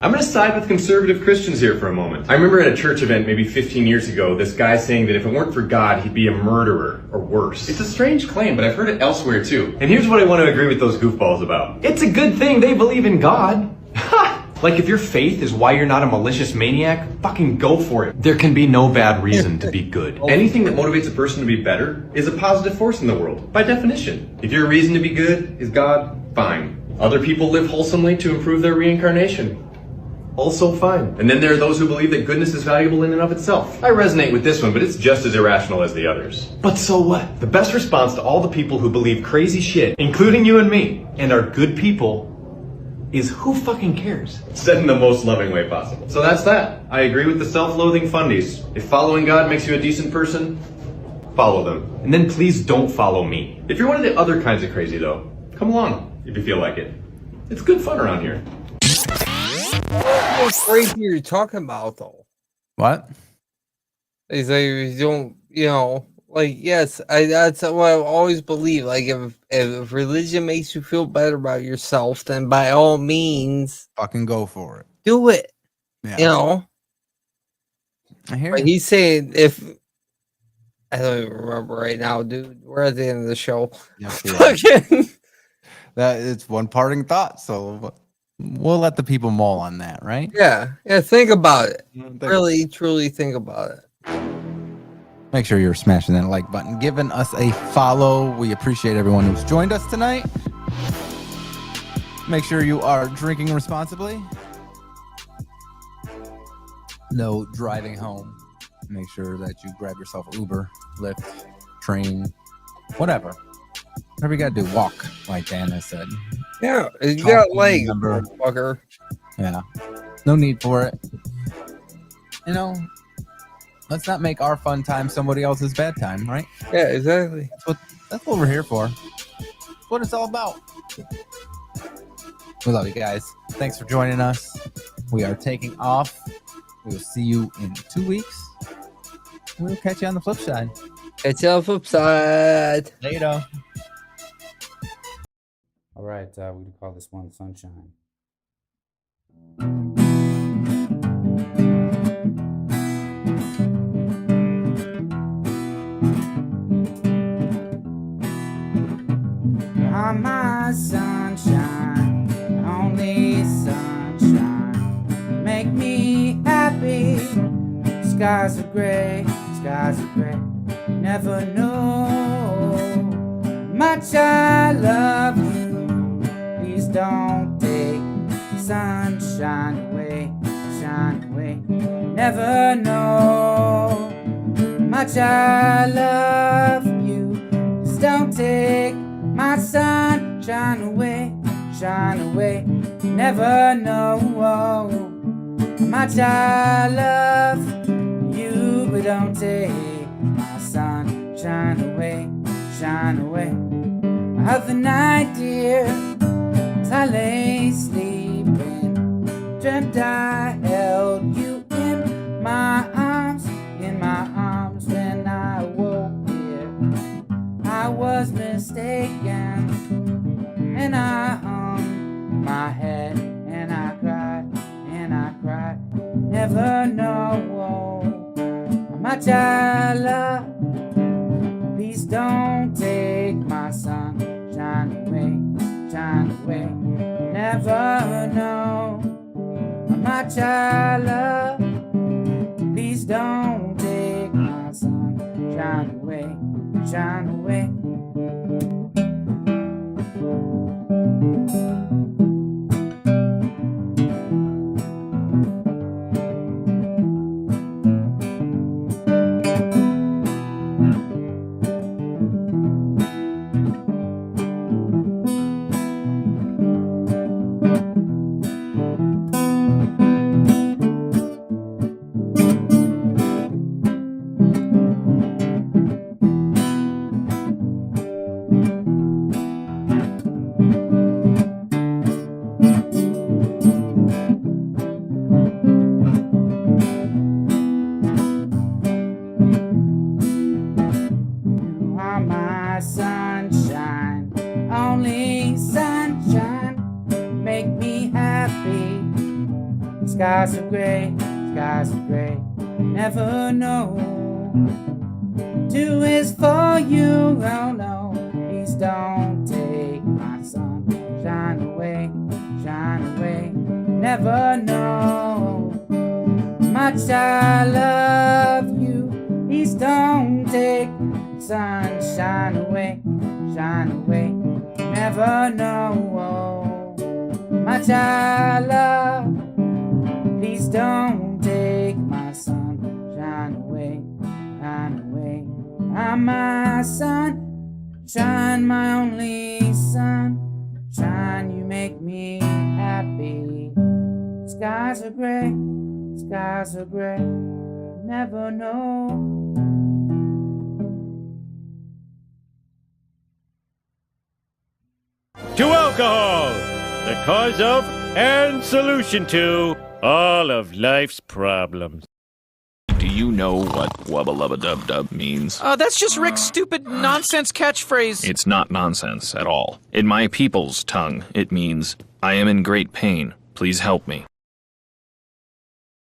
I'm going to side with conservative Christians here for a moment. I remember at a church event maybe 15 years ago, this guy saying that if it weren't for God, he'd be a murderer or worse. It's a strange claim, but I've heard it elsewhere too. And here's what I want to agree with those goofballs about. It's a good thing they believe in God. Ha! Like if your faith is why you're not a malicious maniac, fucking go for it. There can be no bad reason to be good. Anything that motivates a person to be better is a positive force in the world, by definition. If your reason to be good is God, fine. Other people live wholesomely to improve their reincarnation. Also fine. And then there are those who believe that goodness is valuable in and of itself. I resonate with this one, but it's just as irrational as the others. But so what? The best response to all the people who believe crazy shit, including you and me, and are good people, is who fucking cares? Said in the most loving way possible. So that's that. I agree with the self-loathing fundies. If following God makes you a decent person, follow them. And then please don't follow me. If you're one of the other kinds of crazy though, come along if you feel like it. It's good fun around here. What crazy are you talking about, though? What? Is like you don't, like yes, that's what I've always believed. Like if religion makes you feel better about yourself, then by all means, fucking go for it. Do it. Yeah. I hear Like you. he's saying if I don't even remember right now, dude. We're at the end of the show. Yes, we are. That it's one parting thought, so we'll let the people mull on that, right? Yeah. Think about it. Really, truly think about it. Make sure you're smashing that like button, giving us a follow. We appreciate everyone who's joined us tonight. Make sure you are drinking responsibly. No driving home. Make sure that you grab yourself Uber, Lyft, train, whatever. Whatever you gotta do, walk, like Dan has said. Yeah, you got legs, fucker. Yeah, no need for it. Let's not make our fun time somebody else's bad time, right? Yeah, exactly. That's what we're here for. That's what it's all about. We love you guys. Thanks for joining us. We are taking off. We will see you in 2 weeks. We'll catch you on the flip side. Catch you on the flip side. Later. All right, we can call this one Sunshine. You're my sunshine, only sunshine. Make me happy. Skies are gray, never know much I love you. Please don't take sunshine away, shine away. Never know much I love you. Please don't take my sunshine away, shine away. Never know how much I love you, but don't take my sunshine shine away, shine away. Other night, dear, as I lay sleeping, dreamt I held you in my arms when I woke, dear. I was mistaken, and I hung my head, and I cried, never know how much I love. Please don't take my sunshine away, shine away. Never know how much I love. Please don't take my sunshine away, shine away. Sunshine, only sunshine, make me happy. Skies are gray, never know. Two is for you, oh no. Please don't take my sunshine away, shine away. Never know how much I love you. Please don't take sunshine away, shine away. Never know how much I love. Please don't take my sunshine away, shine away. I'm my sunshine, my only sunshine. You make me happy. Skies are gray, never know. To alcohol, the cause of and solution to all of life's problems. Do you know what wubba-lubba-dub-dub means? That's just Rick's stupid nonsense catchphrase. It's not nonsense at all. In my people's tongue, it means, I am in great pain. Please help me.